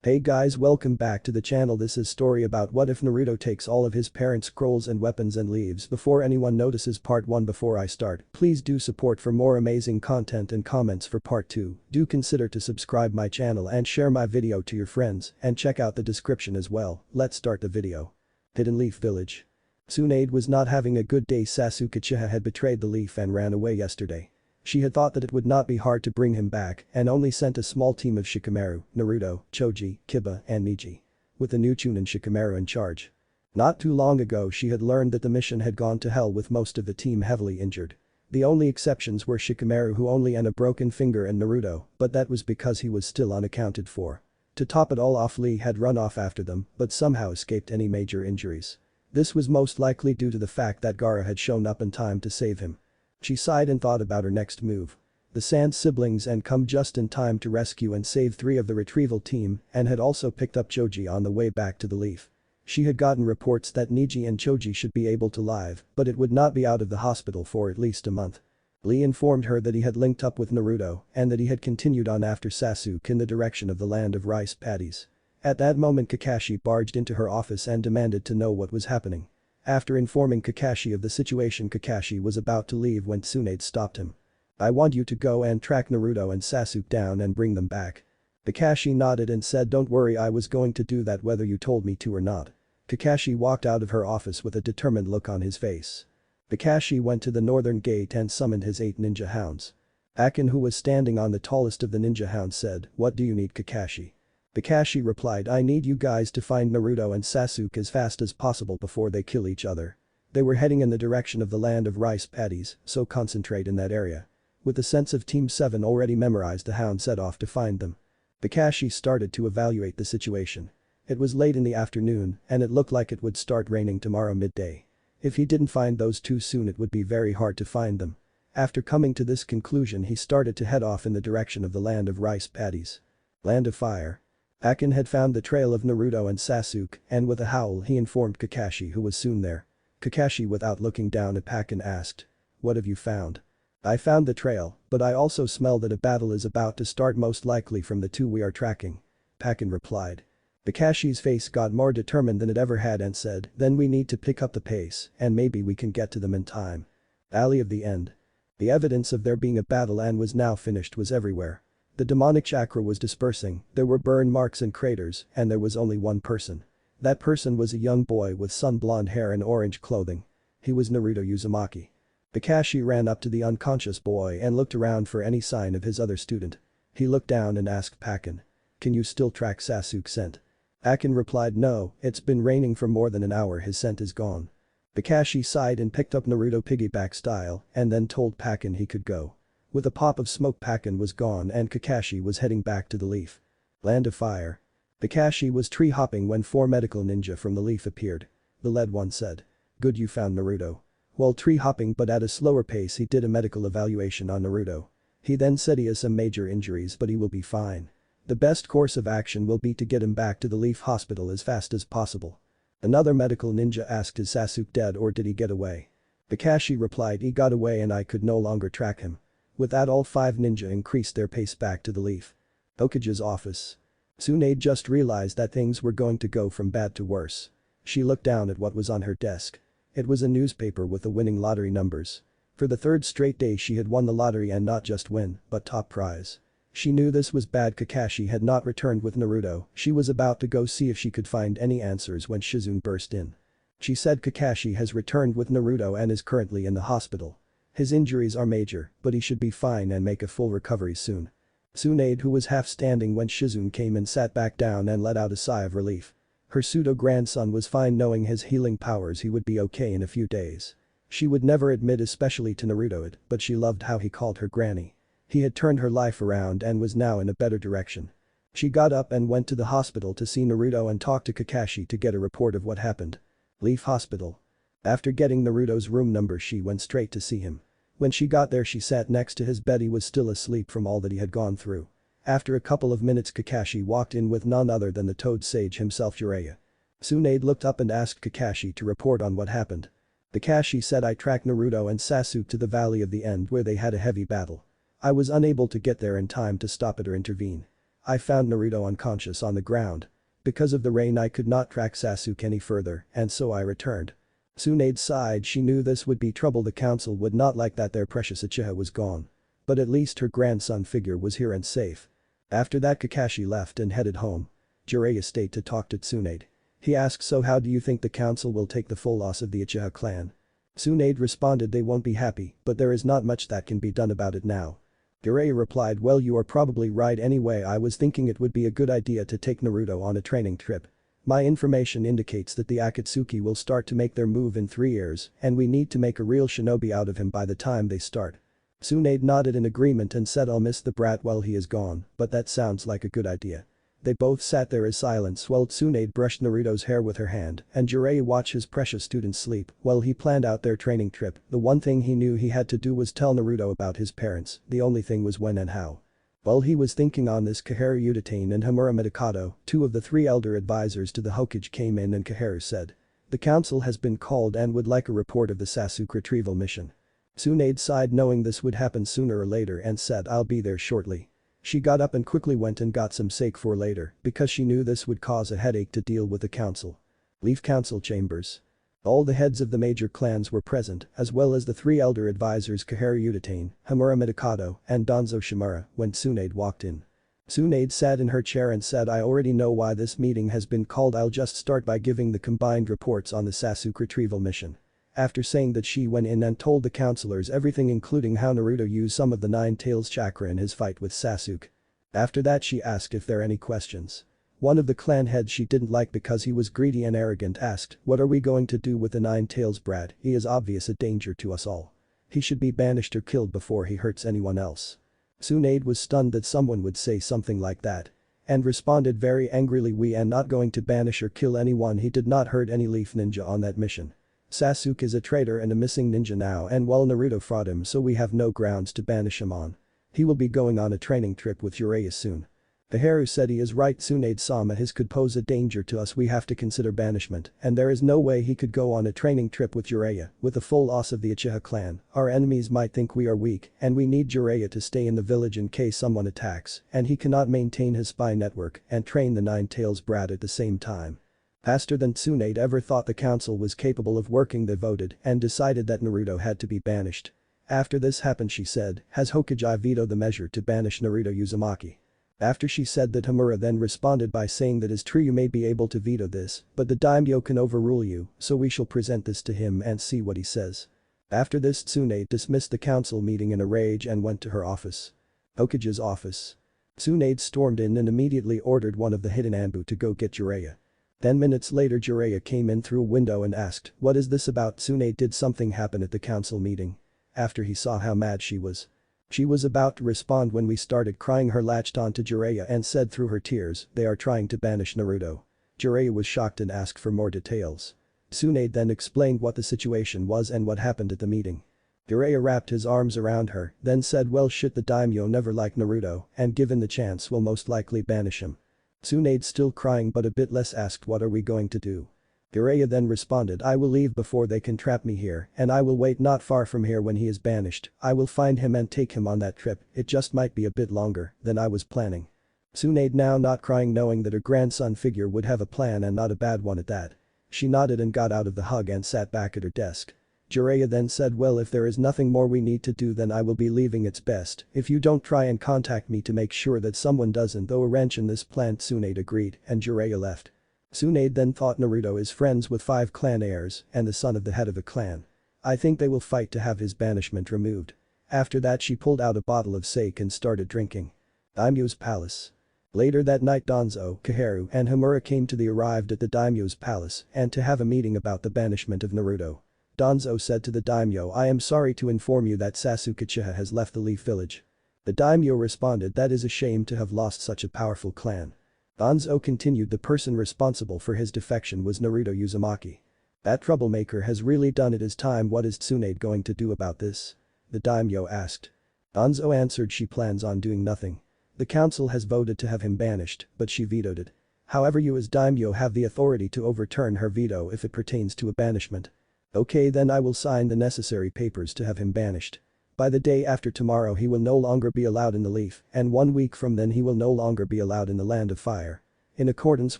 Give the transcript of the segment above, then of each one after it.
Hey guys, welcome back to the channel. This is story about what if Naruto takes all of his parents' scrolls and weapons and leaves before anyone notices. Part 1. Before I start, please do support for more amazing content and comments for part 2. Do consider to subscribe my channel and share my video to your friends and check out the description as well. Let's start the video. Hidden Leaf Village. Tsunade was not having a good day. Sasuke Uchiha had betrayed the leaf and ran away yesterday. She had thought that it would not be hard to bring him back and only sent a small team of Shikamaru, Naruto, Choji, Kiba and Neji. With the new Chunin Shikamaru in charge. Not too long ago she had learned that the mission had gone to hell with most of the team heavily injured. The only exceptions were Shikamaru who only had a broken finger and Naruto, but that was because he was still unaccounted for. To top it all off, Lee had run off after them but somehow escaped any major injuries. This was most likely due to the fact that Gaara had shown up in time to save him. She sighed and thought about her next move. The Sand siblings had come just in time to rescue and save 3 of the retrieval team and had also picked up Choji on the way back to the leaf. She had gotten reports that Neji and Choji should be able to live, but it would not be out of the hospital for at least a month. Lee informed her that he had linked up with Naruto and that he had continued on after Sasuke in the direction of the land of rice paddies. At that moment Kakashi barged into her office and demanded to know what was happening. After informing Kakashi of the situation, Kakashi was about to leave when Tsunade stopped him. I want you to go and track Naruto and Sasuke down and bring them back. Kakashi nodded and said, don't worry, I was going to do that whether you told me to or not. Kakashi walked out of her office with a determined look on his face. Kakashi went to the northern gate and summoned his 8 ninja hounds. Akin, who was standing on the tallest of the ninja hounds, said, what do you need, Kakashi? Kakashi replied, I need you guys to find Naruto and Sasuke as fast as possible before they kill each other. They were heading in the direction of the land of rice paddies, so concentrate in that area. With the sense of Team 7 already memorized, the hound set off to find them. Kakashi started to evaluate the situation. It was late in the afternoon and it looked like it would start raining tomorrow midday. If he didn't find those too soon, it would be very hard to find them. After coming to this conclusion, he started to head off in the direction of the land of rice paddies. Land of Fire. Akin had found the trail of Naruto and Sasuke and with a howl he informed Kakashi, who was soon there. Kakashi, without looking down at Akin, asked, what have you found? I found the trail, but I also smell that a battle is about to start, most likely from the 2 we are tracking. Akin replied. Kakashi's face got more determined than it ever had and said, then we need to pick up the pace and maybe we can get to them in time. Alley of the End. The evidence of there being a battle and was now finished was everywhere. The demonic chakra was dispersing, there were burn marks and craters, and there was only one person. That person was a young boy with sun-blonde hair and orange clothing. He was Naruto Uzumaki. Kakashi ran up to the unconscious boy and looked around for any sign of his other student. He looked down and asked Akin, can you still track Sasuke's scent? Akin replied, no, it's been raining for more than an hour, his scent is gone. Kakashi sighed and picked up Naruto piggyback style and then told Akin he could go. With a pop of smoke, Akin was gone and Kakashi was heading back to the leaf. Land of Fire. Kakashi was tree hopping when 4 medical ninja from the leaf appeared. The led one said. Good, you found Naruto. While tree hopping but at a slower pace, he did a medical evaluation on Naruto. He then said he has some major injuries but he will be fine. The best course of action will be to get him back to the leaf hospital as fast as possible. Another medical ninja asked, is Sasuke dead or did he get away? Kakashi replied, he got away and I could no longer track him. With that, all 5 ninja increased their pace back to the leaf. Hokage's office. Tsunade just realized that things were going to go from bad to worse. She looked down at what was on her desk. It was a newspaper with the winning lottery numbers. For the 3rd straight day she had won the lottery, and not just win, but top prize. She knew this was bad. Kakashi had not returned with Naruto. She was about to go see if she could find any answers when Shizune burst in. She said Kakashi has returned with Naruto and is currently in the hospital. His injuries are major, but he should be fine and make a full recovery soon. Tsunade, who was half standing when Shizune came in, sat back down and let out a sigh of relief. Her pseudo-grandson was fine, knowing his healing powers he would be okay in a few days. She would never admit, especially to Naruto, it, but she loved how he called her granny. He had turned her life around and was now in a better direction. She got up and went to the hospital to see Naruto and talk to Kakashi to get a report of what happened. Leaf Hospital. After getting Naruto's room number, she went straight to see him. When she got there, she sat next to his bed. He was still asleep from all that he had gone through. After a couple of minutes, Kakashi walked in with none other than the Toad Sage himself, Jiraiya. Tsunade looked up and asked Kakashi to report on what happened. Kakashi said, I tracked Naruto and Sasuke to the Valley of the End where they had a heavy battle. I was unable to get there in time to stop it or intervene. I found Naruto unconscious on the ground. Because of the rain I could not track Sasuke any further, and so I returned. Tsunade sighed. She knew this would be trouble. The council would not like that their precious Uchiha was gone. But at least her grandson figure was here and safe. After that Kakashi left and headed home. Jiraiya stayed to talk to Tsunade. He asked, so how do you think the council will take the full loss of the Uchiha clan? Tsunade responded, they won't be happy, but there is not much that can be done about it now. Jiraiya replied, well, you are probably right. Anyway, I was thinking it would be a good idea to take Naruto on a training trip. My information indicates that the Akatsuki will start to make their move in 3 years, and we need to make a real shinobi out of him by the time they start. Tsunade nodded in agreement and said, I'll miss the brat while he is gone, but that sounds like a good idea. They both sat there in silence while Tsunade brushed Naruto's hair with her hand and Jiraiya watched his precious student sleep while he planned out their training trip. The one thing he knew he had to do was tell Naruto about his parents, the only thing was when and how. While he was thinking on this, Koharu Udatane and Homura Midokado, 2 of the 3 elder advisors to the Hokage, came in and Koharu said. The council has been called and would like a report of the Sasuke retrieval mission. Tsunade sighed knowing this would happen sooner or later and said, I'll be there shortly. She got up and quickly went and got some sake for later because she knew this would cause a headache to deal with the council. Leave council chambers. All the heads of the major clans were present as well as the 3 elder advisors Koharu Udatane, Homura Midokado, and Danzo Shimura when Tsunade walked in. Tsunade sat in her chair and said, I already know why this meeting has been called. I'll just start by giving the combined reports on the Sasuke retrieval mission. After saying that, she went in and told the counselors everything, including how Naruto used some of the Nine Tails chakra in his fight with Sasuke. After that she asked if there are any questions. One of the clan heads she didn't like because he was greedy and arrogant asked, what are we going to do with the Nine Tails brat? He is obvious a danger to us all. He should be banished or killed before he hurts anyone else. Tsunade was stunned that someone would say something like that. And responded very angrily, we are not going to banish or kill anyone. He did not hurt any leaf ninja on that mission. Sasuke is a traitor and a missing ninja now, and while Naruto fought him, so we have no grounds to banish him on. He will be going on a training trip with Jiraiya soon. Koharu said he is right. Tsunade-sama, his could pose a danger to us. We have to consider banishment, and there is no way he could go on a training trip with Jiraiya. With the full loss of the Uchiha clan, our enemies might think we are weak, and we need Jiraiya to stay in the village in case someone attacks, and he cannot maintain his spy network and train the Nine Tails brat at the same time. Faster than Tsunade ever thought, the council was capable of working. They voted and decided that Naruto had to be banished. After this happened, she said, has Hokage vetoed the measure to banish Naruto Uzumaki? After she said that, Homura then responded by saying that is true, you may be able to veto this, but the daimyo can overrule you, so we shall present this to him and see what he says. After this, Tsunade dismissed the council meeting in a rage and went to her office. Hokage's office. Tsunade stormed in and immediately ordered one of the hidden Anbu to go get Jiraiya. 10 minutes later, Jiraiya came in through a window and asked, what is this about? Tsunade, did something happen at the council meeting? After he saw how mad she was. She was about to respond when we started crying. Her latched onto Jiraiya and said through her tears, they are trying to banish Naruto. Jiraiya was shocked and asked for more details. Tsunade then explained what the situation was and what happened at the meeting. Jiraiya wrapped his arms around her, then said, well shit, the daimyo never liked Naruto and given the chance will most likely banish him. Tsunade, still crying but a bit less, asked, what are we going to do? Jiraiya then responded, I will leave before they can trap me here, and I will wait not far from here. When he is banished, I will find him and take him on that trip. It just might be a bit longer than I was planning. Tsunade, now not crying, knowing that her grandson figure would have a plan and not a bad one at that. She nodded and got out of the hug and sat back at her desk. Jiraiya then said, well, if there is nothing more we need to do, then I will be leaving. It's best if you don't try and contact me to make sure that someone doesn't throw a wrench in this plan. Tsunade agreed and Jiraiya left. Tsunade then thought, Naruto is friends with 5 clan heirs and the son of the head of a clan. I think they will fight to have his banishment removed. After that, she pulled out a bottle of sake and started drinking. Daimyo's palace. Later that night, Danzo, Koharu, and Homura arrived at the daimyo's palace and to have a meeting about the banishment of Naruto. Danzo said to the daimyo, I am sorry to inform you that Sasuke Uchiha has left the Leaf Village. The daimyo responded, that is a shame to have lost such a powerful clan. Danzo continued, the person responsible for his defection was Naruto Uzumaki. That troublemaker has really done it. His time. What is Tsunade going to do about this? The daimyo asked. Danzo answered, she plans on doing nothing. The council has voted to have him banished, but she vetoed it. However, you as daimyo have the authority to overturn her veto if it pertains to a banishment. Okay, then I will sign the necessary papers to have him banished. By the day after tomorrow he will no longer be allowed in the Leaf, and 1 week from then he will no longer be allowed in the Land of Fire. In accordance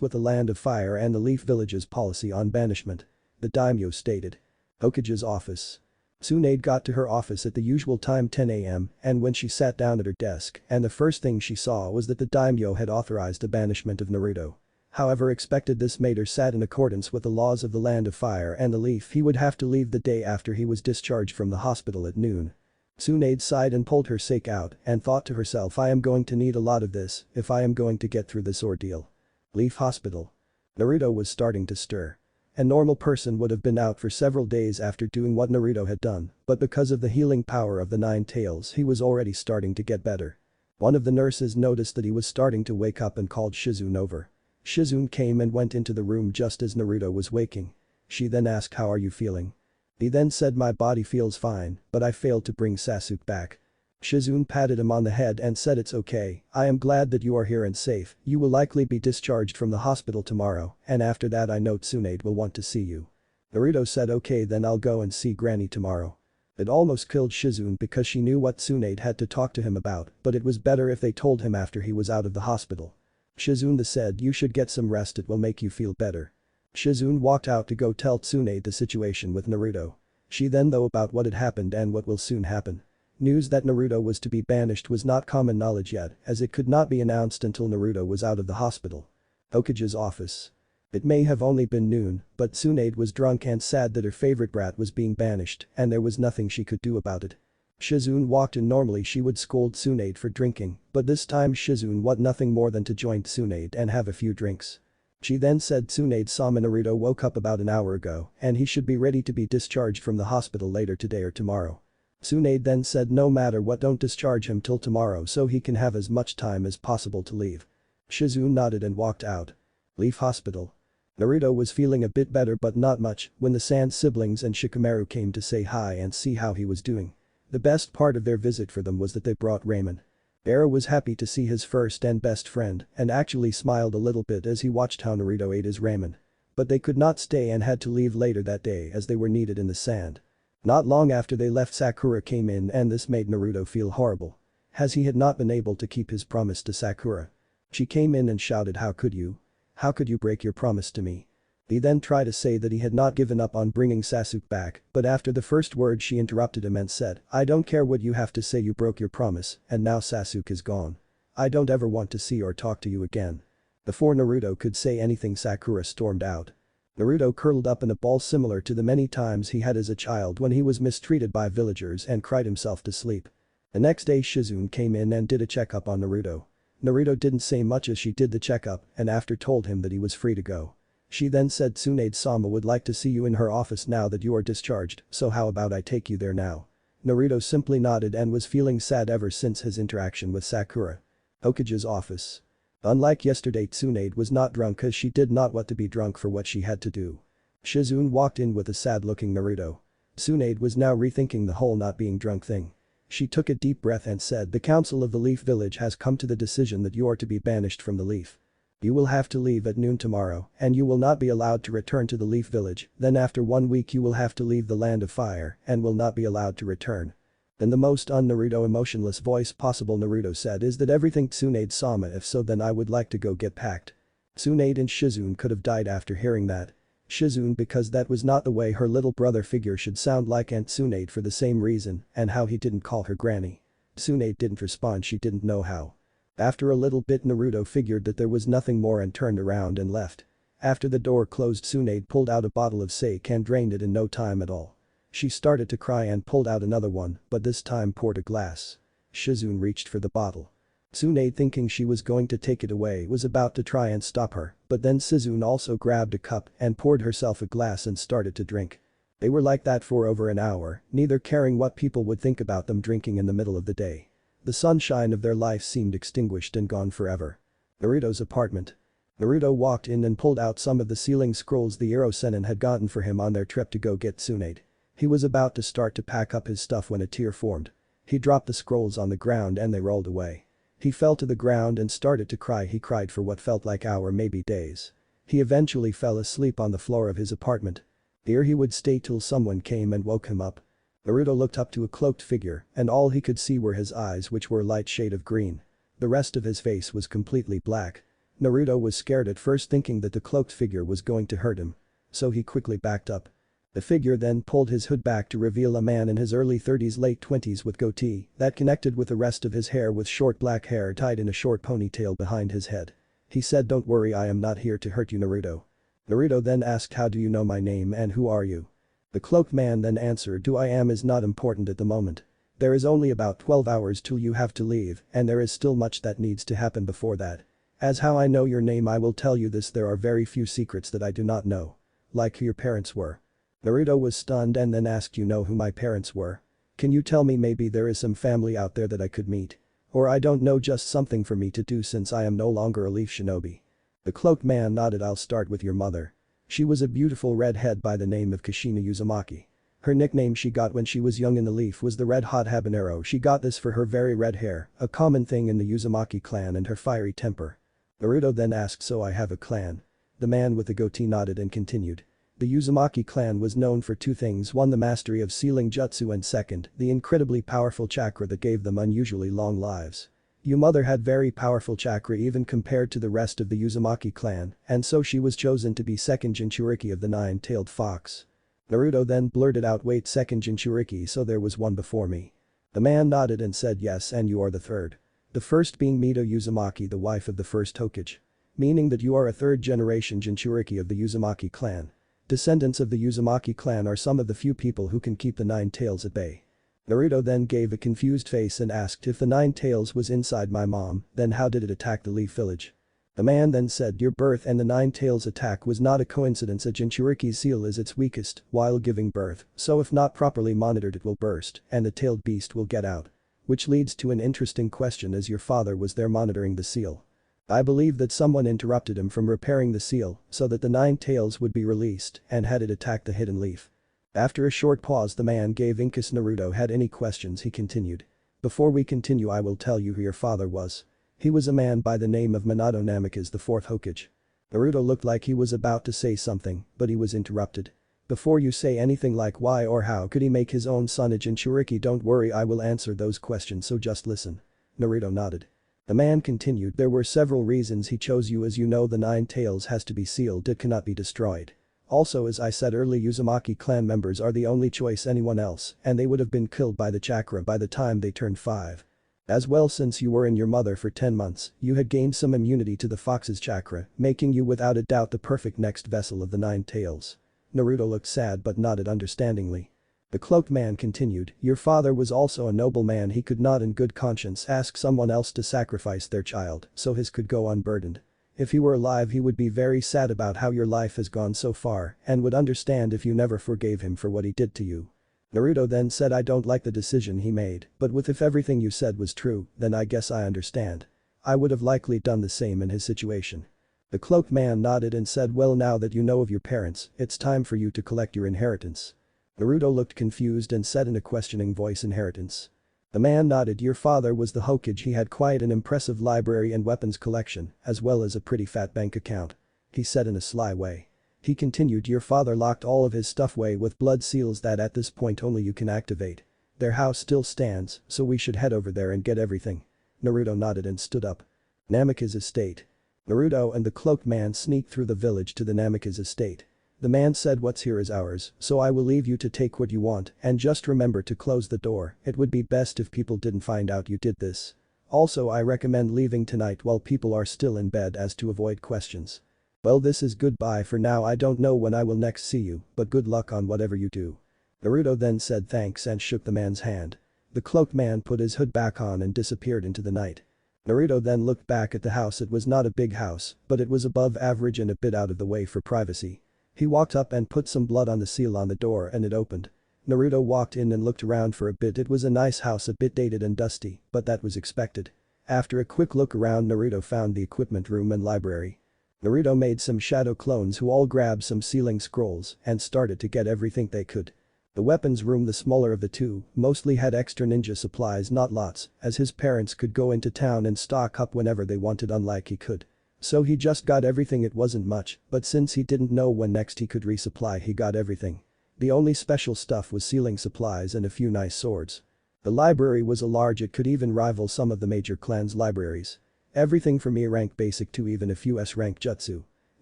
with the Land of Fire and the Leaf Village's policy on banishment. The daimyo stated. Hokage's office. Tsunade got to her office at the usual time 10 a.m. and when she sat down at her desk and the first thing she saw was that the daimyo had authorized the banishment of Naruto. However expected this made her sad in accordance with the laws of the Land of Fire and the Leaf he would have to leave the day after he was discharged from the hospital at noon. Tsunade sighed and pulled her sake out and thought to herself I am going to need a lot of this if I am going to get through this ordeal. Leaf Hospital. Naruto was starting to stir. A normal person would have been out for several days after doing what Naruto had done, but because of the healing power of the Nine Tails he was already starting to get better. One of the nurses noticed that he was starting to wake up and called Shizune over. Shizune came and went into the room just as Naruto was waking. She then asked how are you feeling? He then said my body feels fine, but I failed to bring Sasuke back. Shizune patted him on the head and said it's okay, I am glad that you are here and safe, you will likely be discharged from the hospital tomorrow, and after that I know Tsunade will want to see you. Naruto said okay then I'll go and see Granny tomorrow. It almost killed Shizune because she knew what Tsunade had to talk to him about, but it was better if they told him after he was out of the hospital. Shizune said you should get some rest it will make you feel better. Shizune walked out to go tell Tsunade the situation with Naruto. She then knew about what had happened and what will soon happen. News that Naruto was to be banished was not common knowledge yet as it could not be announced until Naruto was out of the hospital. Hokage's office. It may have only been noon, but Tsunade was drunk and sad that her favorite brat was being banished and there was nothing she could do about it. Shizune walked in normally she would scold Tsunade for drinking, but this time Shizune wanted nothing more than to join Tsunade and have a few drinks. She then said Tsunade-sama Naruto woke up about an hour ago and he should be ready to be discharged from the hospital later today or tomorrow. Tsunade then said no matter what don't discharge him till tomorrow so he can have as much time as possible to leave. Shizune nodded and walked out. Leaf Hospital. Naruto was feeling a bit better but not much when the Sand siblings and Shikamaru came to say hi and see how he was doing. The best part of their visit for them was that they brought ramen. Era was happy to see his first and best friend and actually smiled a little bit as he watched how Naruto ate his ramen. But they could not stay and had to leave later that day as they were needed in the sand. Not long after they left Sakura came in and this made Naruto feel horrible. As he had not been able to keep his promise to Sakura. She came in and shouted how could you? How could you break your promise to me? He then tried to say that he had not given up on bringing Sasuke back, but after the first word she interrupted him and said, I don't care what you have to say you broke your promise and now Sasuke is gone. I don't ever want to see or talk to you again. Before Naruto could say anything Sakura stormed out. Naruto curled up in a ball similar to the many times he had as a child when he was mistreated by villagers and cried himself to sleep. The next day Shizune came in and did a checkup on Naruto. Naruto didn't say much as she did the checkup and after told him that he was free to go. She then said Tsunade-sama would like to see you in her office now that you are discharged, so how about I take you there now? Naruto simply nodded and was feeling sad ever since his interaction with Sakura. Hokage's office. Unlike yesterday Tsunade was not drunk as she did not want to be drunk for what she had to do. Shizune walked in with a sad-looking Naruto. Tsunade was now rethinking the whole not being drunk thing. She took a deep breath and said the council of the Leaf Village has come to the decision that you are to be banished from the Leaf. You will have to leave at noon tomorrow and you will not be allowed to return to the Leaf Village, then after 1 week you will have to leave the Land of Fire and will not be allowed to return. In the most un-Naruto emotionless voice possible Naruto said is that everything Tsunade-sama if so then I would like to go get packed. Tsunade and Shizune could have died after hearing that. Shizune because that was not the way her little brother figure should sound like and Tsunade for the same reason and how he didn't call her granny. Tsunade didn't respond she didn't know how. After a little bit Naruto figured that there was nothing more and turned around and left. After the door closed Tsunade pulled out a bottle of sake and drained it in no time at all. She started to cry and pulled out another one but this time poured a glass. Shizune reached for the bottle. Tsunade thinking she was going to take it away was about to try and stop her but then Shizune also grabbed a cup and poured herself a glass and started to drink. They were like that for over an hour, neither caring what people would think about them drinking in the middle of the day. The sunshine of their life seemed extinguished and gone forever. Naruto's apartment. Naruto walked in and pulled out some of the sealing scrolls the Ero Sennin had gotten for him on their trip to go get Tsunade. He was about to start to pack up his stuff when a tear formed. He dropped the scrolls on the ground and they rolled away. He fell to the ground and started to cry he cried for what felt like hours maybe days. He eventually fell asleep on the floor of his apartment. Here he would stay till someone came and woke him up. Naruto looked up to a cloaked figure and all he could see were his eyes which were a light shade of green. The rest of his face was completely black. Naruto was scared at first thinking that the cloaked figure was going to hurt him. So he quickly backed up. The figure then pulled his hood back to reveal a man in his early 30s late 20s with goatee that connected with the rest of his hair with short black hair tied in a short ponytail behind his head. He said, "Don't worry, I am not here to hurt you, Naruto." Naruto then asked, "How do you know my name and who are you?" The cloaked man then answered, "Who I am is not important at the moment. There is only about 12 hours till you have to leave and there is still much that needs to happen before that. As how I know your name I will tell you this, there are very few secrets that I do not know. Like who your parents were." Naruto was stunned and then asked, "You know who my parents were? Can you tell me, maybe there is some family out there that I could meet? Or I don't know, just something for me to do since I am no longer a leaf shinobi." The cloaked man nodded. "I'll start with your mother. She was a beautiful redhead by the name of Kushina Uzumaki. Her nickname she got when she was young in the leaf was the Red Hot Habanero. She got this for her very red hair, a common thing in the Uzumaki clan, and her fiery temper." Naruto then asked, "So I have a clan?" The man with the goatee nodded and continued. The Uzumaki clan was known for two things: one, the mastery of sealing jutsu, and second, the incredibly powerful chakra that gave them unusually long lives. Your mother had very powerful chakra even compared to the rest of the Uzumaki clan, and so she was chosen to be second Jinchuriki of the nine-tailed fox. Naruto then blurted out, "Wait, second Jinchuriki, so there was one before me?" The man nodded and said, "Yes, and you are the third. The first being Mito Uzumaki, the wife of the first Hokage. Meaning that you are a third-generation Jinchuriki of the Uzumaki clan. Descendants of the Uzumaki clan are some of the few people who can keep the nine tails at bay." Naruto then gave a confused face and asked, "If the nine tails was inside my mom, then how did it attack the Leaf Village?" The man then said, "Your birth and the nine tails attack was not a coincidence. A Jinchuriki's seal is its weakest while giving birth, so if not properly monitored it will burst and the tailed beast will get out." Which leads to an interesting question, as your father was there monitoring the seal. I believe that someone interrupted him from repairing the seal so that the nine tails would be released and had it attack the hidden leaf. After a short pause the man gave Incas. Naruto had any questions, he continued. "Before we continue I will tell you who your father was. He was a man by the name of Minato Namikaze, the fourth Hokage." Naruto looked like he was about to say something, but he was interrupted. "Before you say anything like why or how could he make his own son a Jinchuriki, don't worry, I will answer those questions, so just listen." Naruto nodded. The man continued, "There were several reasons he chose you. As you know, the nine tails has to be sealed, it cannot be destroyed. Also, as I said earlier, Uzumaki clan members are the only choice, anyone else and they would have been killed by the chakra by the time they turned 5. As well, since you were in your mother for 10 months, you had gained some immunity to the fox's chakra, making you without a doubt the perfect next vessel of the nine tails." Naruto looked sad but nodded understandingly. The cloaked man continued, "Your father was also a noble man. He could not in good conscience ask someone else to sacrifice their child so his could go unburdened. If he were alive he would be very sad about how your life has gone so far and would understand if you never forgave him for what he did to you." Naruto then said, "I don't like the decision he made, but with if everything you said was true, then I guess I understand. I would have likely done the same in his situation." The cloaked man nodded and said, "Well, now that you know of your parents, it's time for you to collect your inheritance." Naruto looked confused and said in a questioning voice, "Inheritance?" The man nodded. "Your father was the Hokage. He had quite an impressive library and weapons collection, as well as a pretty fat bank account," he said in a sly way. He continued, "Your father locked all of his stuff away with blood seals that at this point only you can activate. Their house still stands, so we should head over there and get everything." Naruto nodded and stood up. Namikaze estate. Naruto and the cloaked man sneaked through the village to the Namikaze estate. The man said, "What's here is ours, so I will leave you to take what you want and just remember to close the door. It would be best if people didn't find out you did this. Also, I recommend leaving tonight while people are still in bed as to avoid questions. Well, this is goodbye for now. I don't know when I will next see you, but good luck on whatever you do." Naruto then said thanks and shook the man's hand. The cloaked man put his hood back on and disappeared into the night. Naruto then looked back at the house. It was not a big house, but it was above average and a bit out of the way for privacy. He walked up and put some blood on the seal on the door and it opened. Naruto walked in and looked around for a bit. It was a nice house, a bit dated and dusty, but that was expected. After a quick look around, Naruto found the equipment room and library. Naruto made some shadow clones who all grabbed some sealing scrolls and started to get everything they could. The weapons room, the smaller of the two, mostly had extra ninja supplies, not lots, as his parents could go into town and stock up whenever they wanted, unlike he could. So he just got everything. It wasn't much, but since he didn't know when next he could resupply, he got everything. The only special stuff was sealing supplies and a few nice swords. The library was a large, it could even rival some of the major clans' libraries. Everything from E-rank basic to even a few S-rank jutsu.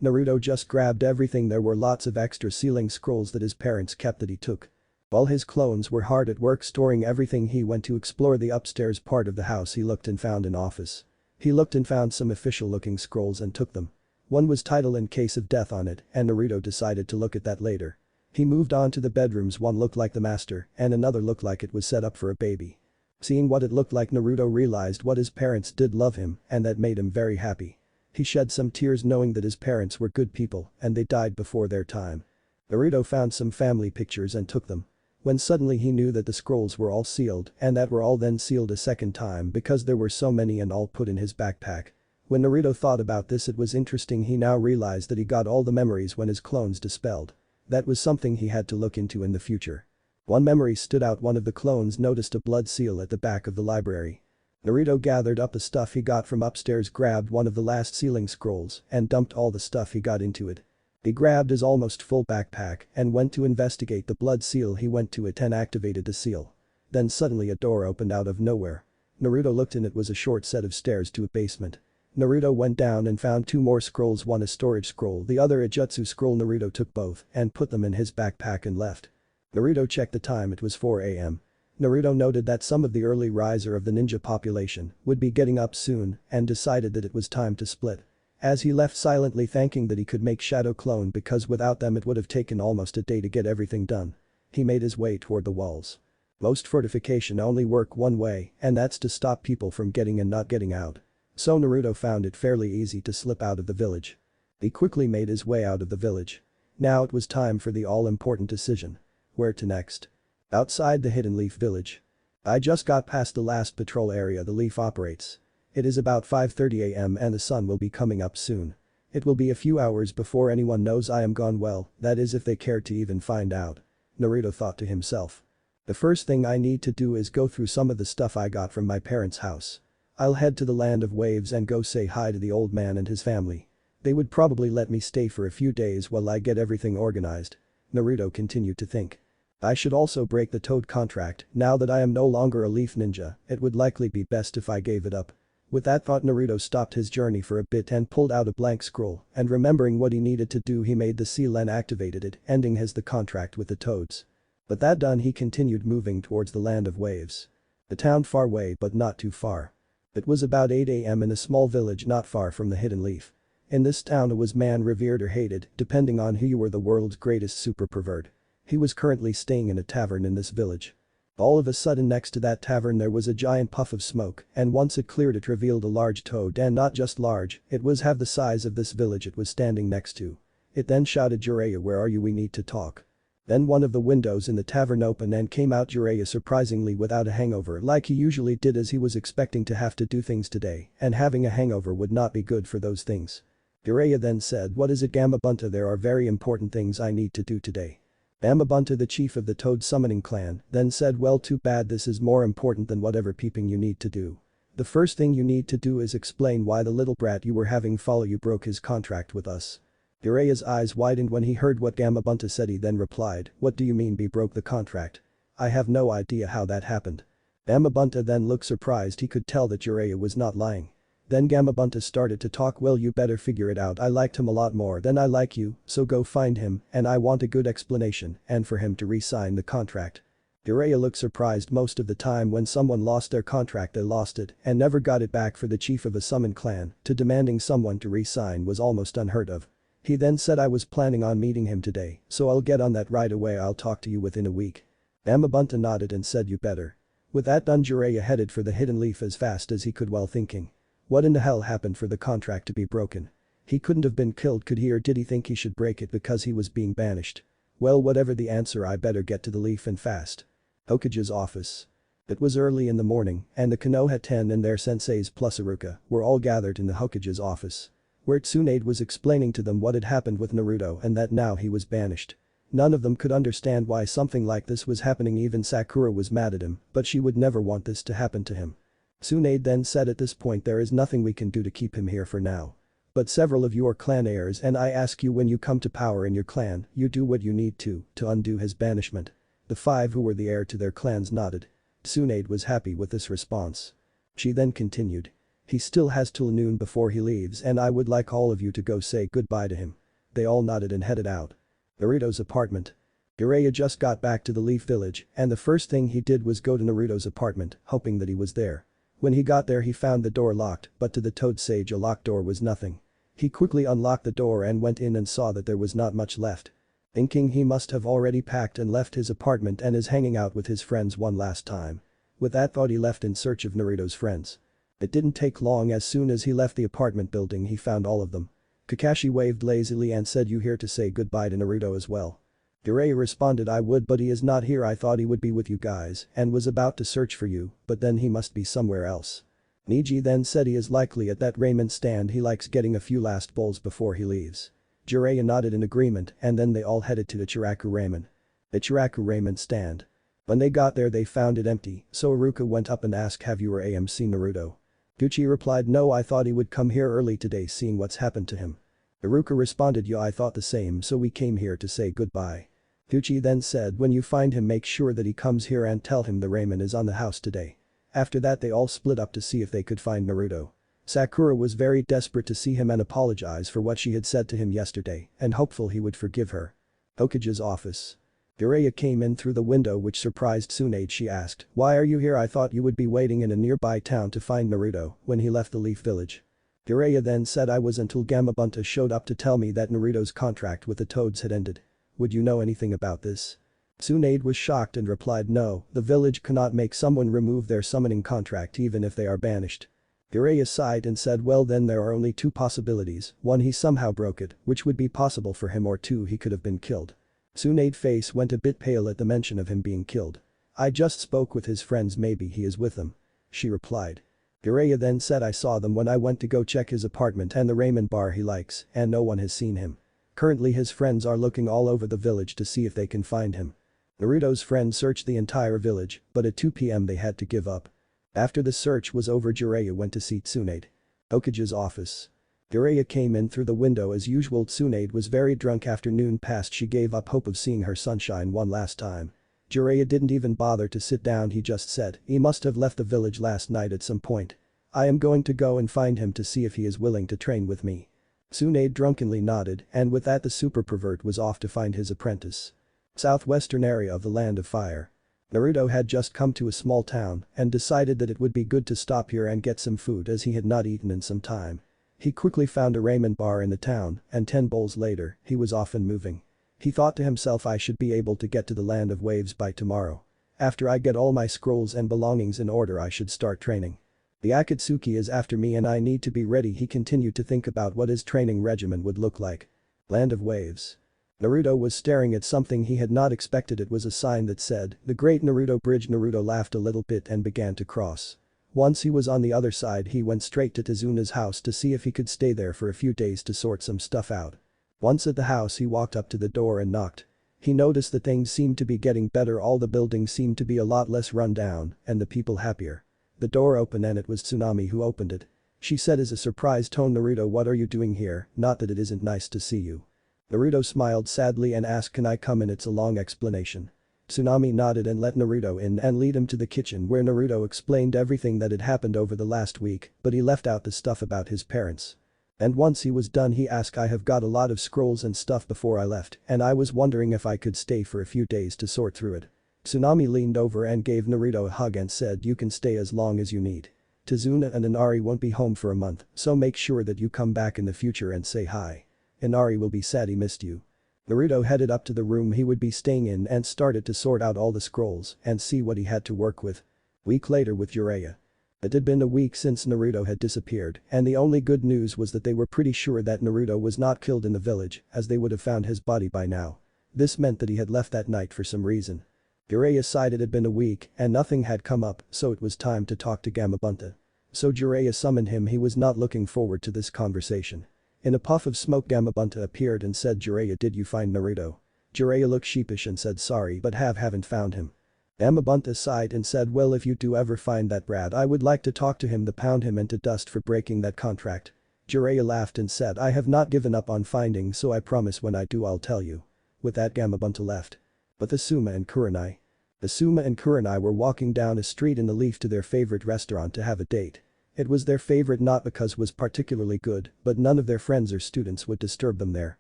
Naruto just grabbed everything. There were lots of extra sealing scrolls that his parents kept that he took. While his clones were hard at work storing everything, he went to explore the upstairs part of the house. He looked and found an office. He looked and found some official looking scrolls and took them. One was title in case of death on it, and Naruto decided to look at that later. He moved on to the bedrooms. One looked like the master and another looked like it was set up for a baby. Seeing what it looked like, Naruto realized what his parents did love him, and that made him very happy. He shed some tears knowing that his parents were good people and they died before their time. Naruto found some family pictures and took them. When suddenly he knew that the scrolls were all sealed and that were all then sealed a second time because there were so many and all put in his backpack. When Naruto thought about this, it was interesting. He now realized that he got all the memories when his clones dispelled. That was something he had to look into in the future. One memory stood out. One of the clones noticed a blood seal at the back of the library. Naruto gathered up the stuff he got from upstairs, grabbed one of the last sealing scrolls and dumped all the stuff he got into it. He grabbed his almost full backpack and went to investigate the blood seal. He went to it and activated the seal. Then suddenly a door opened out of nowhere. Naruto looked and it was a short set of stairs to a basement. Naruto went down and found two more scrolls, one a storage scroll, the other a jutsu scroll. Naruto took both and put them in his backpack and left. Naruto checked the time. It was 4 a.m. Naruto noted that some of the early riser of the ninja population would be getting up soon and decided that it was time to split. As he left, silently thanking that he could make shadow clone because without them it would have taken almost a day to get everything done. He made his way toward the walls. Most fortification only work one way, and that's to stop people from getting in not getting out. So Naruto found it fairly easy to slip out of the village. He quickly made his way out of the village. Now it was time for the all-important decision. Where to next? Outside the Hidden Leaf village. I just got past the last patrol area the Leaf operates. It is about 5:30 a.m. and the sun will be coming up soon. It will be a few hours before anyone knows I am gone, well, that is if they care to even find out. Naruto thought to himself. The first thing I need to do is go through some of the stuff I got from my parents' house. I'll head to the Land of Waves and go say hi to the old man and his family. They would probably let me stay for a few days while I get everything organized. Naruto continued to think. I should also break the Toad contract. Now that I am no longer a Leaf Ninja, it would likely be best if I gave it up. With that thought, Naruto stopped his journey for a bit and pulled out a blank scroll, and remembering what he needed to do, he made the seal and activated it, ending the contract with the Toads. But that done, he continued moving towards the Land of Waves. The town far away but not too far. It was about 8 a.m. in a small village not far from the Hidden Leaf. In this town, it was man revered or hated, depending on who you were, the world's greatest super pervert. He was currently staying in a tavern in this village. All of a sudden, next to that tavern there was a giant puff of smoke, and once it cleared it revealed a large toad, and not just large, it was half the size of this village it was standing next to. It then shouted, "Jiraiya, where are you? We need to talk." Then one of the windows in the tavern opened and came out Jiraiya, surprisingly without a hangover like he usually did, as he was expecting to have to do things today, and having a hangover would not be good for those things. Jiraiya then said, "What is it, Gamabunta? There are very important things I need to do today." Gamabunta, the chief of the Toad summoning clan, then said, "Well, too bad, this is more important than whatever peeping you need to do. The first thing you need to do is explain why the little brat you were having follow you broke his contract with us." Jiraiya's eyes widened when he heard what Gamabunta said. He then replied, "What do you mean we broke the contract? I have no idea how that happened." Gamabunta then looked surprised. He could tell that Jiraiya was not lying. Then Gamabunta started to talk. "Well, you better figure it out. I liked him a lot more than I like you, so go find him, and I want a good explanation and for him to re-sign the contract." Jiraiya looked surprised. Most of the time when someone lost their contract they lost it and never got it back. For the chief of a summon clan to demanding someone to re-sign was almost unheard of. He then said, "I was planning on meeting him today, so I'll get on that right away. I'll talk to you within a week." Gamabunta nodded and said, "You better." With that done, Jiraiya headed for the Hidden Leaf as fast as he could while thinking. What in the hell happened for the contract to be broken? He couldn't have been killed, could he, or did he think he should break it because he was being banished? Well, whatever the answer, I better get to the Leaf and fast. Hokage's office. It was early in the morning and the Konoha 10 and their senseis plus Iruka were all gathered in the Hokage's office, where Tsunade was explaining to them what had happened with Naruto and that now he was banished. None of them could understand why something like this was happening. Even Sakura was mad at him, but she would never want this to happen to him. Tsunade then said, "At this point there is nothing we can do to keep him here for now. But several of you are clan heirs and I ask you when you come to power in your clan, you do what you need to undo his banishment. The 5 who were the heir to their clans nodded. Tsunade was happy with this response. She then continued. He still has till noon before he leaves and I would like all of you to go say goodbye to him. They all nodded and headed out. Naruto's apartment. Jiraiya just got back to the Leaf Village and the first thing he did was go to Naruto's apartment, hoping that he was there. When he got there he found the door locked, but to the Toad Sage a locked door was nothing. He quickly unlocked the door and went in and saw that there was not much left. Thinking he must have already packed and left his apartment and is hanging out with his friends one last time. With that thought he left in search of Naruto's friends. It didn't take long. As soon as he left the apartment building he found all of them. Kakashi waved lazily and said, "You here to say goodbye to Naruto as well?" Jiraiya responded, "I would, but he is not here. I thought he would be with you guys and was about to search for you, but then he must be somewhere else." Neji then said he is likely at that ramen stand. He likes getting a few last bowls before he leaves. Jiraiya nodded in agreement and then they all headed to the Chiraku ramen. The Chiraku ramen stand. When they got there they found it empty, so Iruka went up and asked, "Have you or seen Naruto?" Gucci replied, "No, I thought he would come here early today seeing what's happened to him." Iruka responded, "Yeah, I thought the same, so we came here to say goodbye." Gucci then said, "When you find him make sure that he comes here and tell him the ramen is on the house today." After that they all split up to see if they could find Naruto. Sakura was very desperate to see him and apologize for what she had said to him yesterday and hopeful he would forgive her. Hokage's office. Jiraiya came in through the window which surprised Tsunade. She asked, "Why are you here? I thought you would be waiting in a nearby town to find Naruto when he left the Leaf Village." Jiraiya then said, "I was until Gamabunta showed up to tell me that Naruto's contract with the Toads had ended. Would you know anything about this?" Tsunade was shocked and replied, "No, the village cannot make someone remove their summoning contract even if they are banished." Jiraiya sighed and said, "Well then there are only 2 possibilities, 1 he somehow broke it, which would be possible for him, or 2 he could have been killed." Tsunade's face went a bit pale at the mention of him being killed. "I just spoke with his friends, maybe he is with them," she replied. Jiraiya then said, "I saw them when I went to go check his apartment and the ramen bar he likes and no one has seen him. Currently his friends are looking all over the village to see if they can find him." Naruto's friends searched the entire village, but at 2 PM they had to give up. After the search was over Jiraiya went to see Tsunade. Hokage's office. Jiraiya came in through the window as usual. Tsunade was very drunk. After noon passed she gave up hope of seeing her sunshine one last time. Jiraiya didn't even bother to sit down, he just said, "He must have left the village last night at some point. I am going to go and find him to see if he is willing to train with me." Tsunade drunkenly nodded and with that the super pervert was off to find his apprentice. Southwestern area of the Land of Fire. Naruto had just come to a small town and decided that it would be good to stop here and get some food as he had not eaten in some time. He quickly found a ramen bar in the town and 10 bowls later, he was off and moving. He thought to himself, "I should be able to get to the Land of Waves by tomorrow. After I get all my scrolls and belongings in order I should start training. The Akatsuki is after me and I need to be ready." He continued to think about what his training regimen would look like. Land of Waves. Naruto was staring at something he had not expected. It was a sign that said, "The Great Naruto Bridge." Naruto laughed a little bit and began to cross. Once he was on the other side he went straight to Tezuna's house to see if he could stay there for a few days to sort some stuff out. Once at the house he walked up to the door and knocked. He noticed that things seemed to be getting better, all the buildings seemed to be a lot less run down and the people happier. The door opened and it was Tsunami who opened it. She said as a surprised tone, "Naruto, what are you doing here? Not that it isn't nice to see you." Naruto smiled sadly and asked, "Can I come in?" It's a long explanation. Tsunami nodded and let Naruto in and lead him to the kitchen where Naruto explained everything that had happened over the last week, but he left out the stuff about his parents. And once he was done he asked, "I have got a lot of scrolls and stuff before I left and I was wondering if I could stay for a few days to sort through it." Tsunami leaned over and gave Naruto a hug and said, "You can stay as long as you need. Tazuna and Inari won't be home for a month, so make sure that you come back in the future and say hi. Inari will be sad he missed you." Naruto headed up to the room he would be staying in and started to sort out all the scrolls and see what he had to work with. Week later with Jiraiya. It had been a week since Naruto had disappeared and the only good news was that they were pretty sure that Naruto was not killed in the village as they would have found his body by now. This meant that he had left that night for some reason. Jiraiya sighed. It had been a week and nothing had come up, so it was time to talk to Gamabunta. So Jiraiya summoned him. He was not looking forward to this conversation. In a puff of smoke Gamabunta appeared and said, "Jiraiya, did you find Naruto?" Jiraiya looked sheepish and said, "Sorry but haven't found him." Gamabunta sighed and said, "Well, if you do ever find that brat I would like to talk to him, to pound him into dust for breaking that contract." Jiraiya laughed and said, I have not given up on finding, so I promise when I do I'll tell you. With that Gamabunta left. But Asuma and Kurenai. Asuma and Kurenai were walking down a street in the Leaf to their favorite restaurant to have a date. It was their favorite not because it was particularly good, but none of their friends or students would disturb them there.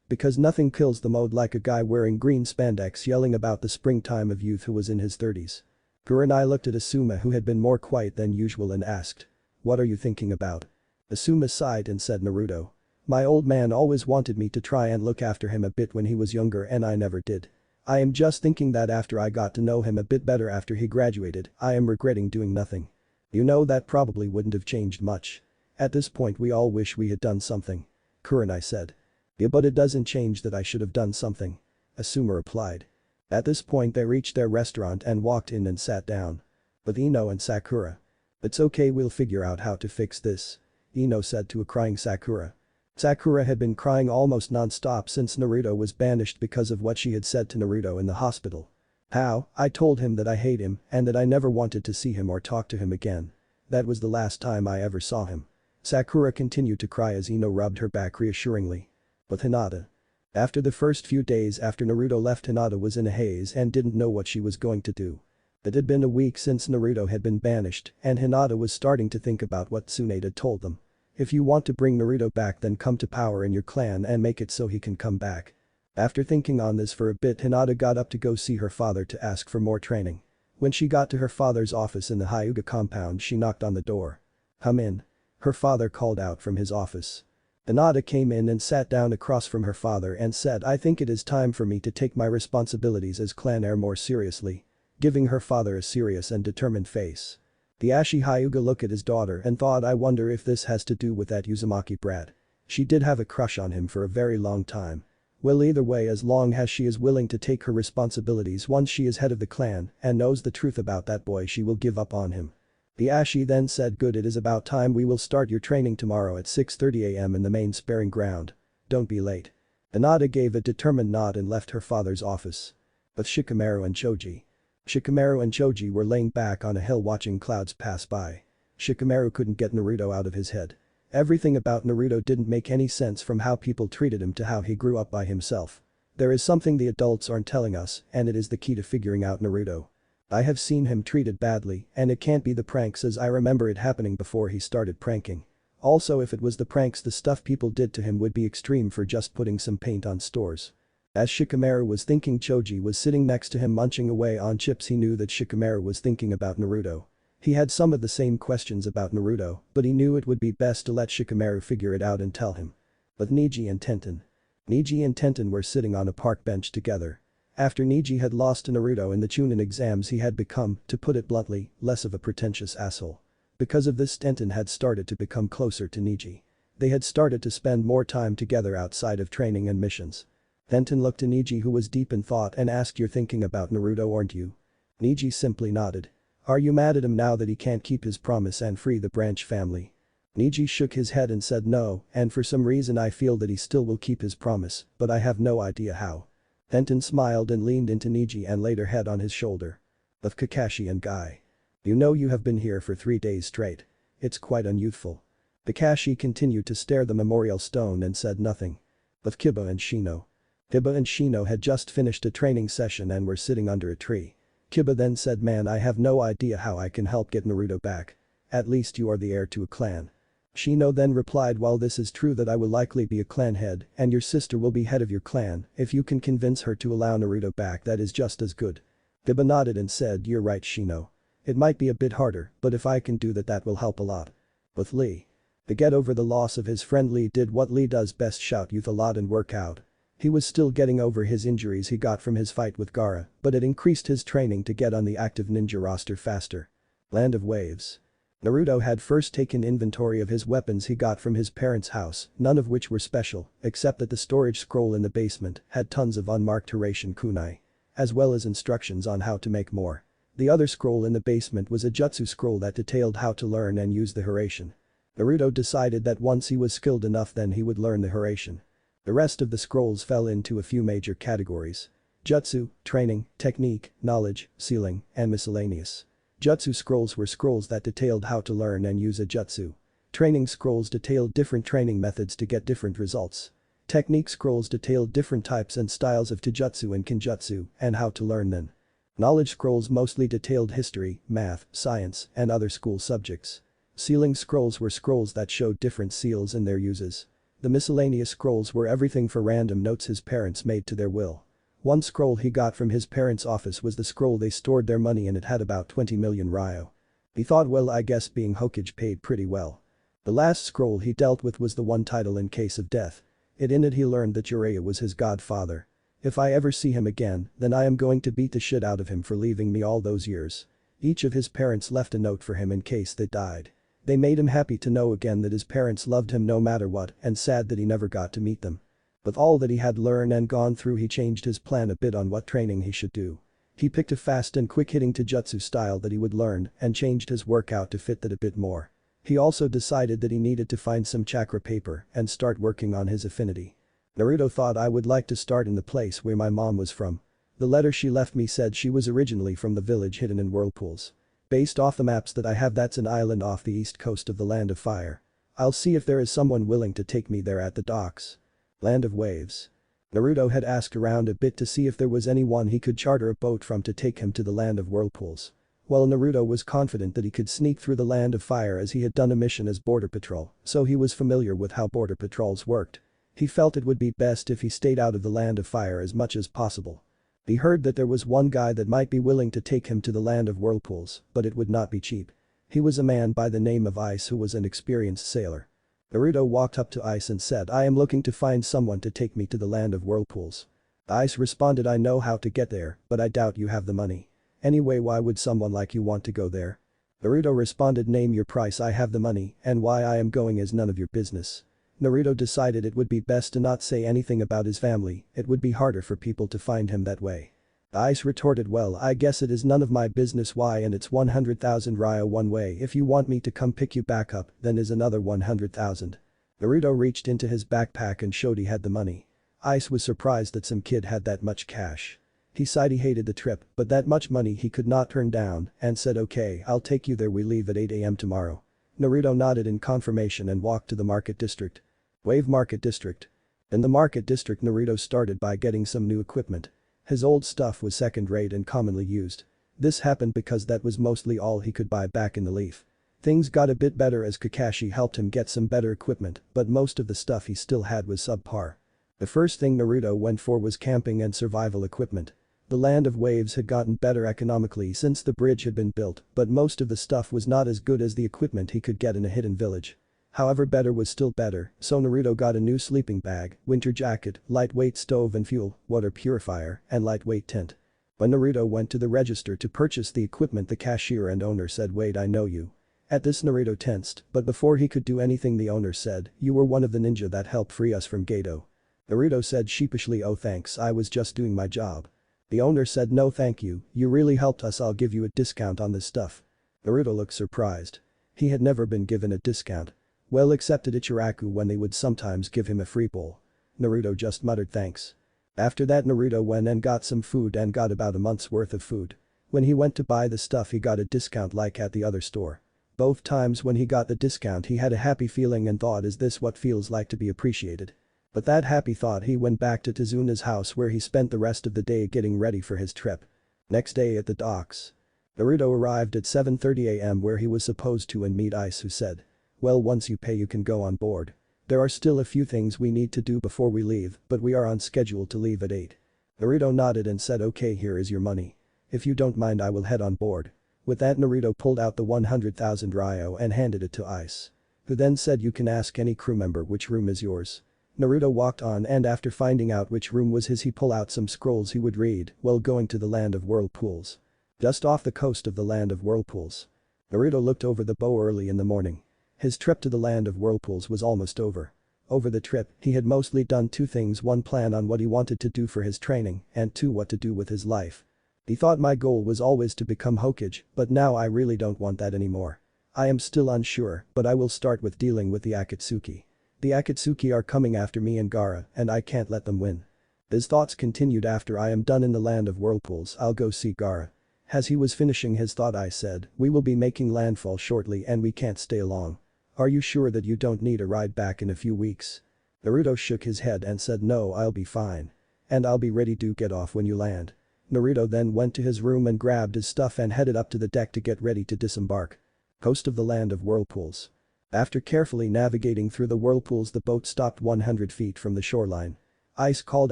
Because nothing kills the mood like a guy wearing green spandex yelling about the springtime of youth who was in his 30s. Kurenai looked at Asuma, who had been more quiet than usual, and asked. What are you thinking about? Asuma sighed and said, Naruto. My old man always wanted me to try and look after him a bit when he was younger and I never did. I am just thinking that after I got to know him a bit better after he graduated, I am regretting doing nothing. You know that probably wouldn't have changed much. At this point we all wish we had done something. Kurenai said. Yeah, but it doesn't change that I should have done something. Asuma replied. At this point they reached their restaurant and walked in and sat down. With Ino and Sakura. It's okay, we'll figure out how to fix this. Ino said to a crying Sakura. Sakura had been crying almost non-stop since Naruto was banished because of what she had said to Naruto in the hospital. How? I told him that I hate him and that I never wanted to see him or talk to him again. That was the last time I ever saw him. Sakura continued to cry as Ino rubbed her back reassuringly. With Hinata. After the first few days after Naruto left, Hinata was in a haze and didn't know what she was going to do. It had been a week since Naruto had been banished and Hinata was starting to think about what Tsunade had told them. If you want to bring Naruto back, then come to power in your clan and make it so he can come back. After thinking on this for a bit, Hinata got up to go see her father to ask for more training. When she got to her father's office in the Hyuga compound, she knocked on the door. Come in. Her father called out from his office. Hinata came in and sat down across from her father and said, I think it is time for me to take my responsibilities as clan heir more seriously. Giving her father a serious and determined face. The Ashi Hyuga looked at his daughter and thought, I wonder if this has to do with that Uzumaki brat. She did have a crush on him for a very long time. Well, either way, as long as she is willing to take her responsibilities once she is head of the clan and knows the truth about that boy, she will give up on him. The Ashi then said, good, it is about time. We will start your training tomorrow at 6:30 am in the main sparring ground. Don't be late. Hinata gave a determined nod and left her father's office. With Shikamaru and Choji. Shikamaru and Choji were laying back on a hill watching clouds pass by. Shikamaru couldn't get Naruto out of his head. Everything about Naruto didn't make any sense, from how people treated him to how he grew up by himself. There is something the adults aren't telling us, and it is the key to figuring out Naruto. I have seen him treated badly, and it can't be the pranks, as I remember it happening before he started pranking. Also, if it was the pranks, the stuff people did to him would be extreme for just putting some paint on stores. As Shikamaru was thinking, Choji was sitting next to him munching away on chips. He knew that Shikamaru was thinking about Naruto. He had some of the same questions about Naruto, but he knew it would be best to let Shikamaru figure it out and tell him. But Neji and Tenten. Neji and Tenten were sitting on a park bench together. After Neji had lost to Naruto in the Chunin exams, he had become, to put it bluntly, less of a pretentious asshole. Because of this, Tenten had started to become closer to Neji. They had started to spend more time together outside of training and missions. Tenten looked to Neji, who was deep in thought, and asked, you're thinking about Naruto, aren't you? Neji simply nodded. Are you mad at him now that he can't keep his promise and free the branch family? Neji shook his head and said no, and for some reason I feel that he still will keep his promise, but I have no idea how. Tenten smiled and leaned into Neji and laid her head on his shoulder. Of Kakashi and Guy. You know, you have been here for 3 days straight. It's quite unyouthful. Kakashi continued to stare at the memorial stone and said nothing. Of Kiba and Shino. Kiba and Shino had just finished a training session and were sitting under a tree. Kiba then said, man, I have no idea how I can help get Naruto back. At least you are the heir to a clan. Shino then replied, while this is true that I will likely be a clan head and your sister will be head of your clan, if you can convince her to allow Naruto back, that is just as good. Kiba nodded and said, you're right, Shino. It might be a bit harder, but if I can do that, that will help a lot. With Lee. To get over the loss of his friend, Lee did what Lee does best, shout youth a lot and work out. He was still getting over his injuries he got from his fight with Gaara, but it increased his training to get on the active ninja roster faster. Land of Waves. Naruto had first taken inventory of his weapons he got from his parents' house, none of which were special, except that the storage scroll in the basement had tons of unmarked Hiraishin kunai. As well as instructions on how to make more. The other scroll in the basement was a jutsu scroll that detailed how to learn and use the Hiraishin. Naruto decided that once he was skilled enough, then he would learn the Hiraishin. The rest of the scrolls fell into a few major categories. Jutsu, training, technique, knowledge, sealing, and miscellaneous. Jutsu scrolls were scrolls that detailed how to learn and use a jutsu. Training scrolls detailed different training methods to get different results. Technique scrolls detailed different types and styles of taijutsu and kinjutsu and how to learn them. Knowledge scrolls mostly detailed history, math, science, and other school subjects. Sealing scrolls were scrolls that showed different seals and their uses. The miscellaneous scrolls were everything for random notes his parents made to their will. One scroll he got from his parents' office was the scroll they stored their money in. It had about 20 million ryo. He thought, well, I guess being Hokage paid pretty well. The last scroll he dealt with was the one title in case of death. In it he learned that Jiraiya was his godfather. If I ever see him again, then I am going to beat the shit out of him for leaving me all those years. Each of his parents left a note for him in case they died. They made him happy to know again that his parents loved him no matter what and sad that he never got to meet them. With all that he had learned and gone through, he changed his plan a bit on what training he should do. He picked a fast and quick-hitting taijutsu style that he would learn and changed his workout to fit that a bit more. He also decided that he needed to find some chakra paper and start working on his affinity. Naruto thought, I would like to start in the place where my mom was from. The letter she left me said she was originally from the village hidden in whirlpools. Based off the maps that I have, that's an island off the east coast of the Land of Fire. I'll see if there is someone willing to take me there at the docks. Land of Waves. Naruto had asked around a bit to see if there was anyone he could charter a boat from to take him to the Land of Whirlpools. Well, Naruto was confident that he could sneak through the Land of Fire as he had done a mission as border patrol, so he was familiar with how border patrols worked. He felt it would be best if he stayed out of the Land of Fire as much as possible. He heard that there was one guy that might be willing to take him to the Land of Whirlpools, but it would not be cheap. He was a man by the name of Ice who was an experienced sailor. Naruto walked up to Ice and said, I am looking to find someone to take me to the Land of Whirlpools. Ice responded, I know how to get there, but I doubt you have the money. Anyway, why would someone like you want to go there? Naruto responded, name your price, I have the money, and why I am going is none of your business. Naruto decided it would be best to not say anything about his family, it would be harder for people to find him that way. Ice retorted, well, I guess it is none of my business why, and it's 100,000 ryo one way. If you want me to come pick you back up, then is another 100,000. Naruto reached into his backpack and showed he had the money. Ice was surprised that some kid had that much cash. He sighed, he hated the trip, but that much money he could not turn down and said, okay, I'll take you there, we leave at 8 AM tomorrow. Naruto nodded in confirmation and walked to the market district. Wave Market District. In the market district, Naruto started by getting some new equipment. His old stuff was second-rate and commonly used. This happened because that was mostly all he could buy back in the Leaf. Things got a bit better as Kakashi helped him get some better equipment, but most of the stuff he still had was subpar. The first thing Naruto went for was camping and survival equipment. The Land of Waves had gotten better economically since the bridge had been built, but most of the stuff was not as good as the equipment he could get in a hidden village. However, better was still better, so Naruto got a new sleeping bag, winter jacket, lightweight stove and fuel, water purifier, and lightweight tent. When Naruto went to the register to purchase the equipment, the cashier and owner said, wait, I know you. At this, Naruto tensed, but before he could do anything, the owner said, you were one of the ninja that helped free us from Geto. Naruto said sheepishly, oh thanks, I was just doing my job. The owner said, no thank you, you really helped us, I'll give you a discount on this stuff. Naruto looked surprised. He had never been given a discount. Well, except at Ichiraku when they would sometimes give him a free bowl. Naruto just muttered thanks. After that, Naruto went and got some food and got about a month's worth of food. When he went to buy the stuff, he got a discount like at the other store. Both times when he got the discount, he had a happy feeling and thought, is this what feels like to be appreciated? But that happy thought, he went back to Tezuna's house where he spent the rest of the day getting ready for his trip. Next day at the docks. Naruto arrived at 7:30 AM where he was supposed to and meet Ice, who said, well, once you pay you can go on board. There are still a few things we need to do before we leave, but we are on schedule to leave at 8. Naruto nodded and said, okay, here is your money. If you don't mind, I will head on board. With that, Naruto pulled out the 100,000 ryo and handed it to Ice, who then said, you can ask any crew member which room is yours. Naruto walked on, and after finding out which room was his, he pulled out some scrolls he would read while going to the Land of Whirlpools. Just off the coast of the Land of Whirlpools. Naruto looked over the bow early in the morning. His trip to the Land of Whirlpools was almost over. Over the trip, he had mostly done two things: one, plan on what he wanted to do for his training, and two, what to do with his life. He thought, my goal was always to become Hokage, but now I really don't want that anymore. I am still unsure, but I will start with dealing with the Akatsuki. The Akatsuki are coming after me and Gaara, and I can't let them win. His thoughts continued. After I am done in the Land of Whirlpools, I'll go see Gaara. As he was finishing his thought, I said, we will be making landfall shortly and we can't stay long. Are you sure that you don't need a ride back in a few weeks? Naruto shook his head and said no, I'll be fine. And I'll be ready to get off when you land. Naruto then went to his room and grabbed his stuff and headed up to the deck to get ready to disembark. Coast of the land of whirlpools. After carefully navigating through the whirlpools, the boat stopped 100 feet from the shoreline. Ice called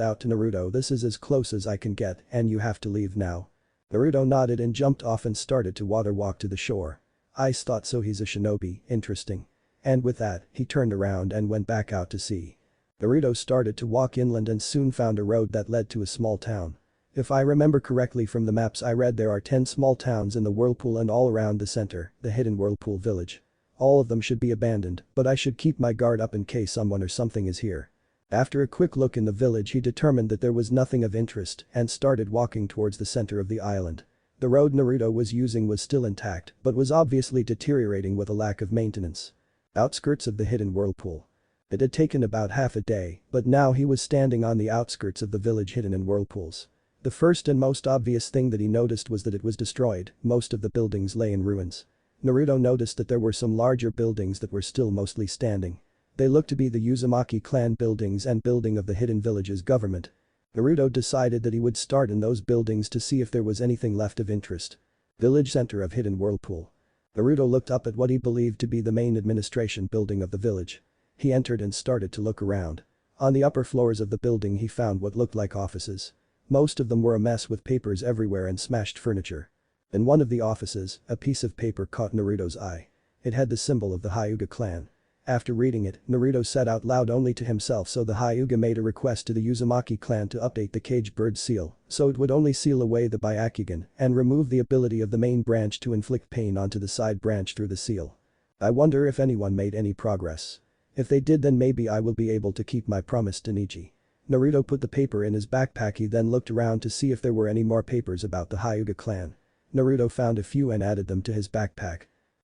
out to Naruto, this is as close as I can get and you have to leave now. Naruto nodded and jumped off and started to water walk to the shore. Ice thought so, he's a shinobi, interesting. And with that, he turned around and went back out to sea. Naruto started to walk inland and soon found a road that led to a small town. If I remember correctly from the maps I read, there are 10 small towns in the whirlpool and all around the center, the hidden whirlpool village. All of them should be abandoned, but I should keep my guard up in case someone or something is here. After a quick look in the village, he determined that there was nothing of interest and started walking towards the center of the island. The road Naruto was using was still intact but was obviously deteriorating with a lack of maintenance. Outskirts of the hidden whirlpool. It had taken about half a day, but now he was standing on the outskirts of the village hidden in whirlpools. The first and most obvious thing that he noticed was that it was destroyed, most of the buildings lay in ruins. Naruto noticed that there were some larger buildings that were still mostly standing. They looked to be the Uzumaki clan buildings and building of the hidden village's government. Naruto decided that he would start in those buildings to see if there was anything left of interest. Village center of hidden whirlpool. Naruto looked up at what he believed to be the main administration building of the village. He entered and started to look around. On the upper floors of the building he found what looked like offices. Most of them were a mess with papers everywhere and smashed furniture. In one of the offices, a piece of paper caught Naruto's eye. It had the symbol of the Hyuga clan. After reading it, Naruto said out loud only to himself, so the Hyuga made a request to the Uzumaki clan to update the cage bird seal so it would only seal away the Byakugan and remove the ability of the main branch to inflict pain onto the side branch through the seal. I wonder if anyone made any progress. If they did, then maybe I will be able to keep my promise to Neji. Naruto put the paper in his backpack. He then looked around to see if there were any more papers about the Hyuga clan. Naruto found a few and added them to his backpack.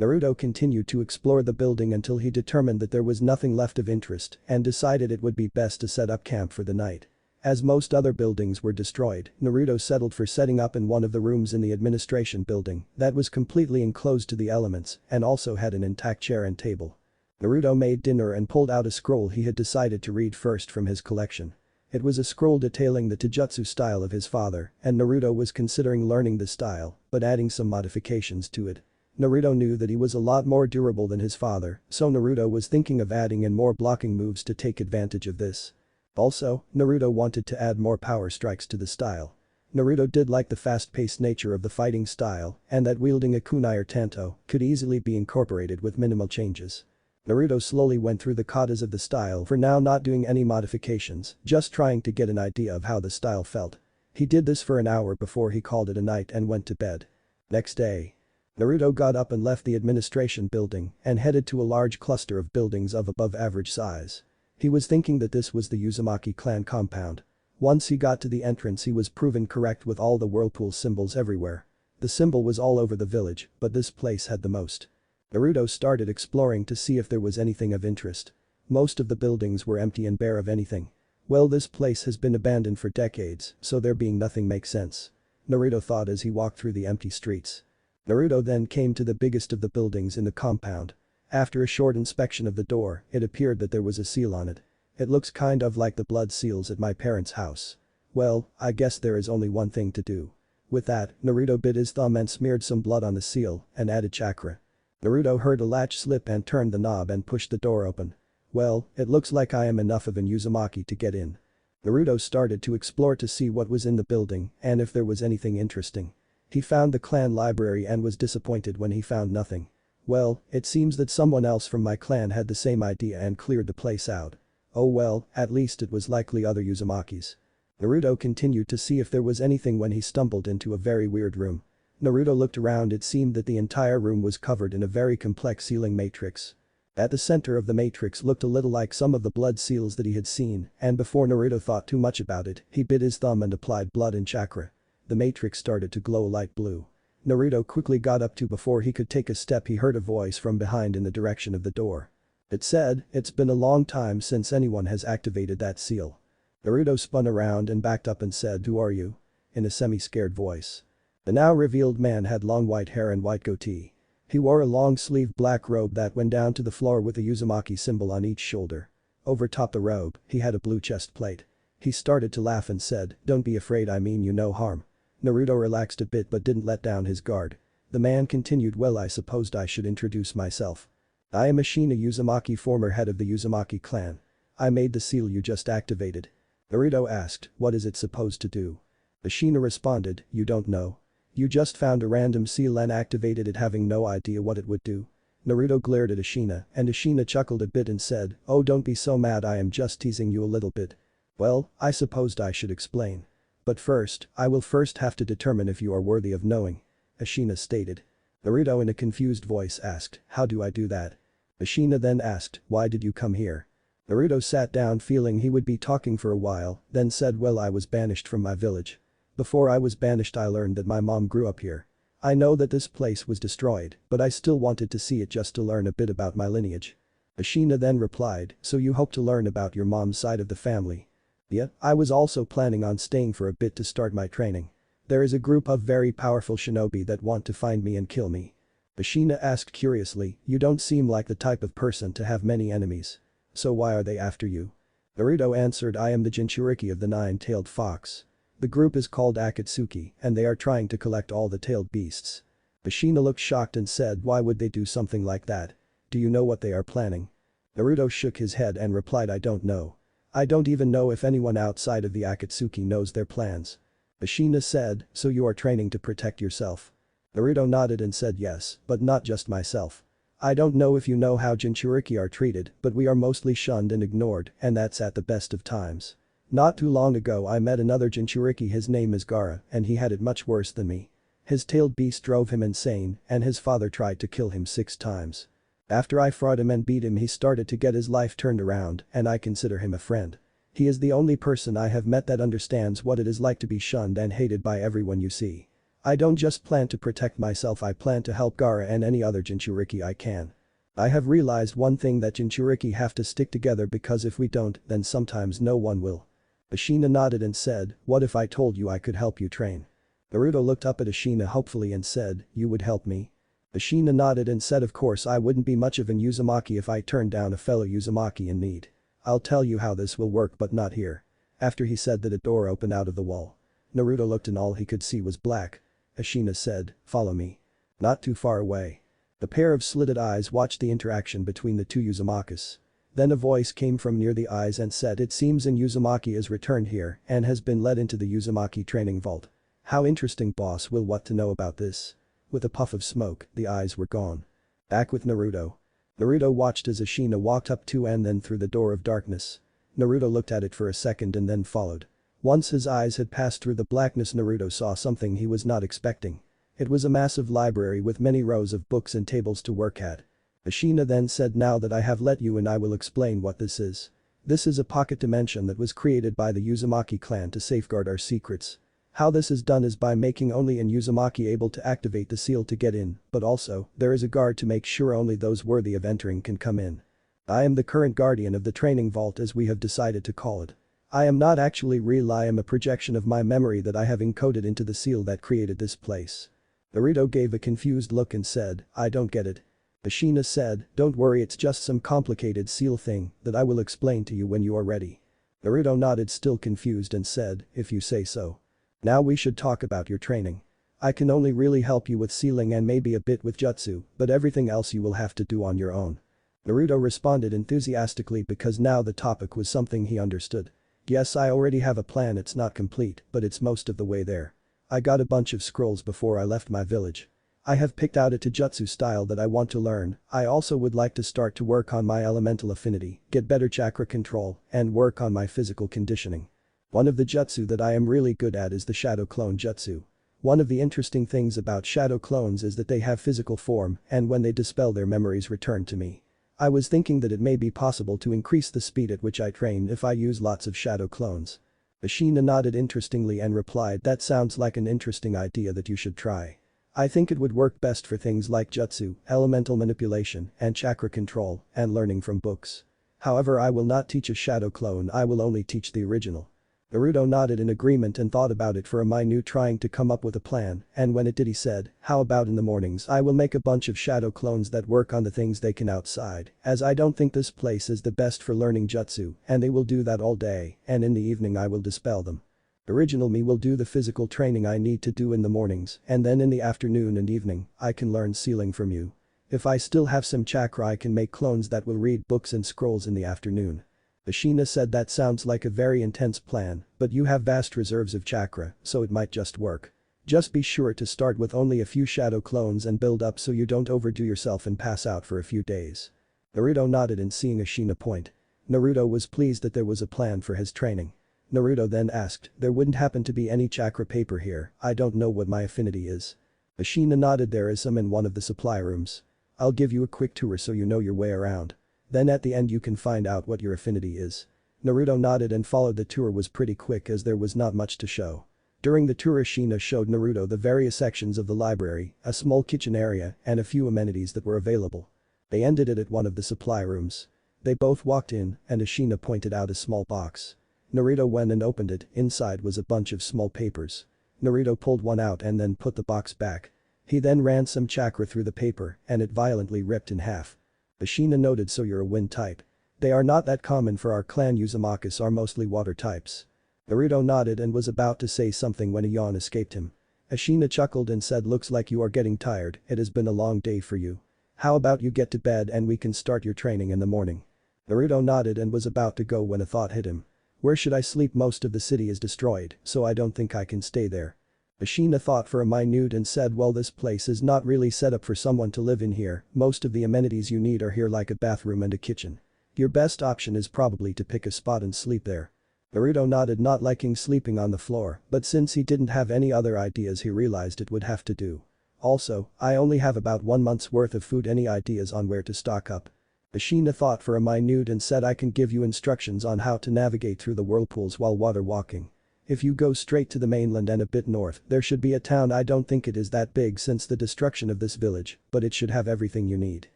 Naruto continued to explore the building until he determined that there was nothing left of interest and decided it would be best to set up camp for the night. As most other buildings were destroyed, Naruto settled for setting up in one of the rooms in the administration building that was completely enclosed to the elements and also had an intact chair and table. Naruto made dinner and pulled out a scroll he had decided to read first from his collection. It was a scroll detailing the taijutsu style of his father, and Naruto was considering learning the style, but adding some modifications to it. Naruto knew that he was a lot more durable than his father, so Naruto was thinking of adding in more blocking moves to take advantage of this. Also, Naruto wanted to add more power strikes to the style. Naruto did like the fast-paced nature of the fighting style, and that wielding a kunai or tanto could easily be incorporated with minimal changes. Naruto slowly went through the katas of the style, for now not doing any modifications, just trying to get an idea of how the style felt. He did this for an hour before he called it a night and went to bed. Next day. Naruto got up and left the administration building and headed to a large cluster of buildings of above average size. He was thinking that this was the Uzumaki clan compound. Once he got to the entrance he was proven correct with all the whirlpool symbols everywhere. The symbol was all over the village, but this place had the most. Naruto started exploring to see if there was anything of interest. Most of the buildings were empty and bare of anything. Well, this place has been abandoned for decades, so there being nothing makes sense. Naruto thought as he walked through the empty streets. Naruto then came to the biggest of the buildings in the compound. After a short inspection of the door, it appeared that there was a seal on it. It looks kind of like the blood seals at my parents' house. Well, I guess there is only one thing to do. With that, Naruto bit his thumb and smeared some blood on the seal and added chakra. Naruto heard a latch slip and turned the knob and pushed the door open. Well, it looks like I am enough of an Uzumaki to get in. Naruto started to explore to see what was in the building and if there was anything interesting. He found the clan library and was disappointed when he found nothing. Well, it seems that someone else from my clan had the same idea and cleared the place out. Oh well, at least it was likely other Uzumakis. Naruto continued to see if there was anything when he stumbled into a very weird room. Naruto looked around. It seemed that the entire room was covered in a very complex sealing matrix. At the center of the matrix looked a little like some of the blood seals that he had seen, and before Naruto thought too much about it, he bit his thumb and applied blood and chakra. The matrix started to glow light blue. Naruto quickly got up to before he could take a step he heard a voice from behind in the direction of the door. It said, "It's been a long time since anyone has activated that seal." Naruto spun around and backed up and said, "Who are you?" in a semi-scared voice. The now revealed man had long white hair and white goatee. He wore a long-sleeved black robe that went down to the floor with a Uzumaki symbol on each shoulder. Over top the robe, he had a blue chest plate. He started to laugh and said, "Don't be afraid, I mean you no harm." Naruto relaxed a bit but didn't let down his guard. The man continued, "Well, I supposed I should introduce myself. I am Ashina Uzumaki, former head of the Uzumaki clan. I made the seal you just activated." Naruto asked, "What is it supposed to do?" Ashina responded, "You don't know. You just found a random seal and activated it having no idea what it would do." Naruto glared at Ashina and Ashina chuckled a bit and said, "Oh, don't be so mad, I am just teasing you a little bit." "Well, I supposed I should explain. But first, I will first have to determine if you are worthy of knowing," Ashina stated. Naruto in a confused voice asked, "How do I do that?" Ashina then asked, "Why did you come here?" Naruto sat down feeling he would be talking for a while, then said, "Well, I was banished from my village. Before I was banished I learned that my mom grew up here. I know that this place was destroyed, but I still wanted to see it just to learn a bit about my lineage." Ashina then replied, "So you hope to learn about your mom's side of the family?" "Yeah, I was also planning on staying for a bit to start my training. There is a group of very powerful shinobi that want to find me and kill me." Ashina asked curiously, "You don't seem like the type of person to have many enemies. So why are they after you?" Naruto answered, "I am the Jinchuriki of the nine-tailed fox. The group is called Akatsuki and they are trying to collect all the tailed beasts." Ashina looked shocked and said, "Why would they do something like that? Do you know what they are planning?" Naruto shook his head and replied, "I don't know. I don't even know if anyone outside of the Akatsuki knows their plans." Ashina said, "So you are training to protect yourself?" Naruto nodded and said, "Yes, but not just myself. I don't know if you know how Jinchuriki are treated, but we are mostly shunned and ignored, and that's at the best of times. Not too long ago I met another Jinchuriki, his name is Gaara, and he had it much worse than me. His tailed beast drove him insane and his father tried to kill him 6 times. After I fought him and beat him he started to get his life turned around and I consider him a friend. He is the only person I have met that understands what it is like to be shunned and hated by everyone you see. I don't just plan to protect myself, I plan to help Gaara and any other Jinchuriki I can. I have realized one thing, that Jinchuriki have to stick together because if we don't, then sometimes no one will." Ashina nodded and said, "What if I told you I could help you train?" Naruto looked up at Ashina hopefully and said, "You would help me?" Ashina nodded and said, "Of course, I wouldn't be much of an Uzumaki if I turned down a fellow Uzumaki in need. I'll tell you how this will work, but not here." After he said that, a door opened out of the wall. Naruto looked and all he could see was black. Ashina said, "Follow me." Not too far away. The pair of slitted eyes watched the interaction between the two Uzumakis. Then a voice came from near the eyes and said, "It seems an Uzumaki is returned here and has been led into the Uzumaki training vault. How interesting, boss will want to know about this." With a puff of smoke, the eyes were gone. Back with Naruto. Naruto watched as Ashina walked up to and then through the door of darkness. Naruto looked at it for a second and then followed. Once his eyes had passed through the blackness, Naruto saw something he was not expecting. It was a massive library with many rows of books and tables to work at. Ashina then said, "Now that I have let you in, I will explain what this is. This is a pocket dimension that was created by the Uzumaki clan to safeguard our secrets. How this is done is by making only an Uzumaki able to activate the seal to get in, but also, there is a guard to make sure only those worthy of entering can come in. I am the current guardian of the training vault, as we have decided to call it. I am not actually real, I am a projection of my memory that I have encoded into the seal that created this place." Naruto gave a confused look and said, "I don't get it." Ashina said, "Don't worry, it's just some complicated seal thing that I will explain to you when you are ready." Naruto nodded, still confused, and said, "If you say so. Now we should talk about your training. I can only really help you with sealing and maybe a bit with jutsu, but everything else you will have to do on your own." Naruto responded enthusiastically because now the topic was something he understood. "Yes, I already have a plan, it's not complete, but it's most of the way there. I got a bunch of scrolls before I left my village. I have picked out a taijutsu style that I want to learn. I also would like to start to work on my elemental affinity, get better chakra control, and work on my physical conditioning. One of the jutsu that I am really good at is the shadow clone jutsu. One of the interesting things about shadow clones is that they have physical form and when they dispel their memories return to me. I was thinking that it may be possible to increase the speed at which I train if I use lots of shadow clones." Ashina nodded interestingly and replied, "That sounds like an interesting idea that you should try. I think it would work best for things like jutsu, elemental manipulation, and chakra control, and learning from books. However, I will not teach a shadow clone, I will only teach the original." Naruto nodded in agreement and thought about it for a minute, trying to come up with a plan, and when it did he said, how about in the mornings I will make a bunch of shadow clones that work on the things they can outside, as I don't think this place is the best for learning jutsu, and they will do that all day, and in the evening I will dispel them. Original me will do the physical training I need to do in the mornings, and then in the afternoon and evening, I can learn sealing from you. If I still have some chakra I can make clones that will read books and scrolls in the afternoon. Ashina said that sounds like a very intense plan, but you have vast reserves of chakra, so it might just work. Just be sure to start with only a few shadow clones and build up so you don't overdo yourself and pass out for a few days. Naruto nodded in seeing Ashina point. Naruto was pleased that there was a plan for his training. Naruto then asked, there wouldn't happen to be any chakra paper here, I don't know what my affinity is. Ashina nodded, there is some in one of the supply rooms. I'll give you a quick tour so you know your way around. Then at the end you can find out what your affinity is. Naruto nodded and followed. The tour was pretty quick as there was not much to show. During the tour Ashina showed Naruto the various sections of the library, a small kitchen area, and a few amenities that were available. They ended it at one of the supply rooms. They both walked in, and Ashina pointed out a small box. Naruto went and opened it, inside was a bunch of small papers. Naruto pulled one out and then put the box back. He then ran some chakra through the paper, and it violently ripped in half. Ashina noted, so you're a wind type. They are not that common for our clan, Uzumakis are mostly water types. Naruto nodded and was about to say something when a yawn escaped him. Ashina chuckled and said, looks like you are getting tired, it has been a long day for you. How about you get to bed and we can start your training in the morning. Naruto nodded and was about to go when a thought hit him. Where should I sleep? Most of the city is destroyed, so I don't think I can stay there. Ashina thought for a minute and said, well, this place is not really set up for someone to live in here, most of the amenities you need are here like a bathroom and a kitchen. Your best option is probably to pick a spot and sleep there. Naruto nodded, not liking sleeping on the floor, but since he didn't have any other ideas he realized it would have to do. Also, I only have about 1 month's worth of food, any ideas on where to stock up? Ashina thought for a minute and said, I can give you instructions on how to navigate through the whirlpools while water walking. If you go straight to the mainland and a bit north, there should be a town. I don't think it is that big since the destruction of this village, but it should have everything you need.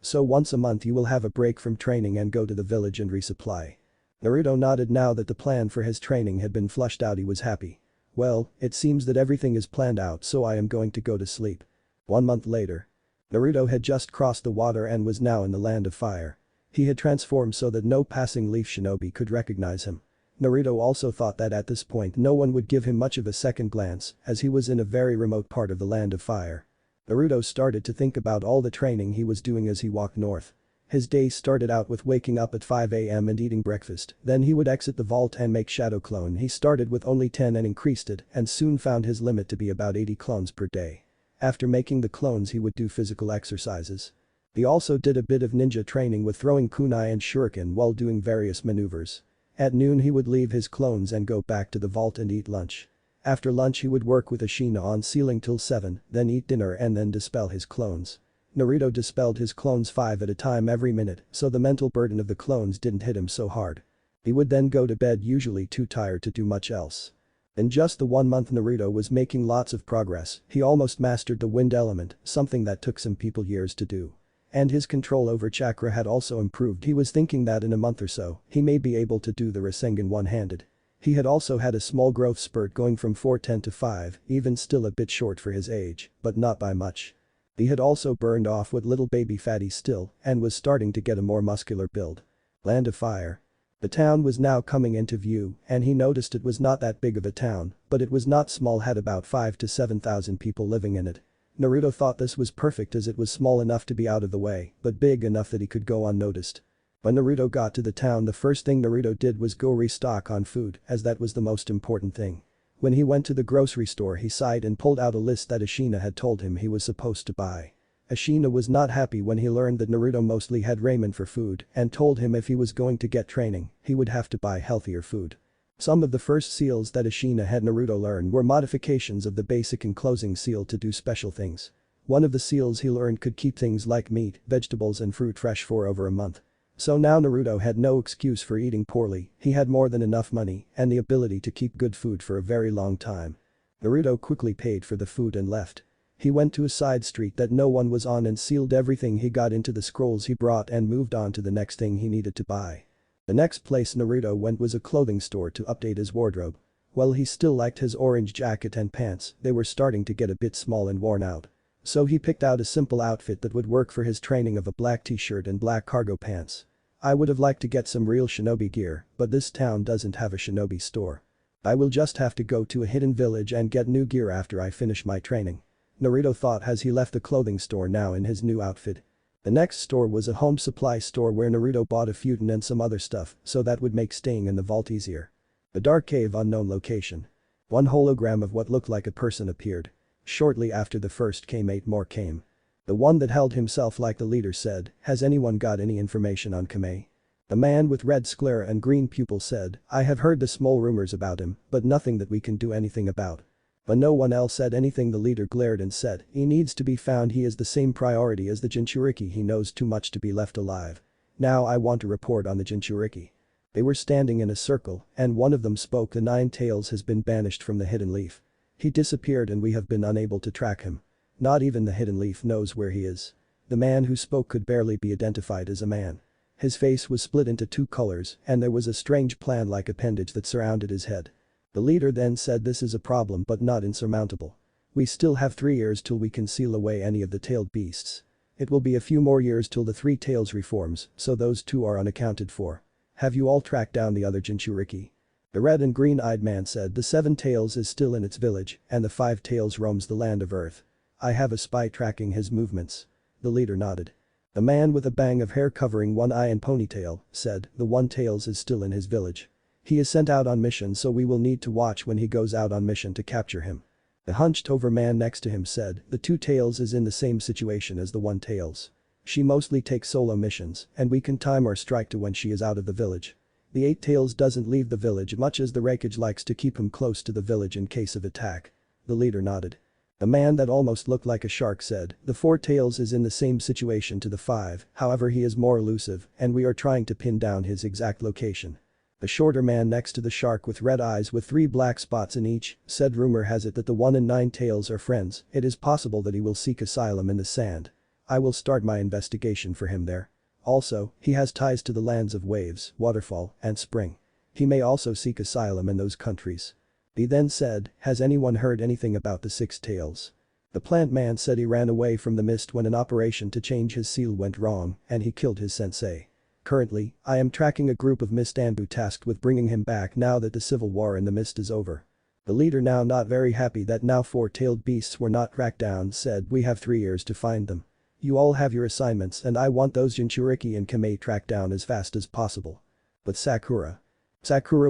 So once a month you will have a break from training and go to the village and resupply. Naruto nodded. Now that the plan for his training had been flushed out he was happy. Well, it seems that everything is planned out, so I am going to go to sleep. 1 month later. Naruto had just crossed the water and was now in the land of fire. He had transformed so that no passing leaf shinobi could recognize him. Naruto also thought that at this point no one would give him much of a second glance as he was in a very remote part of the land of fire. Naruto started to think about all the training he was doing as he walked north. His day started out with waking up at 5 a.m. and eating breakfast, then he would exit the vault and make shadow clone. He started with only 10 and increased it and soon found his limit to be about 80 clones per day. After making the clones he would do physical exercises. He also did a bit of ninja training with throwing kunai and shuriken while doing various maneuvers. At noon he would leave his clones and go back to the vault and eat lunch. After lunch he would work with Ashina on sealing till 7, then eat dinner and then dispel his clones. Naruto dispelled his clones 5 at a time every minute, so the mental burden of the clones didn't hit him so hard. He would then go to bed usually too tired to do much else. In just the 1 month Naruto was making lots of progress, he almost mastered the wind element, something that took some people years to do. And his control over chakra had also improved. He was thinking that in a month or so, he may be able to do the Rasengan one-handed. He had also had a small growth spurt going from 410 to 5, even still a bit short for his age, but not by much. He had also burned off what little baby fatty still and was starting to get a more muscular build. Land of Fire. The town was now coming into view and he noticed it was not that big of a town, but it was not small, had about 5 to 7,000 people living in it. Naruto thought this was perfect as it was small enough to be out of the way, but big enough that he could go unnoticed. When Naruto got to the town the first thing Naruto did was go restock on food as that was the most important thing. When he went to the grocery store he sighed and pulled out a list that Ashina had told him he was supposed to buy. Ashina was not happy when he learned that Naruto mostly had ramen for food and told him if he was going to get training, he would have to buy healthier food. Some of the first seals that Ashina had Naruto learn were modifications of the basic enclosing seal to do special things. One of the seals he learned could keep things like meat, vegetables and fruit fresh for over a month. So now Naruto had no excuse for eating poorly, he had more than enough money and the ability to keep good food for a very long time. Naruto quickly paid for the food and left. He went to a side street that no one was on and sealed everything he got into the scrolls he brought and moved on to the next thing he needed to buy. The next place Naruto went was a clothing store to update his wardrobe. While he still liked his orange jacket and pants, they were starting to get a bit small and worn out. So he picked out a simple outfit that would work for his training of a black t-shirt and black cargo pants. I would have liked to get some real shinobi gear, but this town doesn't have a shinobi store. I will just have to go to a hidden village and get new gear after I finish my training. Naruto thought as he left the clothing store now in his new outfit. The next store was a home supply store where Naruto bought a futon and some other stuff, so that would make staying in the vault easier. The dark cave unknown location. One hologram of what looked like a person appeared. Shortly after the first came 8 more came. The one that held himself like the leader said, "Has anyone got any information on Kame?" The man with red sclera and green pupil said, "I have heard the small rumors about him, but nothing that we can do anything about." But no one else said anything. The leader glared and said, "He needs to be found. He is the same priority as the Jinchuriki. He knows too much to be left alive. Now I want to report on the Jinchuriki." They were standing in a circle, and one of them spoke. "The Nine Tails has been banished from the Hidden Leaf. He disappeared and we have been unable to track him. Not even the Hidden Leaf knows where he is." The man who spoke could barely be identified as a man. His face was split into 2 colors, and there was a strange plant-like appendage that surrounded his head. The leader then said, "This is a problem but not insurmountable. We still have 3 years till we can seal away any of the tailed beasts. It will be a few more years till the 3 tails reforms, so those 2 are unaccounted for. Have you all tracked down the other Jinchuriki?" The red and green-eyed man said, "The 7 tails is still in its village, and the 5 tails roams the land of Earth. I have a spy tracking his movements." The leader nodded. The man with a bang of hair covering one eye and ponytail said, "The 1 tails is still in his village. He is sent out on mission, so we will need to watch when he goes out on mission to capture him." The hunched-over man next to him said, "The 2 tails is in the same situation as the 1 tails. She mostly takes solo missions, and we can time our strike to when she is out of the village. The 8 tails doesn't leave the village much as the Refuge likes to keep him close to the village in case of attack." The leader nodded. The man that almost looked like a shark said, "The 4 tails is in the same situation to the 5, however he is more elusive, and we are trying to pin down his exact location." The shorter man next to the shark with red eyes with 3 black spots in each said, "Rumor has it that the 1 and 9 tails are friends. It is possible that he will seek asylum in the sand. I will start my investigation for him there. Also, he has ties to the lands of Waves, Waterfall, and Spring. He may also seek asylum in those countries." He then said, "Has anyone heard anything about the 6 tails?" The plant man said he ran away from the mist when an operation to change his seal went wrong and he killed his sensei. "Currently, I am tracking a group of Mist Anbu tasked with bringing him back now that the civil war in the mist is over." The leader, now not very happy that now 4-tailed beasts were not tracked down, said, "We have 3 years to find them. You all have your assignments and I want those Jinchuriki and Kame tracked down as fast as possible." But Sakura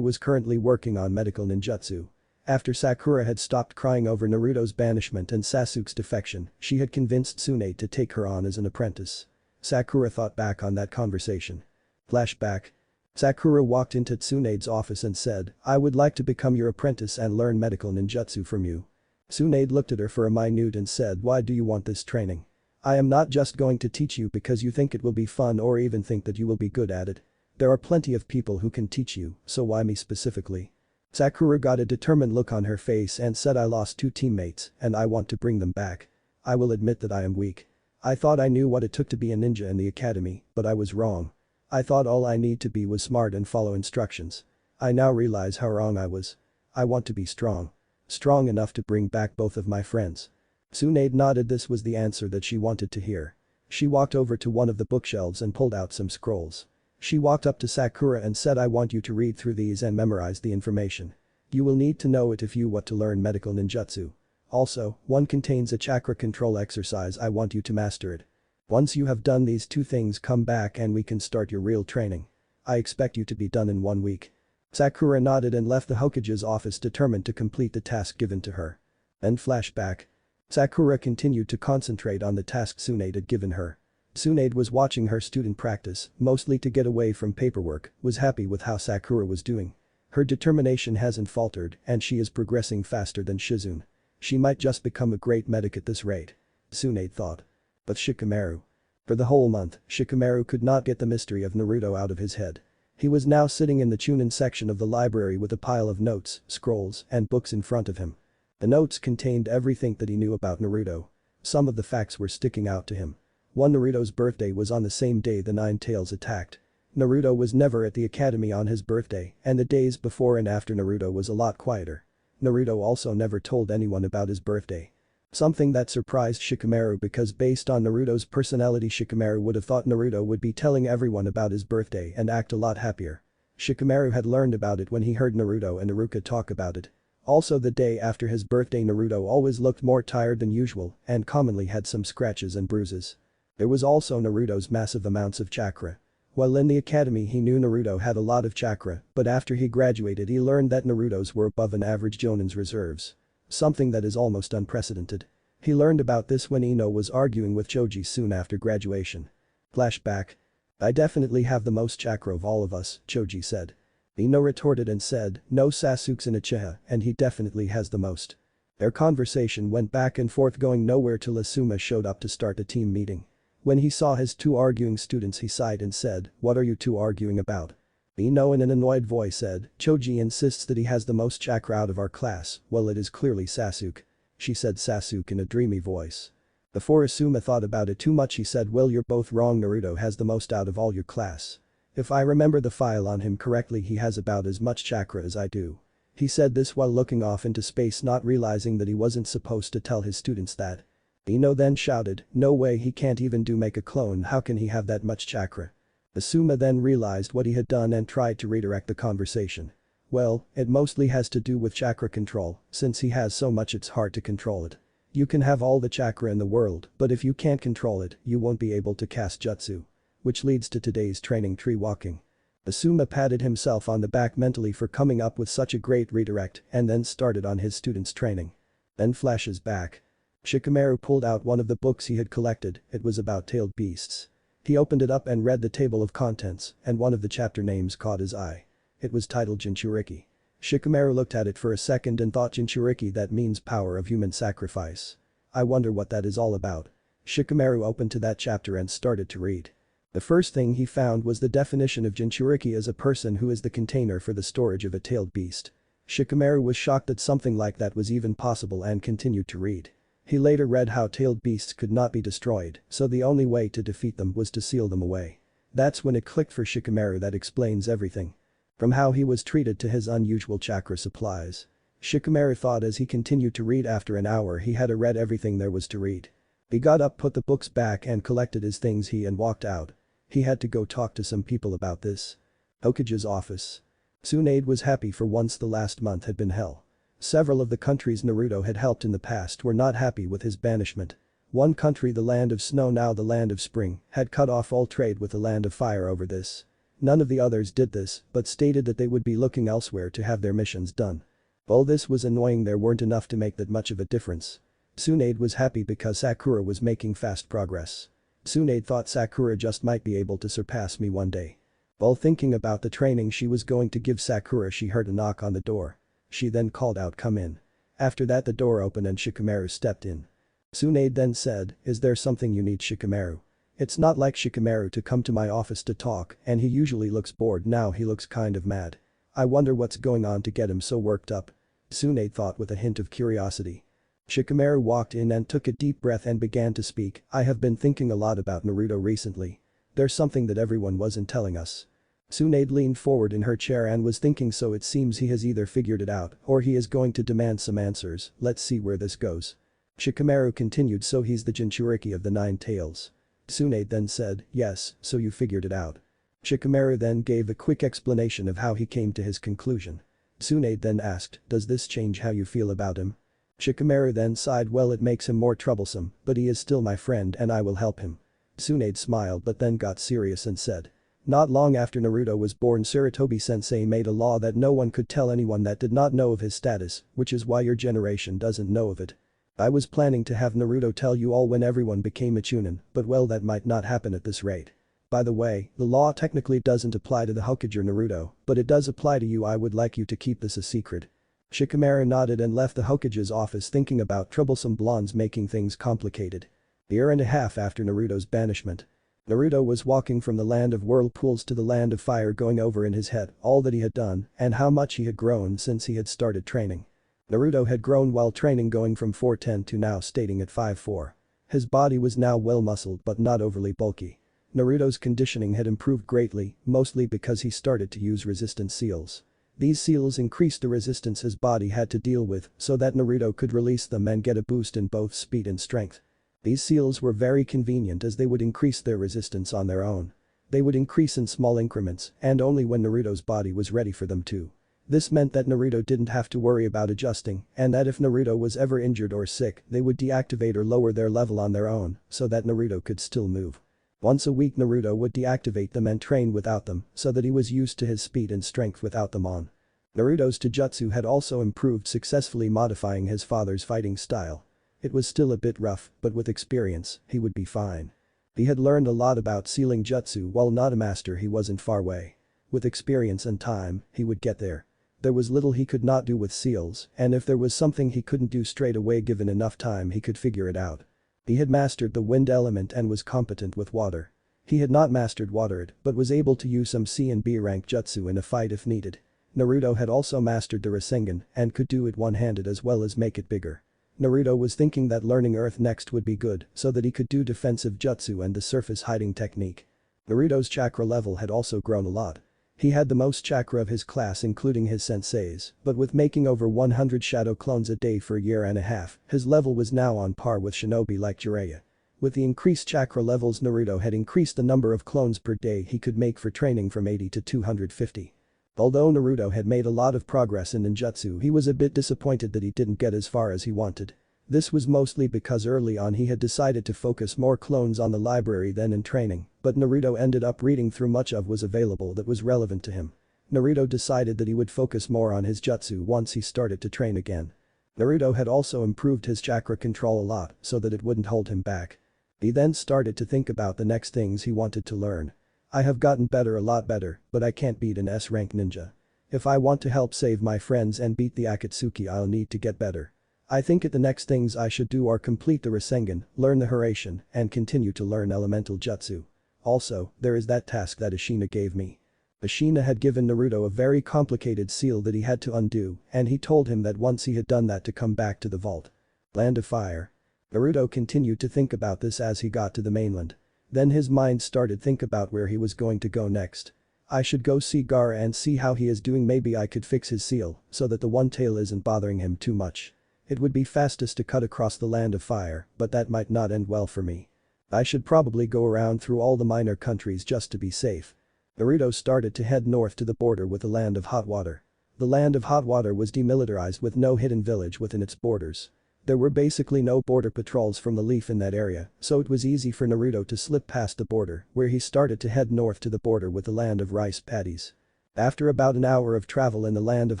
was currently working on medical ninjutsu. After Sakura had stopped crying over Naruto's banishment and Sasuke's defection, she had convinced Tsunade to take her on as an apprentice. Sakura thought back on that conversation. Flashback. Sakura walked into Tsunade's office and said, "I would like to become your apprentice and learn medical ninjutsu from you." Tsunade looked at her for a minute and said, "Why do you want this training? I am not just going to teach you because you think it will be fun or even think that you will be good at it. There are plenty of people who can teach you, so why me specifically?" Sakura got a determined look on her face and said, "I lost 2 teammates and I want to bring them back. I will admit that I am weak. I thought I knew what it took to be a ninja in the academy, but I was wrong. I thought all I need to be was smart and follow instructions. I now realize how wrong I was. I want to be strong. Strong enough to bring back both of my friends." Tsunade nodded. This was the answer that she wanted to hear. She walked over to one of the bookshelves and pulled out some scrolls. She walked up to Sakura and said, "I want you to read through these and memorize the information. You will need to know it if you want to learn medical ninjutsu. Also, one contains a chakra control exercise. I want you to master it. Once you have done these 2 things, come back and we can start your real training. I expect you to be done in 1 week." Sakura nodded and left the Hokage's office determined to complete the task given to her. Then flashback. Sakura continued to concentrate on the task Tsunade had given her. Tsunade was watching her student practice, mostly to get away from paperwork, was happy with how Sakura was doing. Her determination hasn't faltered and she is progressing faster than Shizune. She might just become a great medic at this rate. Tsunade thought. But Shikamaru. For the whole month, Shikamaru could not get the mystery of Naruto out of his head. He was now sitting in the Chunin section of the library with a pile of notes, scrolls, and books in front of him. The notes contained everything that he knew about Naruto. Some of the facts were sticking out to him. One, Naruto's birthday was on the same day the 9 tails attacked. Naruto was never at the academy on his birthday, and the days before and after Naruto was a lot quieter. Naruto also never told anyone about his birthday. Something that surprised Shikamaru because based on Naruto's personality Shikamaru would have thought Naruto would be telling everyone about his birthday and act a lot happier. Shikamaru had learned about it when he heard Naruto and Iruka talk about it. Also the day after his birthday Naruto always looked more tired than usual and commonly had some scratches and bruises. There was also Naruto's massive amounts of chakra. While in the academy he knew Naruto had a lot of chakra, but after he graduated he learned that Naruto's were above an average Jonin's reserves. Something that is almost unprecedented. He learned about this when Ino was arguing with Choji soon after graduation. Flashback. I definitely have the most chakra of all of us, Choji said. Ino retorted and said, no Sasuke's in Uchiha and he definitely has the most. Their conversation went back and forth going nowhere till Asuma showed up to start the team meeting. When he saw his two arguing students he sighed and said, what are you two arguing about? Ino in an annoyed voice said, Choji insists that he has the most chakra out of our class, well it is clearly Sasuke. She said Sasuke in a dreamy voice. Before Asuma thought about it too much he said well you're both wrong Naruto has the most out of all your class. If I remember the file on him correctly he has about as much chakra as I do. He said this while looking off into space not realizing that he wasn't supposed to tell his students that. Ino then shouted, no way he can't even make a clone how can he have that much chakra. Asuma then realized what he had done and tried to redirect the conversation. Well, it mostly has to do with chakra control, since he has so much it's hard to control it. You can have all the chakra in the world, but if you can't control it, you won't be able to cast jutsu. Which leads to today's training tree walking. Asuma patted himself on the back mentally for coming up with such a great redirect and then started on his students' training. Then flashes back. Shikamaru pulled out one of the books he had collected, it was about tailed beasts. He opened it up and read the table of contents, and one of the chapter names caught his eye. It was titled Jinchuriki. Shikamaru looked at it for a second and thought Jinchuriki that means power of human sacrifice. I wonder what that is all about. Shikamaru opened to that chapter and started to read. The first thing he found was the definition of Jinchuriki as a person who is the container for the storage of a tailed beast. Shikamaru was shocked that something like that was even possible and continued to read. He later read how tailed beasts could not be destroyed, so the only way to defeat them was to seal them away. That's when it clicked for Shikamaru that explains everything. From how he was treated to his unusual chakra supplies. Shikamaru thought as he continued to read after an hour he had read everything there was to read. He got up put the books back and collected his things and walked out. He had to go talk to some people about this. Hokage's office. Tsunade was happy for once the last month had been hell. Several of the countries Naruto had helped in the past were not happy with his banishment. One country the land of snow now the land of spring had cut off all trade with the land of fire over this. None of the others did this but stated that they would be looking elsewhere to have their missions done. All this was annoying there weren't enough to make that much of a difference. Tsunade was happy because Sakura was making fast progress. Tsunade thought Sakura just might be able to surpass me one day. While thinking about the training she was going to give Sakura she heard a knock on the door. She then called out come in. After that the door opened and Shikamaru stepped in. Tsunade then said, is there something you need Shikamaru? It's not like Shikamaru to come to my office to talk and he usually looks bored now he looks kind of mad. I wonder what's going on to get him so worked up. Tsunade thought with a hint of curiosity. Shikamaru walked in and took a deep breath and began to speak, I have been thinking a lot about Naruto recently. There's something that everyone wasn't telling us. Tsunade leaned forward in her chair and was thinking so it seems he has either figured it out or he is going to demand some answers, let's see where this goes. Shikamaru continued so he's the Jinchuriki of the 9 tails. Tsunade then said, yes, so you figured it out. Shikamaru then gave a quick explanation of how he came to his conclusion. Tsunade then asked, does this change how you feel about him? Shikamaru then sighed well it makes him more troublesome, but he is still my friend and I will help him. Tsunade smiled but then got serious and said. Not long after Naruto was born Sarutobi-sensei made a law that no one could tell anyone that did not know of his status, which is why your generation doesn't know of it. I was planning to have Naruto tell you all when everyone became a Chunin, but well that might not happen at this rate. By the way, the law technically doesn't apply to the Hokage or Naruto, but it does apply to you I would like you to keep this a secret. Shikamaru nodded and left the Hokage's office thinking about troublesome blondes making things complicated. A year and a half after Naruto's banishment. Naruto was walking from the land of whirlpools to the land of fire going over in his head all that he had done and how much he had grown since he had started training. Naruto had grown while training going from 4'10" to now stating at 5'4". His body was now well muscled but not overly bulky. Naruto's conditioning had improved greatly, mostly because he started to use resistance seals. These seals increased the resistance his body had to deal with so that Naruto could release them and get a boost in both speed and strength. These seals were very convenient as they would increase their resistance on their own. They would increase in small increments and only when Naruto's body was ready for them to. This meant that Naruto didn't have to worry about adjusting and that if Naruto was ever injured or sick they would deactivate or lower their level on their own so that Naruto could still move. Once a week Naruto would deactivate them and train without them so that he was used to his speed and strength without them on. Naruto's Taijutsu had also improved, successfully modifying his father's fighting style. It was still a bit rough, but with experience, he would be fine. He had learned a lot about sealing jutsu. While not a master, he wasn't far away. With experience and time, he would get there. There was little he could not do with seals, and if there was something he couldn't do straight away given enough time he could figure it out. He had mastered the wind element and was competent with water. He had not mastered water but was able to use some C and B rank jutsu in a fight if needed. Naruto had also mastered the Rasengan and could do it one-handed as well as make it bigger. Naruto was thinking that learning Earth next would be good so that he could do defensive jutsu and the surface hiding technique. Naruto's chakra level had also grown a lot. He had the most chakra of his class including his senseis, but with making over 100 shadow clones a day for a year and a half, his level was now on par with shinobi like Jiraiya. With the increased chakra levels Naruto had increased the number of clones per day he could make for training from 80 to 250. Although Naruto had made a lot of progress in ninjutsu, he was a bit disappointed that he didn't get as far as he wanted. This was mostly because early on he had decided to focus more clones on the library than in training, but Naruto ended up reading through much of what was available that was relevant to him. Naruto decided that he would focus more on his jutsu once he started to train again. Naruto had also improved his chakra control a lot so that it wouldn't hold him back. He then started to think about the next things he wanted to learn. I have gotten better, a lot better, but I can't beat an S-rank ninja. If I want to help save my friends and beat the Akatsuki, I'll need to get better. I think the next things I should do are complete the Rasengan, learn the Hiraishin, and continue to learn elemental jutsu. Also, there is that task that Ashina gave me. Ashina had given Naruto a very complicated seal that he had to undo, and he told him that once he had done that to come back to the vault. Land of Fire. Naruto continued to think about this as he got to the mainland. Then his mind started think about where he was going to go next. I should go see Gaara and see how he is doing. Maybe I could fix his seal so that the one tail isn't bothering him too much. It would be fastest to cut across the Land of Fire, but that might not end well for me. I should probably go around through all the minor countries just to be safe. Naruto started to head north to the border with the Land of Hot Water. The Land of Hot Water was demilitarized with no hidden village within its borders. There were basically no border patrols from the Leaf in that area, so it was easy for Naruto to slip past the border, where he started to head north to the border with the Land of Rice Paddies. After about an hour of travel in the Land of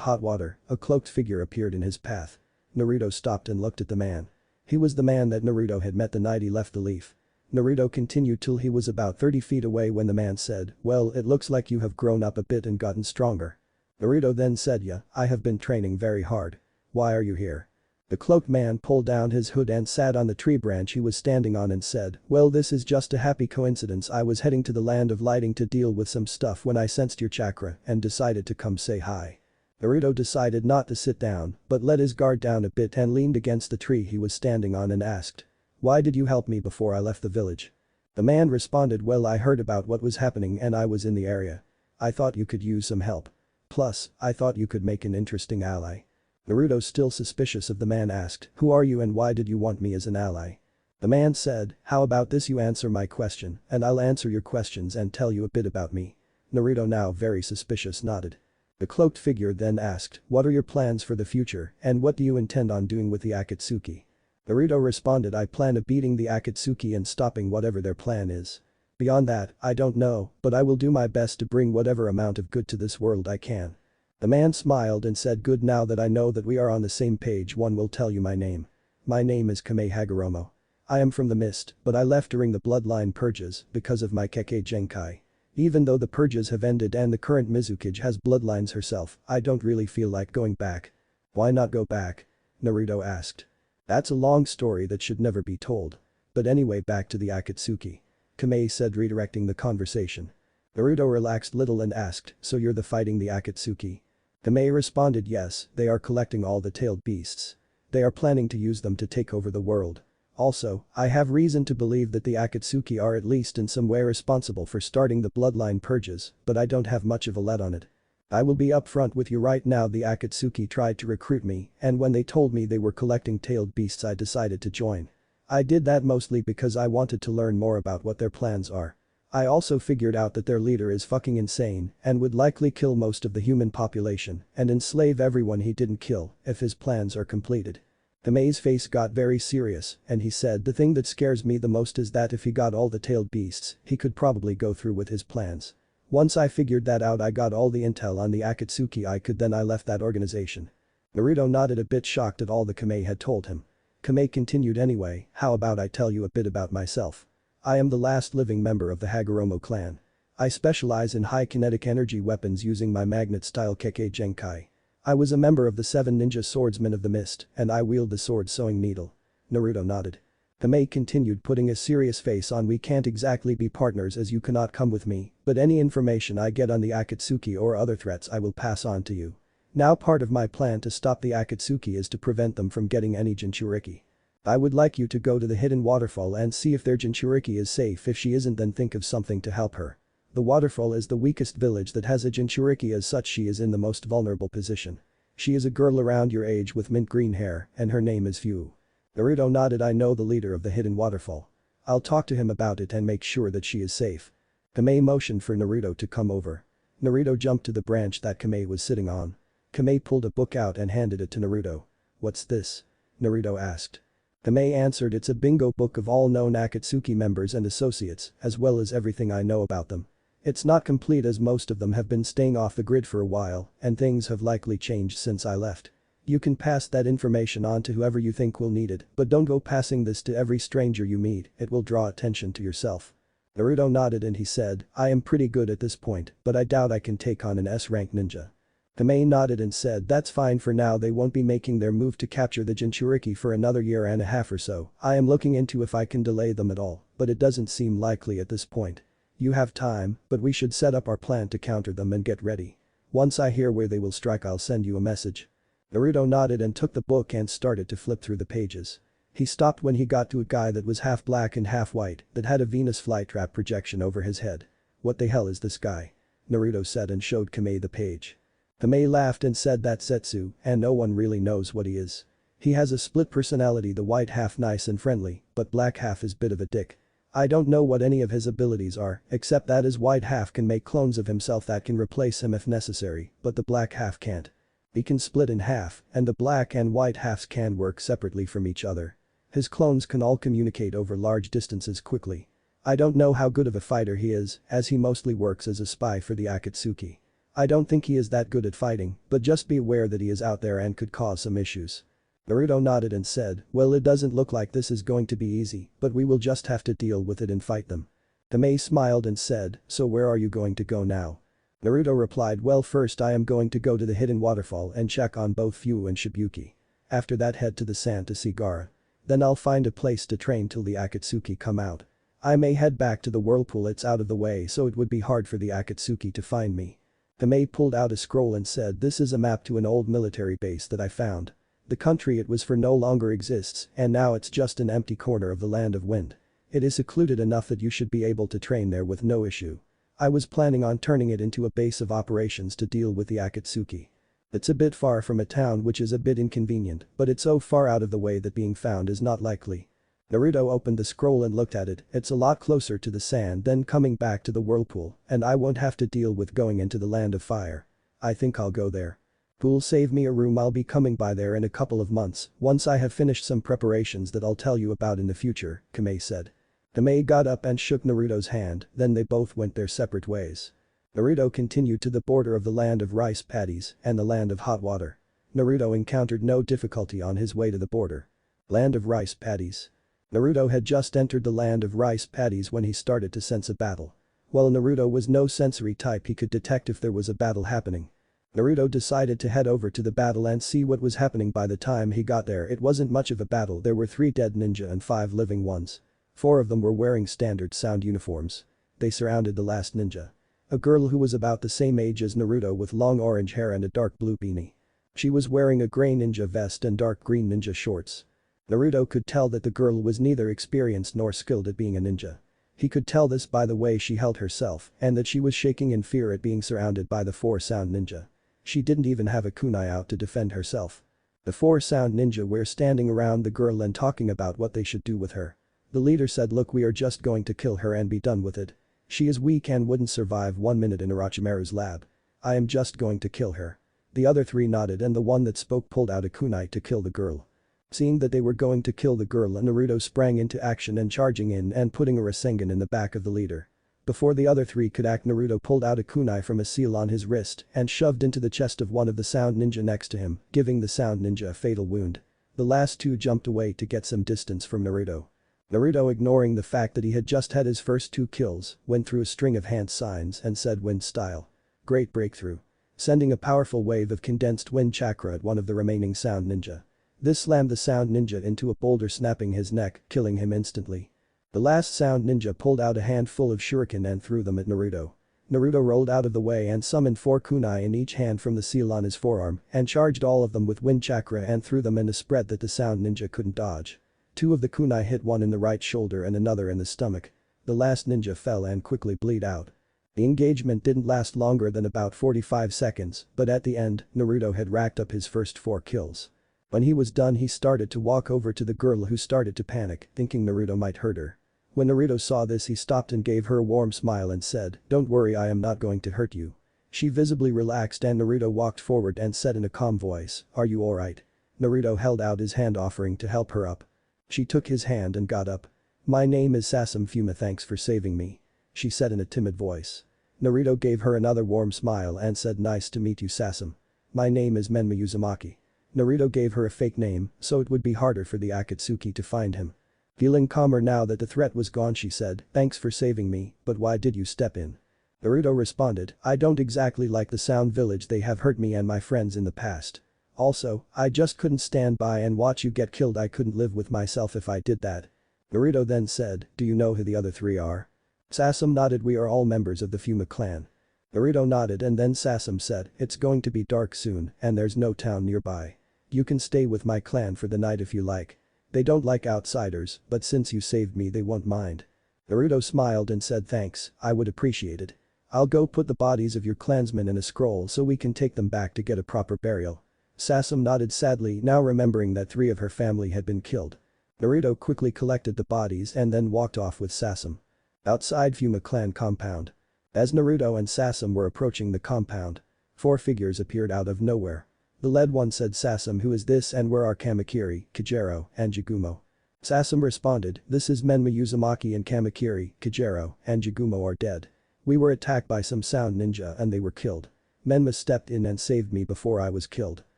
Hot Water, a cloaked figure appeared in his path. Naruto stopped and looked at the man. He was the man that Naruto had met the night he left the Leaf. Naruto continued till he was about 30 feet away when the man said, "Well, it looks like you have grown up a bit and gotten stronger." Naruto then said, "Yeah, I have been training very hard. Why are you here?" The cloaked man pulled down his hood and sat on the tree branch he was standing on and said, "Well, this is just a happy coincidence. I was heading to the Land of Lighting to deal with some stuff when I sensed your chakra and decided to come say hi." Naruto decided not to sit down, but let his guard down a bit and leaned against the tree he was standing on and asked, "Why did you help me before I left the village?" The man responded, "Well, I heard about what was happening and I was in the area. I thought you could use some help. Plus, I thought you could make an interesting ally." Naruto, still suspicious of the man, asked, "Who are you and why did you want me as an ally?" The man said, "How about this, you answer my question and I'll answer your questions and tell you a bit about me." Naruto, now very suspicious, nodded. The cloaked figure then asked, "What are your plans for the future and what do you intend on doing with the Akatsuki?" Naruto responded, "I plan on beating the Akatsuki and stopping whatever their plan is. Beyond that, I don't know, but I will do my best to bring whatever amount of good to this world I can." The man smiled and said, "Good, now that I know that we are on the same page, one will tell you my name. My name is Kame Hagoromo. I am from the mist, but I left during the bloodline purges because of my Kekkei Genkai. Even though the purges have ended and the current Mizukage has bloodlines herself, I don't really feel like going back." "Why not go back?" Naruto asked. "That's a long story that should never be told. But anyway, back to the Akatsuki," Kame said, redirecting the conversation. Naruto relaxed little and asked, "So you're fighting the Akatsuki?" Kame responded, "Yes, they are collecting all the tailed beasts. They are planning to use them to take over the world. Also, I have reason to believe that the Akatsuki are at least in some way responsible for starting the bloodline purges, but I don't have much of a lead on it. I will be upfront with you right now, the Akatsuki tried to recruit me, and when they told me they were collecting tailed beasts I decided to join. I did that mostly because I wanted to learn more about what their plans are. I also figured out that their leader is fucking insane and would likely kill most of the human population and enslave everyone he didn't kill if his plans are completed. Kamei's face got very serious and he said, the thing that scares me the most is that if he got all the tailed beasts, he could probably go through with his plans. Once I figured that out, I got all the intel on the Akatsuki I left that organization. Naruto nodded, a bit shocked at all the Kamei had told him. Kamei continued, anyway, how about I tell you a bit about myself? I am the last living member of the Hagoromo clan. I specialize in high kinetic energy weapons using my magnet-style Kekkei Genkai. I was a member of the 7 ninja swordsmen of the mist and I wield the sword sewing needle. Naruto nodded. Kamei continued, putting a serious face on, we can't exactly be partners as you cannot come with me, but any information I get on the Akatsuki or other threats I will pass on to you. Now part of my plan to stop the Akatsuki is to prevent them from getting any Jinchuriki. I would like you to go to the hidden waterfall and see if their Jinchuriki is safe. If she isn't, then think of something to help her. The waterfall is the weakest village that has a Jinchuriki, as such she is in the most vulnerable position. She is a girl around your age with mint green hair and her name is Fu. Naruto nodded. I know the leader of the hidden waterfall. I'll talk to him about it and make sure that she is safe. Kamei motioned for Naruto to come over. Naruto jumped to the branch that Kamei was sitting on. Kamei pulled a book out and handed it to Naruto. What's this? Naruto asked. Kamei answered, it's a bingo book of all known Akatsuki members and associates, as well as everything I know about them. It's not complete as most of them have been staying off the grid for a while and things have likely changed since I left. You can pass that information on to whoever you think will need it, but don't go passing this to every stranger you meet, it will draw attention to yourself. Naruto nodded and he said, I am pretty good at this point, but I doubt I can take on an S-rank ninja. Kamei nodded and said, that's fine for now, they won't be making their move to capture the Jinchuriki for another year and a half or so. I am looking into if I can delay them at all, but it doesn't seem likely at this point. You have time, but we should set up our plan to counter them and get ready. Once I hear where they will strike I'll send you a message. Naruto nodded and took the book and started to flip through the pages. He stopped when he got to a guy that was half black and half white that had a Venus flytrap projection over his head. What the hell is this guy? Naruto said and showed Kamei the page. Kamei laughed and said, that's Setsu and no one really knows what he is. He has a split personality, the white half nice and friendly, but black half is bit of a dick. I don't know what any of his abilities are, except that his white half can make clones of himself that can replace him if necessary, but the black half can't. He can split in half, and the black and white halves can work separately from each other. His clones can all communicate over large distances quickly. I don't know how good of a fighter he is, as he mostly works as a spy for the Akatsuki. I don't think he is that good at fighting, but just be aware that he is out there and could cause some issues. Naruto nodded and said, well, it doesn't look like this is going to be easy, but we will just have to deal with it and fight them. Kamei smiled and said, so where are you going to go now? Naruto replied, well, first I am going to go to the hidden waterfall and check on both Fu and Shibuki. After that head to the sand to see Gaara. Then I'll find a place to train till the Akatsuki come out. I may head back to the whirlpool, it's out of the way so it would be hard for the Akatsuki to find me. Kamei pulled out a scroll and said, this is a map to an old military base that I found. The country it was for no longer exists and now it's just an empty corner of the land of wind. It is secluded enough that you should be able to train there with no issue. I was planning on turning it into a base of operations to deal with the Akatsuki. It's a bit far from a town, which is a bit inconvenient, but it's so far out of the way that being found is not likely. Naruto opened the scroll and looked at it, it's a lot closer to the sand than coming back to the whirlpool, and I won't have to deal with going into the land of fire. I think I'll go there. Pool save me a room, I'll be coming by there in a couple of months, once I have finished some preparations that I'll tell you about in the future, Kamei said. Kamei got up and shook Naruto's hand, then they both went their separate ways. Naruto continued to the border of the land of rice paddies and the land of hot water. Naruto encountered no difficulty on his way to the border. Land of rice paddies. Naruto had just entered the land of rice paddies when he started to sense a battle. While Naruto was no sensory type, he could detect if there was a battle happening. Naruto decided to head over to the battle and see what was happening. By the time he got there, it wasn't much of a battle, there were 3 dead ninja and 5 living ones. 4 of them were wearing standard sound uniforms. They surrounded the last ninja. A girl who was about the same age as Naruto with long orange hair and a dark blue beanie. She was wearing a grey ninja vest and dark green ninja shorts. Naruto could tell that the girl was neither experienced nor skilled at being a ninja. He could tell this by the way she held herself and that she was shaking in fear at being surrounded by the 4 sound ninja. She didn't even have a kunai out to defend herself. The 4 sound ninja were standing around the girl and talking about what they should do with her. The leader said, look, we are just going to kill her and be done with it. She is weak and wouldn't survive 1 minute in Orochimaru's lab. I am just going to kill her. The other 3 nodded and the one that spoke pulled out a kunai to kill the girl. Seeing that they were going to kill the girl, Naruto sprang into action and charging in and putting a Rasengan in the back of the leader. Before the other 3 could act, Naruto pulled out a kunai from a seal on his wrist and shoved into the chest of one of the sound ninja next to him, giving the sound ninja a fatal wound. The last 2 jumped away to get some distance from Naruto. Naruto, ignoring the fact that he had just had his first 2 kills, went through a string of hand signs and said wind style. Great breakthrough. Sending a powerful wave of condensed wind chakra at one of the remaining sound ninja. This slammed the sound ninja into a boulder, snapping his neck, killing him instantly. The last sound ninja pulled out a handful of shuriken and threw them at Naruto. Naruto rolled out of the way and summoned 4 kunai in each hand from the seal on his forearm and charged all of them with wind chakra and threw them in a spread that the sound ninja couldn't dodge. 2 of the kunai hit one in the right shoulder and another in the stomach. The last ninja fell and quickly bleed out. The engagement didn't last longer than about 45 seconds, but at the end, Naruto had racked up his first 4 kills. When he was done, he started to walk over to the girl, who started to panic, thinking Naruto might hurt her. When Naruto saw this, he stopped and gave her a warm smile and said, "Don't worry, I am not going to hurt you." She visibly relaxed and Naruto walked forward and said in a calm voice, "Are you alright?" Naruto held out his hand, offering to help her up. She took his hand and got up. "My name is Sasuke Fuma, thanks for saving me," she said in a timid voice. Naruto gave her another warm smile and said, "Nice to meet you, Sasuke. My name is Uzumaki." Naruto gave her a fake name, so it would be harder for the Akatsuki to find him. Feeling calmer now that the threat was gone, she said, "Thanks for saving me, but why did you step in?" Naruto responded, "I don't exactly like the Sound Village, they have hurt me and my friends in the past. Also, I just couldn't stand by and watch you get killed, I couldn't live with myself if I did that." Naruto then said, "Do you know who the other 3 are?" Sasuke nodded. "We are all members of the Fuma Clan." Naruto nodded and then Sasuke said, "It's going to be dark soon and there's no town nearby. You can stay with my clan for the night if you like. They don't like outsiders, but since you saved me they won't mind." Naruto smiled and said, "Thanks, I would appreciate it. I'll go put the bodies of your clansmen in a scroll so we can take them back to get a proper burial." Sasuke nodded sadly, now remembering that 3 of her family had been killed. Naruto quickly collected the bodies and then walked off with Sasuke. Outside Fuma Clan compound. As Naruto and Sasuke were approaching the compound, 4 figures appeared out of nowhere. The led one said, "Sasuke, who is this and where are Kamakiri, Kijiro, and Jagumo?" Sasuke responded, "This is Menma Uzumaki, and Kamakiri, Kijiro, and Jagumo are dead. We were attacked by some sound ninja and they were killed. Menma stepped in and saved me before I was killed."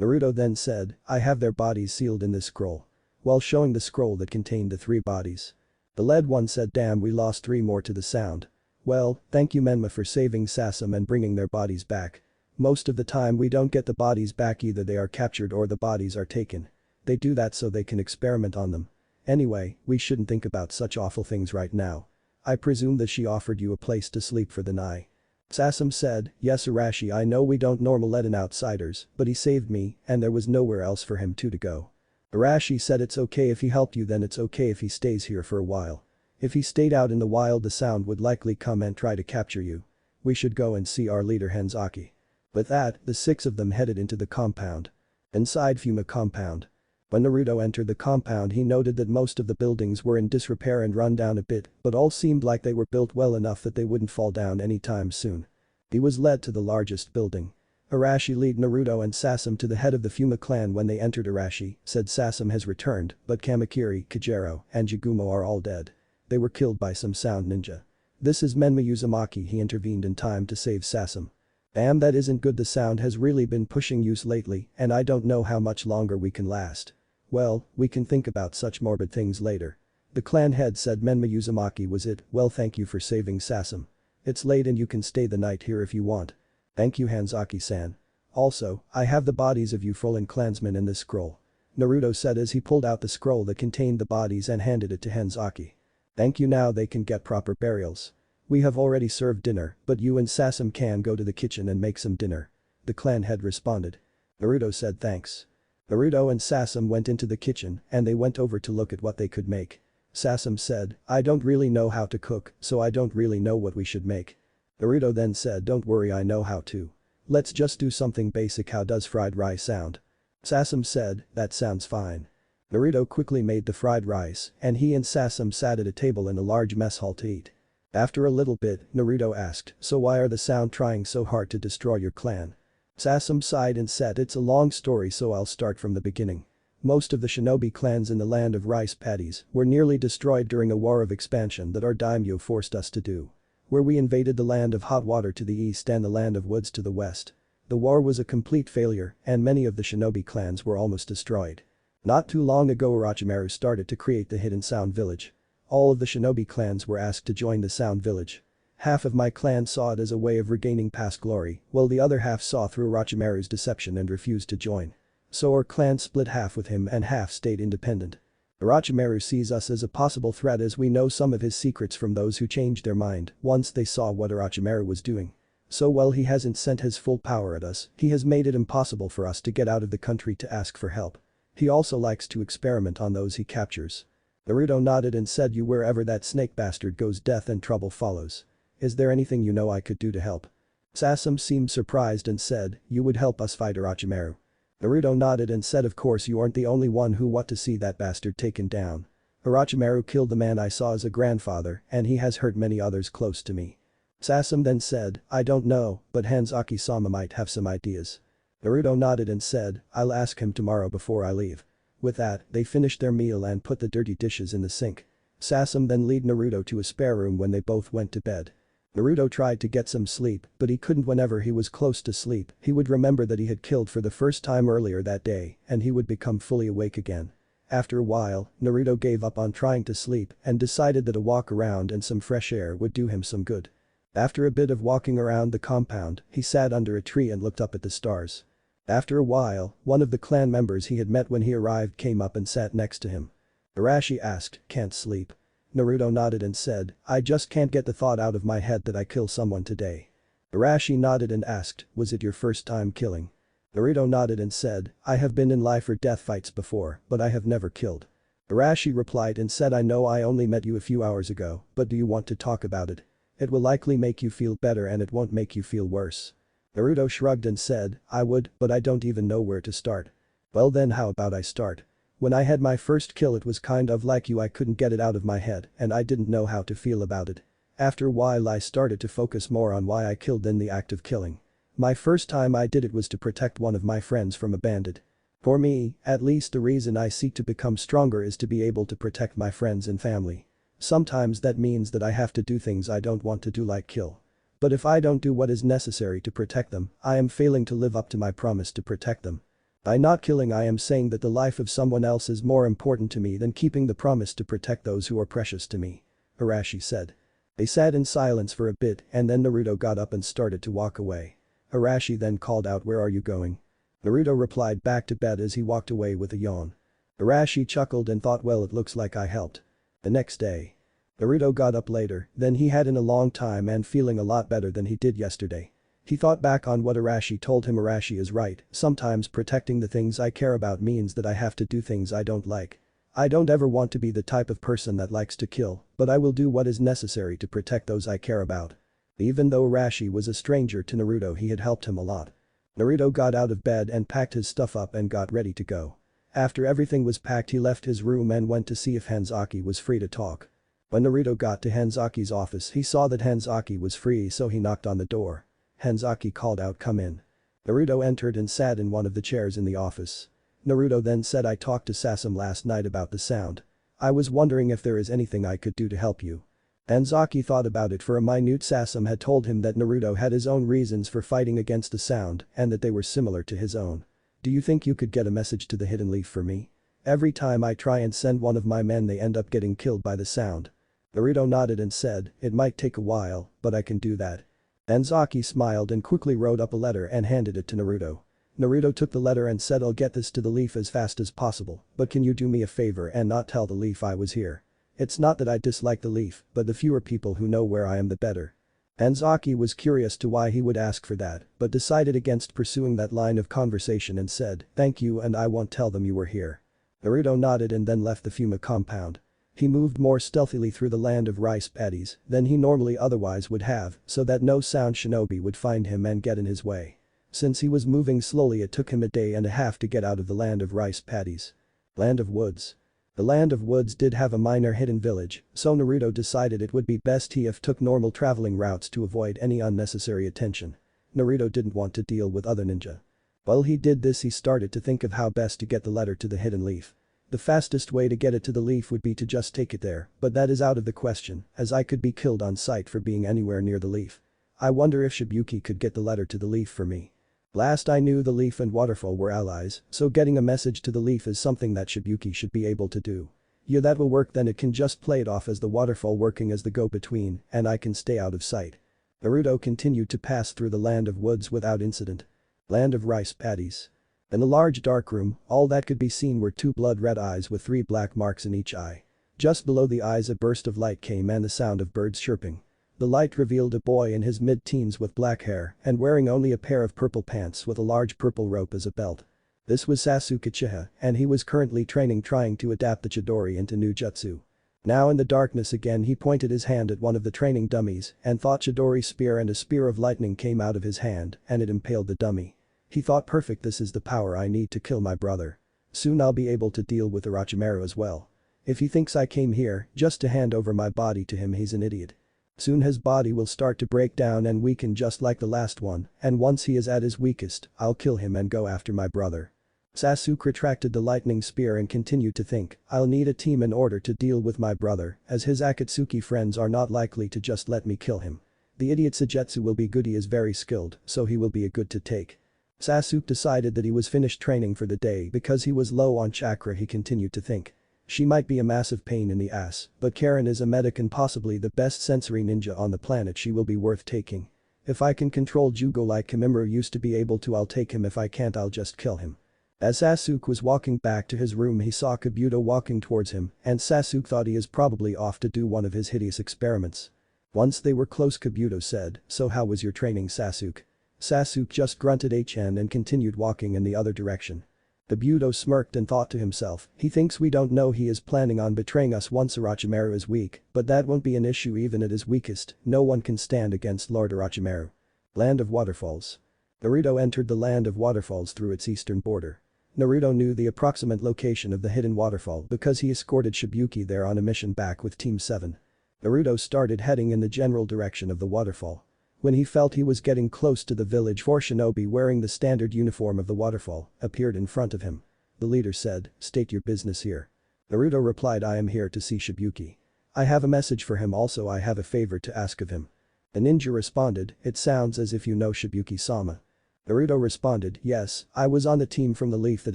Naruto then said, "I have their bodies sealed in this scroll," while showing the scroll that contained the 3 bodies. The led one said, "Damn, we lost 3 more to the sound. Well, thank you Menma for saving Sasuke and bringing their bodies back. Most of the time we don't get the bodies back, either they are captured or the bodies are taken. They do that so they can experiment on them. Anyway, we shouldn't think about such awful things right now. I presume that she offered you a place to sleep for the night." Sasuke said, "Yes Arashi, I know we don't normally let in outsiders, but he saved me and there was nowhere else for him to go." Arashi said, "It's okay if he helped you, then it's okay if he stays here for a while. If he stayed out in the wild the sound would likely come and try to capture you. We should go and see our leader Hanzaki." With that, the 6 of them headed into the compound. Inside Fuma compound. When Naruto entered the compound, he noted that most of the buildings were in disrepair and run down a bit, but all seemed like they were built well enough that they wouldn't fall down anytime soon. He was led to the largest building. Arashi led Naruto and Sasuke to the head of the Fuma clan. When they entered, Arashi said, "Sasuke has returned, but Kamakiri, Kijiro, and Jagumo are all dead. They were killed by some sound ninja." "This is Menma Uzumaki," he intervened in time to save Sasuke. "Damn, that isn't good, the sound has really been pushing us lately and I don't know how much longer we can last." "Well, we can think about such morbid things later." The clan head said. Menma Uzumaki, "Was it? Well, thank you for saving Sasuke. It's late and you can stay the night here if you want." "Thank you Hanzaki-san. Also, I have the bodies of you fallen clansmen in this scroll," Naruto said as he pulled out the scroll that contained the bodies and handed it to Hanzaki. "Thank you, now they can get proper burials. We have already served dinner, but you and Sasuke can go to the kitchen and make some dinner," the clan head responded. Naruto said thanks. Naruto and Sasuke went into the kitchen and they went over to look at what they could make. Sasuke said, I don't really know how to cook, so I don't really know what we should make. Naruto then said, don't worry, I know how to. Let's just do something basic. How does fried rice sound? Sasuke said, that sounds fine. Naruto quickly made the fried rice and he and Sasuke sat at a table in a large mess hall to eat. After a little bit, Naruto asked, so why are the Sound trying so hard to destroy your clan? Sasuke sighed and said, it's a long story, so I'll start from the beginning. Most of the shinobi clans in the land of rice paddies were nearly destroyed during a war of expansion that our daimyo forced us to do. Where we invaded the land of hot water to the east and the land of woods to the west. The war was a complete failure and many of the shinobi clans were almost destroyed. Not too long ago Orochimaru started to create the hidden Sound village. All of the shinobi clans were asked to join the Sound village. Half of my clan saw it as a way of regaining past glory, while the other half saw through Orochimaru's deception and refused to join. So our clan split, half with him and half stayed independent. Orochimaru sees us as a possible threat as we know some of his secrets from those who changed their mind once they saw what Orochimaru was doing. So while he hasn't sent his full power at us, he has made it impossible for us to get out of the country to ask for help. He also likes to experiment on those he captures. Naruto nodded and said, you wherever that snake bastard goes, death and trouble follows. Is there anything you know I could do to help? Sasuke seemed surprised and said, you would help us fight Orochimaru. Naruto nodded and said, of course, you aren't the only one who want to see that bastard taken down. Orochimaru killed the man I saw as a grandfather and he has hurt many others close to me. Sasuke then said, I don't know, but Hanzaki-sama might have some ideas. Naruto nodded and said, I'll ask him tomorrow before I leave. With that, they finished their meal and put the dirty dishes in the sink. Sasuke then led Naruto to a spare room when they both went to bed. Naruto tried to get some sleep, but he couldn't. Whenever he was close to sleep, he would remember that he had killed for the first time earlier that day and he would become fully awake again. After a while, Naruto gave up on trying to sleep and decided that a walk around and some fresh air would do him some good. After a bit of walking around the compound, he sat under a tree and looked up at the stars. After a while, one of the clan members he had met when he arrived came up and sat next to him. Arashi asked, can't sleep? Naruto nodded and said, I just can't get the thought out of my head that I kill someone today. Arashi nodded and asked, was it your first time killing? Naruto nodded and said, I have been in life or death fights before, but I have never killed. Arashi replied and said, I know I only met you a few hours ago, but do you want to talk about it? It will likely make you feel better and it won't make you feel worse. Naruto shrugged and said, I would, but I don't even know where to start. Well then, how about I start? When I had my first kill, it was kind of like you, I couldn't get it out of my head and I didn't know how to feel about it. After a while I started to focus more on why I killed than the act of killing. My first time I did it was to protect one of my friends from a bandit. For me, at least, the reason I seek to become stronger is to be able to protect my friends and family. Sometimes that means that I have to do things I don't want to do, like kill. But if I don't do what is necessary to protect them, I am failing to live up to my promise to protect them. By not killing, I am saying that the life of someone else is more important to me than keeping the promise to protect those who are precious to me. Arashi said. They sat in silence for a bit and then Naruto got up and started to walk away. Arashi then called out, where are you going? Naruto replied, back to bed, as he walked away with a yawn. Arashi chuckled and thought, well, it looks like I helped. The next day. Naruto got up later than he had in a long time and feeling a lot better than he did yesterday. He thought back on what Arashi told him. Arashi is right, sometimes protecting the things I care about means that I have to do things I don't like. I don't ever want to be the type of person that likes to kill, but I will do what is necessary to protect those I care about. Even though Arashi was a stranger to Naruto, he had helped him a lot. Naruto got out of bed and packed his stuff up and got ready to go. After everything was packed, he left his room and went to see if Hanzaki was free to talk. When Naruto got to Hanzaki's office, he saw that Hanzaki was free, so he knocked on the door. Hanzaki called out, come in. Naruto entered and sat in one of the chairs in the office. Naruto then said, I talked to Sasuke last night about the Sound. I was wondering if there is anything I could do to help you. Hanzaki thought about it for a minute. Sasuke had told him that Naruto had his own reasons for fighting against the Sound and that they were similar to his own. Do you think you could get a message to the Hidden Leaf for me? Every time I try and send one of my men, they end up getting killed by the Sound. Naruto nodded and said, it might take a while, but I can do that. Hanzaki smiled and quickly wrote up a letter and handed it to Naruto. Naruto took the letter and said, I'll get this to the Leaf as fast as possible, but can you do me a favor and not tell the Leaf I was here? It's not that I dislike the Leaf, but the fewer people who know where I am, the better. Anzaki was curious to why he would ask for that, but decided against pursuing that line of conversation and said, "Thank you and I won't tell them you were here." Naruto nodded and then left the Fuma compound. He moved more stealthily through the land of rice paddies than he normally otherwise would have so that no sound shinobi would find him and get in his way. Since he was moving slowly, it took him a day and a half to get out of the land of rice paddies. Land of Woods. The Land of Woods did have a minor hidden village, so Naruto decided it would be best he took normal traveling routes to avoid any unnecessary attention. Naruto didn't want to deal with other ninja. While he did this, he started to think of how best to get the letter to the hidden leaf. The fastest way to get it to the leaf would be to just take it there, but that is out of the question, as I could be killed on sight for being anywhere near the leaf. I wonder if Shibuki could get the letter to the leaf for me. Last I knew, the leaf and Waterfall were allies, so getting a message to the leaf is something that Shibuki should be able to do. Yeah, that will work. Then it can just play it off as the Waterfall working as the go-between and I can stay out of sight. Naruto continued to pass through the Land of Woods without incident. Land of Rice Paddies. In a large dark room, all that could be seen were two blood-red eyes with 3 black marks in each eye. Just below the eyes a burst of light came and the sound of birds chirping. The light revealed a boy in his mid-teens with black hair and wearing only a pair of purple pants with a large purple rope as a belt. This was Sasuke Uchiha, and he was currently training, trying to adapt the Chidori into new jutsu. Now in the darkness again, he pointed his hand at one of the training dummies and thought Chidori spear, and a spear of lightning came out of his hand and it impaled the dummy. He thought, perfect, this is the power I need to kill my brother. Soon I'll be able to deal with Orochimaru as well. If he thinks I came here just to hand over my body to him, he's an idiot. Soon his body will start to break down and weaken just like the last one, and once he is at his weakest, I'll kill him and go after my brother. Sasuke retracted the lightning spear and continued to think, I'll need a team in order to deal with my brother, as his Akatsuki friends are not likely to just let me kill him. The idiot Sujetsu will be good, he is very skilled, so he will be a good to take. Sasuke decided that he was finished training for the day because he was low on chakra. He continued to think. She might be a massive pain in the ass, but Karen is a medic and possibly the best sensory ninja on the planet. She will be worth taking. If I can control Jugo like Kimimura used to be able to, I'll take him. If I can't, I'll just kill him. As Sasuke was walking back to his room, he saw Kabuto walking towards him, and Sasuke thought he is probably off to do one of his hideous experiments. Once they were close, Kabuto said, "So how was your training, Sasuke?" Sasuke just grunted HN and continued walking in the other direction. Kabuto smirked and thought to himself, he thinks we don't know he is planning on betraying us once Orochimaru is weak, but that won't be an issue. Even at his weakest, no one can stand against Lord Orochimaru. Land of Waterfalls. Naruto entered the Land of Waterfalls through its eastern border. Naruto knew the approximate location of the hidden waterfall because he escorted Shibuki there on a mission back with Team 7. Naruto started heading in the general direction of the waterfall. When he felt he was getting close to the village, 4 shinobi wearing the standard uniform of the waterfall appeared in front of him. The leader said, "State your business here." Naruto replied, "I am here to see Shibuki. I have a message for him, also I have a favor to ask of him." The ninja responded, "It sounds as if you know Shibuki-sama." Naruto responded, "Yes, I was on the team from the leaf that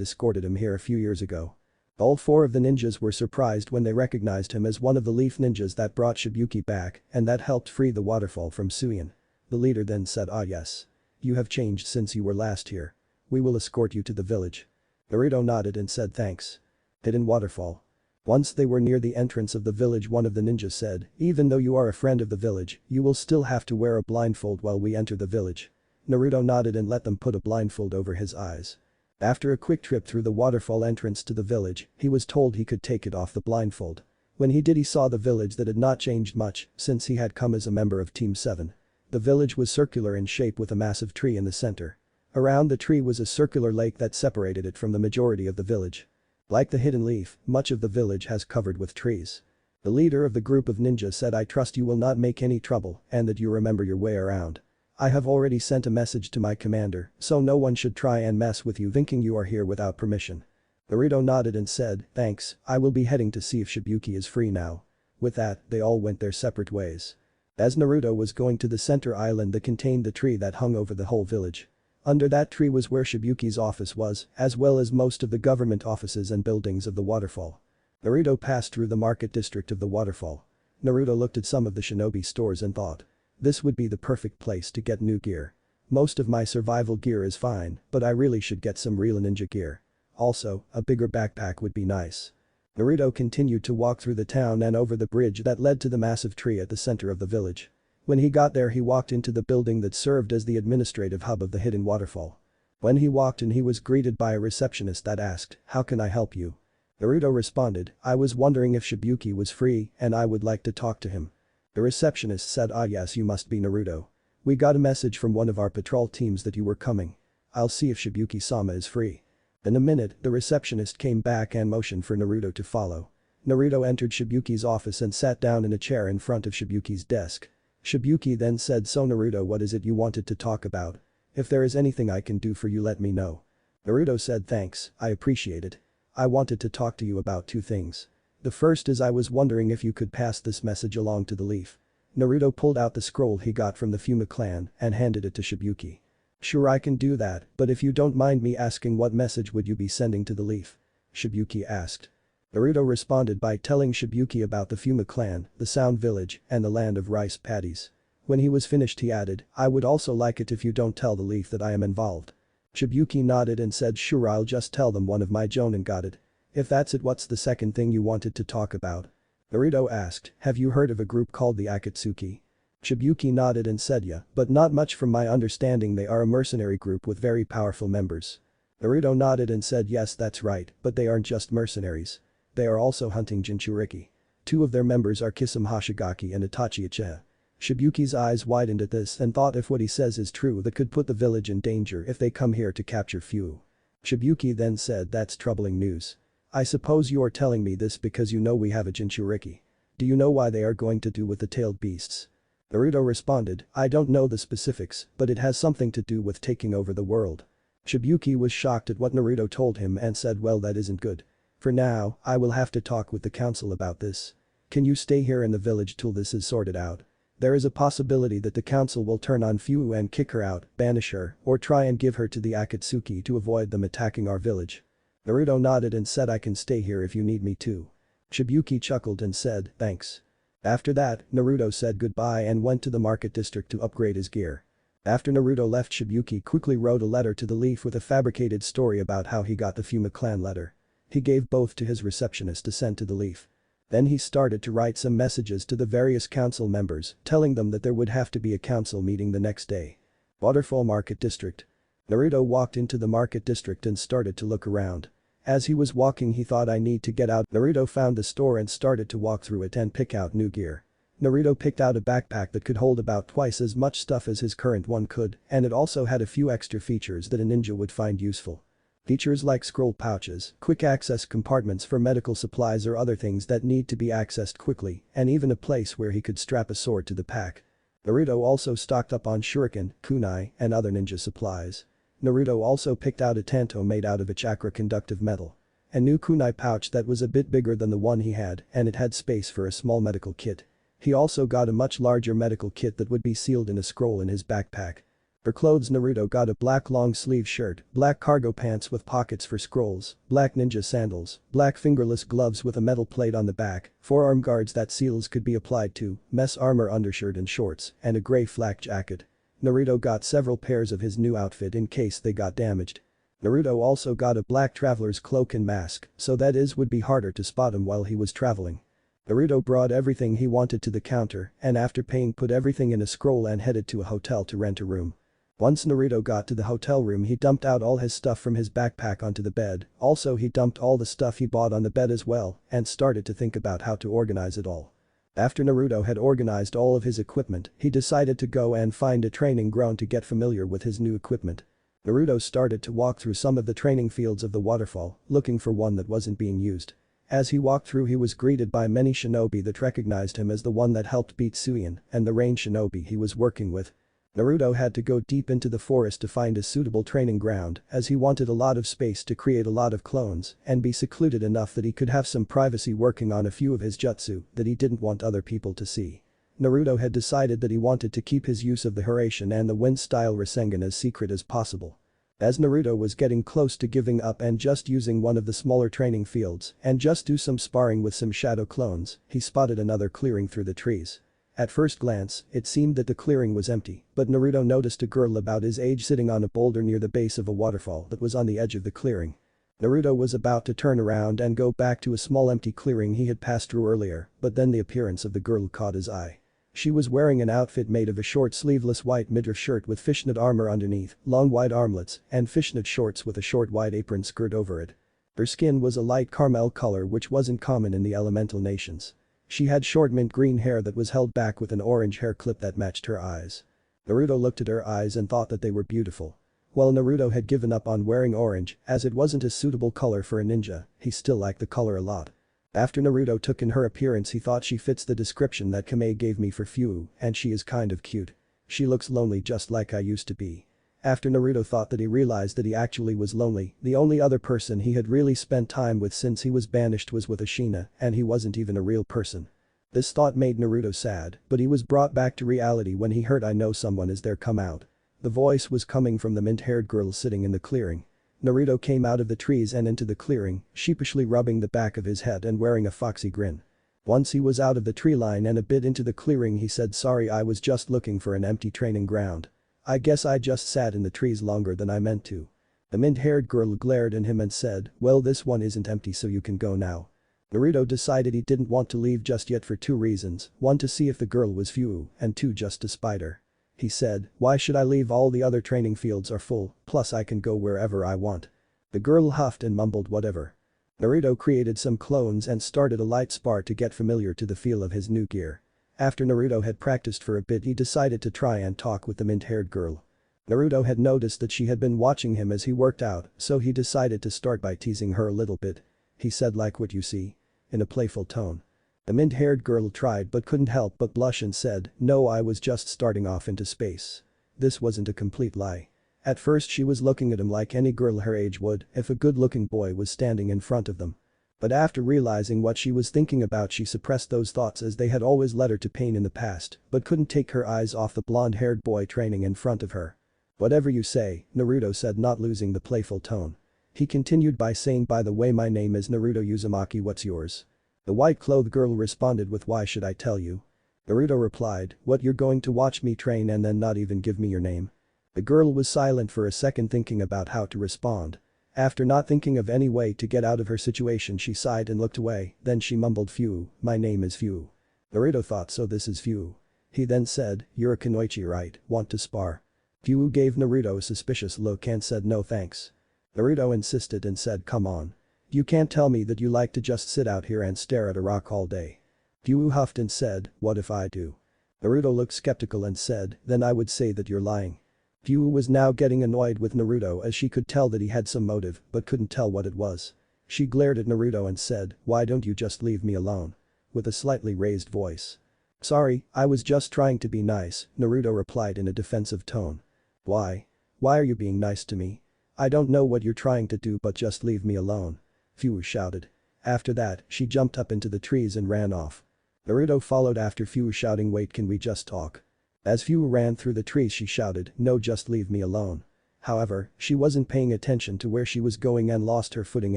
escorted him here a few years ago." All 4 of the ninjas were surprised when they recognized him as one of the leaf ninjas that brought Shibuki back and that helped free the waterfall from Suyin. The leader then said, "Ah yes. You have changed since you were last here. We will escort you to the village." Naruto nodded and said thanks. Hidden waterfall. Once they were near the entrance of the village, one of the ninjas said, "Even though you are a friend of the village, you will still have to wear a blindfold while we enter the village." Naruto nodded and let them put a blindfold over his eyes. After a quick trip through the waterfall entrance to the village, he was told he could take it off the blindfold. When he did, he saw the village that had not changed much since he had come as a member of Team 7. The village was circular in shape with a massive tree in the center. Around the tree was a circular lake that separated it from the majority of the village. Like the hidden leaf, much of the village has covered with trees. The leader of the group of ninjas said, "I trust you will not make any trouble and that you remember your way around. I have already sent a message to my commander, so no one should try and mess with you thinking you are here without permission." Naruto nodded and said, "Thanks, I will be heading to see if Shibuki is free now." With that, they all went their separate ways. As Naruto was going to the center island that contained the tree that hung over the whole village. Under that tree was where Shibuki's office was, as well as most of the government offices and buildings of the waterfall. Naruto passed through the market district of the waterfall. Naruto looked at some of the shinobi stores and thought, this would be the perfect place to get new gear. Most of my survival gear is fine, but I really should get some real ninja gear. Also, a bigger backpack would be nice. Naruto continued to walk through the town and over the bridge that led to the massive tree at the center of the village. When he got there he walked into the building that served as the administrative hub of the hidden waterfall. When he walked in he was greeted by a receptionist that asked, "How can I help you?" Naruto responded, "I was wondering if Shibuki was free and I would like to talk to him." The receptionist said, "Ah yes, you must be Naruto. We got a message from one of our patrol teams that you were coming. I'll see if Shibuki-sama is free." In a minute, the receptionist came back and motioned for Naruto to follow. Naruto entered Shibuki's office and sat down in a chair in front of Shibuki's desk. Shibuki then said, "So Naruto, what is it you wanted to talk about? If there is anything I can do for you, let me know." Naruto said, "Thanks, I appreciate it. I wanted to talk to you about two things. The first is I was wondering if you could pass this message along to the Leaf." Naruto pulled out the scroll he got from the Fuma Clan and handed it to Shibuki. "Sure, I can do that, but if you don't mind me asking, what message would you be sending to the Leaf?" Shibuki asked. Naruto responded by telling Shibuki about the Fuma Clan, the Sound Village, and the land of rice paddies. When he was finished he added, "I would also like it if you don't tell the Leaf that I am involved." Shibuki nodded and said, "Sure, I'll just tell them one of my jonin got it." "If that's it, what's the second thing you wanted to talk about?" Naruto asked, "Have you heard of a group called the Akatsuki?" Shibuki nodded and said, "Yeah, but not much. From my understanding they are a mercenary group with very powerful members." Naruto nodded and said, "Yes, that's right, but they aren't just mercenaries. They are also hunting Jinchuriki. Two of their members are Kisame Hoshigaki and Itachi Uchiha." Shibuki's eyes widened at this and thought, if what he says is true, that could put the village in danger if they come here to capture Fu. Shibuki then said, "That's troubling news. I suppose you are telling me this because you know we have a Jinchuriki. Do you know why they are going to do with the tailed beasts?" Naruto responded, "I don't know the specifics, but it has something to do with taking over the world." Shibuki was shocked at what Naruto told him and said, "Well, that isn't good. For now, I will have to talk with the council about this. Can you stay here in the village till this is sorted out? There is a possibility that the council will turn on Fu and kick her out, banish her, or try and give her to the Akatsuki to avoid them attacking our village." Naruto nodded and said, "I can stay here if you need me to." Shibuki chuckled and said, "Thanks." After that, Naruto said goodbye and went to the market district to upgrade his gear. After Naruto left, Shibuki quickly wrote a letter to the Leaf with a fabricated story about how he got the Fuma Clan letter. He gave both to his receptionist to send to the Leaf. Then he started to write some messages to the various council members, telling them that there would have to be a council meeting the next day. Waterfall Market District. Naruto walked into the market district and started to look around. As he was walking he thought, "I need to get out." Naruto found the store and started to walk through it and pick out new gear. Naruto picked out a backpack that could hold about twice as much stuff as his current one could, and it also had a few extra features that a ninja would find useful. Features like scroll pouches, quick access compartments for medical supplies or other things that need to be accessed quickly, and even a place where he could strap a sword to the pack. Naruto also stocked up on shuriken, kunai, and other ninja supplies. Naruto also picked out a tanto made out of a chakra conductive metal. A new kunai pouch that was a bit bigger than the one he had, and it had space for a small medical kit. He also got a much larger medical kit that would be sealed in a scroll in his backpack. For clothes, Naruto got a black long sleeve shirt, black cargo pants with pockets for scrolls, black ninja sandals, black fingerless gloves with a metal plate on the back, forearm guards that seals could be applied to, mess armor undershirt and shorts, and a grey flak jacket. Naruto got several pairs of his new outfit in case they got damaged. Naruto also got a black traveler's cloak and mask, so that is would be harder to spot him while he was traveling. Naruto brought everything he wanted to the counter and after paying put everything in a scroll and headed to a hotel to rent a room. Once Naruto got to the hotel room he dumped out all his stuff from his backpack onto the bed, also he dumped all the stuff he bought on the bed as well and started to think about how to organize it all. After Naruto had organized all of his equipment, he decided to go and find a training ground to get familiar with his new equipment. Naruto started to walk through some of the training fields of the waterfall, looking for one that wasn't being used. As he walked through he was greeted by many shinobi that recognized him as the one that helped beat Suion and the rain shinobi he was working with. Naruto had to go deep into the forest to find a suitable training ground as he wanted a lot of space to create a lot of clones and be secluded enough that he could have some privacy working on a few of his jutsu that he didn't want other people to see. Naruto had decided that he wanted to keep his use of the Hiraishin and the wind-style Rasengan as secret as possible. As Naruto was getting close to giving up and just using one of the smaller training fields and just do some sparring with some shadow clones, he spotted another clearing through the trees. At first glance, it seemed that the clearing was empty, but Naruto noticed a girl about his age sitting on a boulder near the base of a waterfall that was on the edge of the clearing. Naruto was about to turn around and go back to a small empty clearing he had passed through earlier, but then the appearance of the girl caught his eye. She was wearing an outfit made of a short sleeveless white midriff shirt with fishnet armor underneath, long wide armlets, and fishnet shorts with a short wide apron skirt over it. Her skin was a light caramel color which wasn't common in the elemental nations. She had short mint green hair that was held back with an orange hair clip that matched her eyes. Naruto looked at her eyes and thought that they were beautiful. While Naruto had given up on wearing orange as it wasn't a suitable color for a ninja, he still liked the color a lot. After Naruto took in her appearance he thought she fits the description that Kamei gave me for Fuu, and she is kind of cute. She looks lonely just like I used to be. After Naruto thought that he realized that he actually was lonely, the only other person he had really spent time with since he was banished was with Ashina, and he wasn't even a real person. This thought made Naruto sad, but he was brought back to reality when he heard "I know someone is there, come out." The voice was coming from the mint-haired girl sitting in the clearing. Naruto came out of the trees and into the clearing, sheepishly rubbing the back of his head and wearing a foxy grin. Once he was out of the tree line and a bit into the clearing he said, "Sorry, I was just looking for an empty training ground. I guess I just sat in the trees longer than I meant to." The mint-haired girl glared at him and said, "Well, this one isn't empty so you can go now." Naruto decided he didn't want to leave just yet for two reasons, one to see if the girl was Fuu, and two just to spite her. He said, "Why should I leave, all the other training fields are full, plus I can go wherever I want." The girl huffed and mumbled whatever. Naruto created some clones and started a light spar to get familiar to the feel of his new gear. After Naruto had practiced for a bit he decided to try and talk with the mint-haired girl. Naruto had noticed that she had been watching him as he worked out, so he decided to start by teasing her a little bit. He said, "Like what you see?" in a playful tone. The mint-haired girl tried but couldn't help but blush and said, "No, I was just starting off into space." This wasn't a complete lie. At first she was looking at him like any girl her age would if a good-looking boy was standing in front of them. But after realizing what she was thinking about she suppressed those thoughts as they had always led her to pain in the past, but couldn't take her eyes off the blonde-haired boy training in front of her. "Whatever you say," Naruto said, not losing the playful tone. He continued by saying, "By the way, my name is Naruto Uzumaki, what's yours?" The white-clothed girl responded with, "Why should I tell you?" Naruto replied, "What, you're going to watch me train and then not even give me your name?" The girl was silent for a second thinking about how to respond. After not thinking of any way to get out of her situation she sighed and looked away, then she mumbled, "Fuu, my name is Fuu." Naruto thought, so this is Fuu. He then said, "You're a kunoichi, right, want to spar?" Fuu gave Naruto a suspicious look and said no thanks. Naruto insisted and said, "Come on. You can't tell me that you like to just sit out here and stare at a rock all day." Fuu huffed and said, "What if I do?" Naruto looked skeptical and said, "Then I would say that you're lying." Fuu was now getting annoyed with Naruto as she could tell that he had some motive but couldn't tell what it was. She glared at Naruto and said, "Why don't you just leave me alone?" with a slightly raised voice. "Sorry, I was just trying to be nice," Naruto replied in a defensive tone. "Why? Why are you being nice to me? I don't know what you're trying to do but just leave me alone," Fuu shouted. After that, she jumped up into the trees and ran off. Naruto followed after Fuu shouting, "Wait, can we just talk?" As Fuu ran through the trees she shouted, "No, just leave me alone." However, she wasn't paying attention to where she was going and lost her footing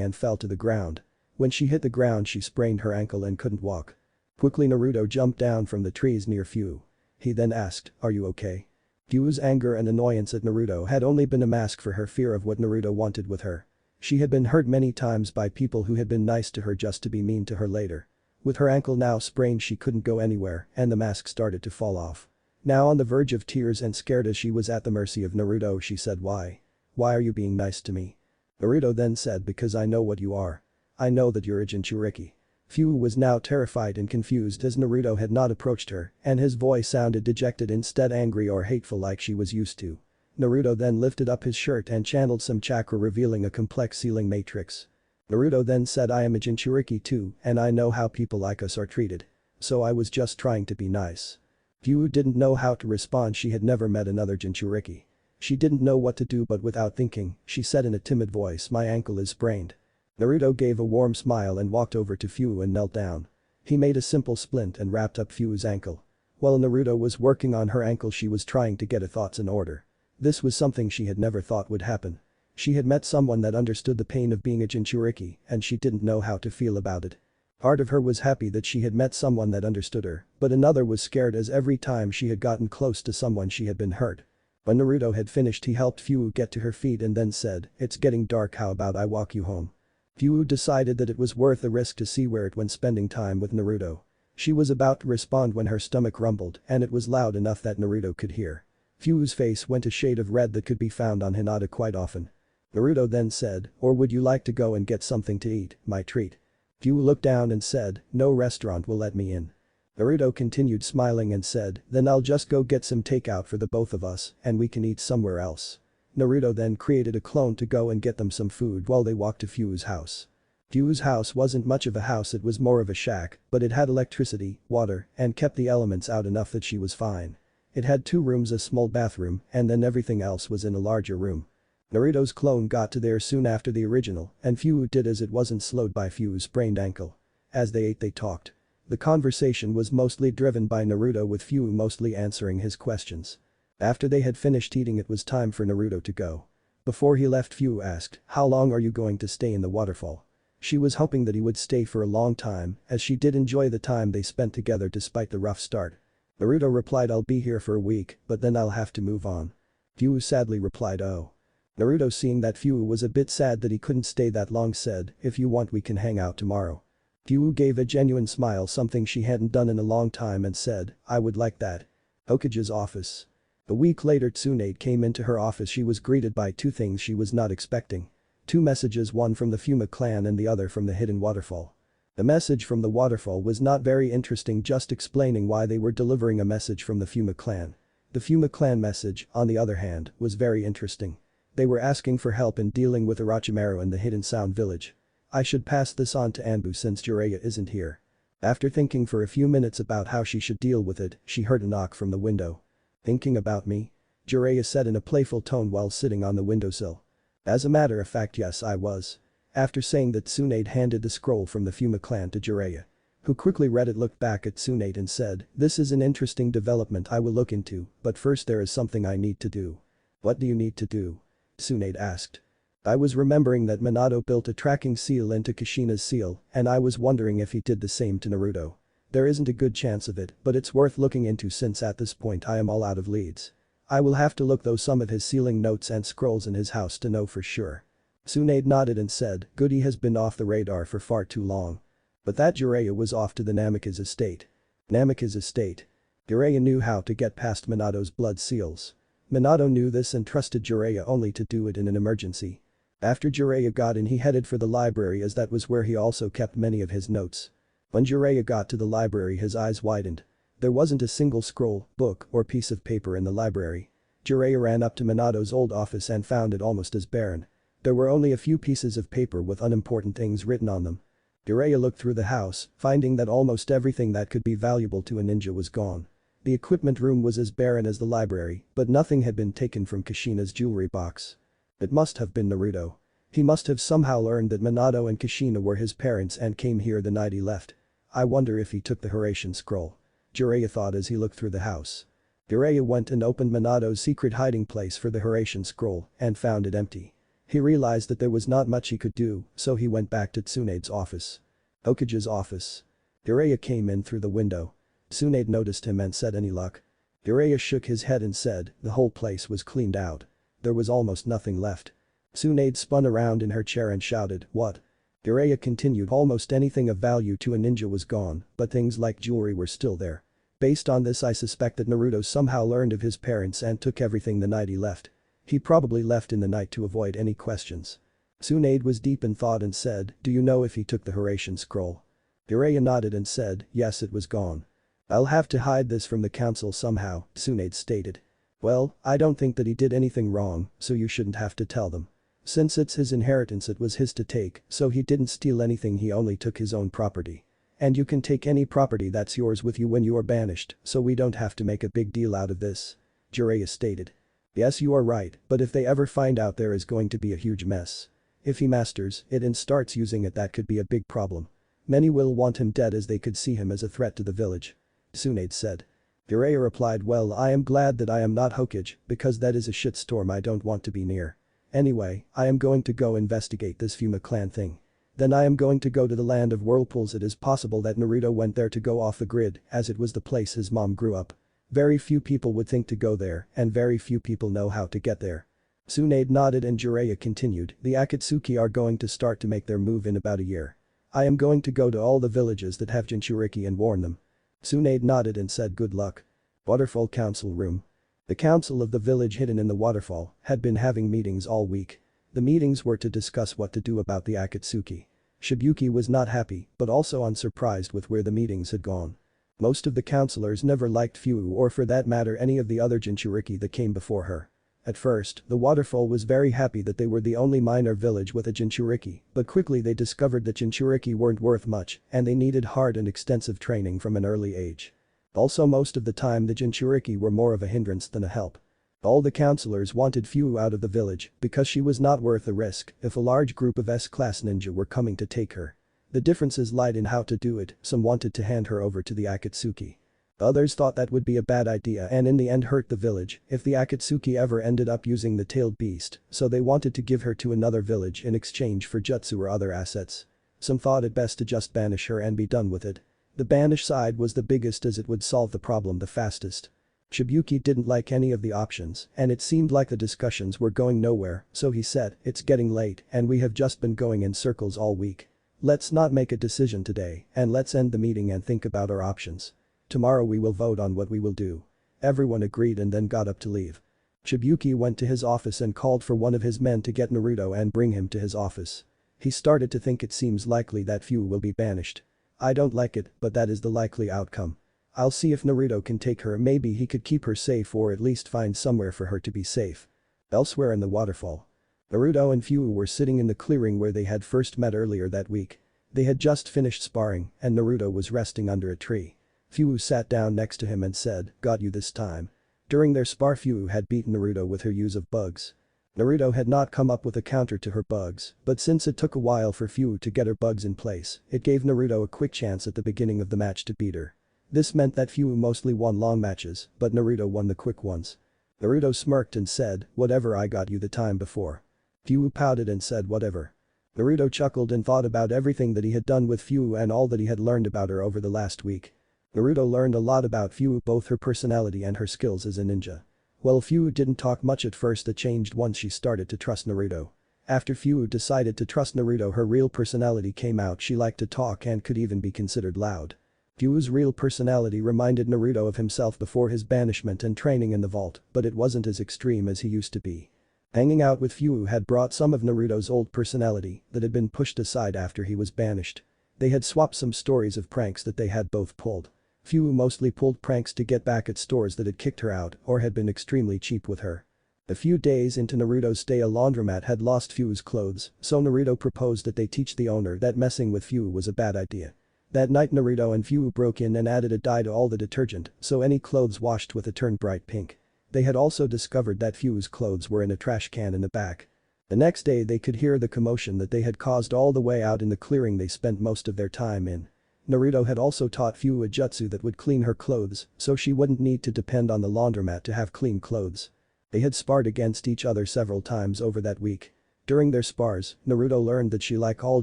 and fell to the ground. When she hit the ground she sprained her ankle and couldn't walk. Quickly Naruto jumped down from the trees near Fuu. He then asked, "Are you okay?" Fuu's anger and annoyance at Naruto had only been a mask for her fear of what Naruto wanted with her. She had been hurt many times by people who had been nice to her just to be mean to her later. With her ankle now sprained she couldn't go anywhere and the mask started to fall off. Now on the verge of tears and scared as she was at the mercy of Naruto she said, "Why? Why are you being nice to me?" Naruto then said, "Because I know what you are. I know that you're a Jinchuriki." Fuu was now terrified and confused as Naruto had not approached her and his voice sounded dejected instead angry or hateful like she was used to. Naruto then lifted up his shirt and channeled some chakra revealing a complex sealing matrix. Naruto then said, "I am a Jinchuriki too and I know how people like us are treated. So I was just trying to be nice." Fuu didn't know how to respond, she had never met another Jinchuriki. She didn't know what to do but without thinking, she said in a timid voice, "My ankle is sprained." Naruto gave a warm smile and walked over to Fuu and knelt down. He made a simple splint and wrapped up Fuu's ankle. While Naruto was working on her ankle she was trying to get her thoughts in order. This was something she had never thought would happen. She had met someone that understood the pain of being a Jinchuriki and she didn't know how to feel about it. Part of her was happy that she had met someone that understood her, but another was scared as every time she had gotten close to someone she had been hurt. When Naruto had finished he helped Fuu get to her feet and then said, "It's getting dark, how about I walk you home?" Fuu decided that it was worth the risk to see where it when spending time with Naruto. She was about to respond when her stomach rumbled and it was loud enough that Naruto could hear. Fuu's face went a shade of red that could be found on Hinata quite often. Naruto then said, "Or would you like to go and get something to eat, my treat?" Fu looked down and said, "No restaurant will let me in." Naruto continued smiling and said, "Then I'll just go get some takeout for the both of us and we can eat somewhere else." Naruto then created a clone to go and get them some food while they walked to Fuu's house. Fuu's house wasn't much of a house, it was more of a shack, but it had electricity, water, and kept the elements out enough that she was fine. It had 2 rooms, a small bathroom, and then everything else was in a larger room. Naruto's clone got to there soon after the original, and Fu did as it wasn't slowed by Fuu's sprained ankle. As they ate they talked. The conversation was mostly driven by Naruto with Fu mostly answering his questions. After they had finished eating it was time for Naruto to go. Before he left Fu asked, "How long are you going to stay in the waterfall?" She was hoping that he would stay for a long time as she did enjoy the time they spent together despite the rough start. Naruto replied, "I'll be here for a week, but then I'll have to move on." Fu sadly replied, "Oh." Naruto, seeing that Fu was a bit sad that he couldn't stay that long, said, "If you want we can hang out tomorrow." Fu gave a genuine smile, something she hadn't done in a long time, and said, "I would like that." Hokage's office. A week later Tsunade came into her office. She was greeted by 2 things she was not expecting. 2 messages, one from the Fuma Clan and the other from the hidden waterfall. The message from the waterfall was not very interesting, just explaining why they were delivering a message from the Fuma Clan. The Fuma Clan message, on the other hand, was very interesting. They were asking for help in dealing with Orochimaru and the Hidden Sound Village. "I should pass this on to Anbu since Jiraiya isn't here." After thinking for a few minutes about how she should deal with it, she heard a knock from the window. "Thinking about me?" Jiraiya said in a playful tone while sitting on the windowsill. "As a matter of fact, yes, I was." After saying that, Tsunade handed the scroll from the Fuma Clan to Jiraiya, who quickly read it, looked back at Tsunade and said, "This is an interesting development I will look into, but first there is something I need to do." "What do you need to do?" Tsunade asked. "I was remembering that Minato built a tracking seal into Kushina's seal and I was wondering if he did the same to Naruto. There isn't a good chance of it, but it's worth looking into since at this point I am all out of leads. I will have to look through some of his sealing notes and scrolls in his house to know for sure." Tsunade nodded and said, "Good, he has been off the radar for far too long." But that Jiraiya was off to the Namikaze estate. Namikaze estate. Jiraiya knew how to get past Minato's blood seals. Minato knew this and trusted Jiraiya only to do it in an emergency. After Jiraiya got in, he headed for the library as that was where he also kept many of his notes. When Jiraiya got to the library his eyes widened. There wasn't a single scroll, book, or piece of paper in the library. Jiraiya ran up to Minato's old office and found it almost as barren. There were only a few pieces of paper with unimportant things written on them. Jiraiya looked through the house, finding that almost everything that could be valuable to a ninja was gone. The equipment room was as barren as the library, but nothing had been taken from Kushina's jewelry box. It must have been Naruto. He must have somehow learned that Minato and Kushina were his parents and came here the night he left. I wonder if he took the Hiraishin scroll. Jiraiya thought as he looked through the house. Jiraiya went and opened Minato's secret hiding place for the Hiraishin scroll and found it empty. He realized that there was not much he could do, so he went back to Tsunade's office. Hokage's office. Jiraiya came in through the window. Tsunade noticed him and said, "Any luck?" Jiraiya shook his head and said, "The whole place was cleaned out. There was almost nothing left." Tsunade spun around in her chair and shouted, "What?" Jiraiya continued, "Almost anything of value to a ninja was gone, but things like jewelry were still there. Based on this I suspect that Naruto somehow learned of his parents and took everything the night he left. He probably left in the night to avoid any questions." Tsunade was deep in thought and said, "Do you know if he took the Hiraishin scroll?" Jiraiya nodded and said, "Yes, it was gone." "I'll have to hide this from the council somehow," Tsunade stated. "Well, I don't think that he did anything wrong, so you shouldn't have to tell them. Since it's his inheritance it was his to take, so he didn't steal anything, he only took his own property. And you can take any property that's yours with you when you are banished, so we don't have to make a big deal out of this," Jiraiya stated. "Yes, you are right, but if they ever find out there is going to be a huge mess. If he masters it and starts using it, that could be a big problem. Many will want him dead as they could see him as a threat to the village," Tsunade said. Jiraiya replied, "Well, I am glad that I am not Hokage, because that is a shitstorm I don't want to be near. Anyway, I am going to go investigate this Fuma Clan thing. Then I am going to go to the land of whirlpools. It is possible that Naruto went there to go off the grid as it was the place his mom grew up. Very few people would think to go there and very few people know how to get there." Tsunade nodded and Jiraiya continued, "The Akatsuki are going to start to make their move in about a year. I am going to go to all the villages that have Jinchuriki and warn them. Tsunade nodded and said good luck. Waterfall Council Room. The council of the village hidden in the waterfall had been having meetings all week. The meetings were to discuss what to do about the Akatsuki. Shibuki was not happy but also unsurprised with where the meetings had gone. Most of the councillors never liked Fu or for that matter any of the other Jinchuriki that came before her. At first, the Waterfall was very happy that they were the only minor village with a Jinchuriki, but quickly they discovered that Jinchuriki weren't worth much and they needed hard and extensive training from an early age. Also most of the time the Jinchuriki were more of a hindrance than a help. All the councillors wanted Fu out of the village because she was not worth the risk if a large group of S-class ninja were coming to take her. The differences lied in how to do it, some wanted to hand her over to the Akatsuki. Others thought that would be a bad idea and in the end hurt the village if the Akatsuki ever ended up using the tailed beast, so they wanted to give her to another village in exchange for jutsu or other assets. Some thought it best to just banish her and be done with it. The banish side was the biggest as it would solve the problem the fastest. Shibuki didn't like any of the options and it seemed like the discussions were going nowhere, so he said, "It's getting late and we have just been going in circles all week. Let's not make a decision today and let's end the meeting and think about our options. Tomorrow we will vote on what we will do." Everyone agreed and then got up to leave. Shibuki went to his office and called for one of his men to get Naruto and bring him to his office. He started to think it seems likely that Fu will be banished. I don't like it, but that is the likely outcome. I'll see if Naruto can take her, maybe he could keep her safe or at least find somewhere for her to be safe. Elsewhere in the waterfall. Naruto and Fu were sitting in the clearing where they had first met earlier that week. They had just finished sparring and Naruto was resting under a tree. Fu sat down next to him and said, "Got you this time." During their spar Fu had beaten Naruto with her use of bugs. Naruto had not come up with a counter to her bugs, but since it took a while for Fu to get her bugs in place, it gave Naruto a quick chance at the beginning of the match to beat her. This meant that Fu mostly won long matches, but Naruto won the quick ones. Naruto smirked and said, "Whatever, I got you the time before." Fu pouted and said whatever. Naruto chuckled and thought about everything that he had done with Fu and all that he had learned about her over the last week. Naruto learned a lot about Fu, both her personality and her skills as a ninja. While Fu didn't talk much at first, it changed once she started to trust Naruto. After Fu decided to trust Naruto, her real personality came out. She liked to talk and could even be considered loud. Fu's real personality reminded Naruto of himself before his banishment and training in the vault, but it wasn't as extreme as he used to be. Hanging out with Fu had brought some of Naruto's old personality that had been pushed aside after he was banished. They had swapped some stories of pranks that they had both pulled. Fu mostly pulled pranks to get back at stores that had kicked her out or had been extremely cheap with her. A few days into Naruto's stay, a laundromat had lost Fu's clothes, so Naruto proposed that they teach the owner that messing with Fu was a bad idea. That night Naruto and Fu broke in and added a dye to all the detergent so any clothes washed with it turned bright pink. They had also discovered that Fu's clothes were in a trash can in the back. The next day they could hear the commotion that they had caused all the way out in the clearing they spent most of their time in. Naruto had also taught Fu a jutsu that would clean her clothes so she wouldn't need to depend on the laundromat to have clean clothes. They had sparred against each other several times over that week. During their spars, Naruto learned that she, like all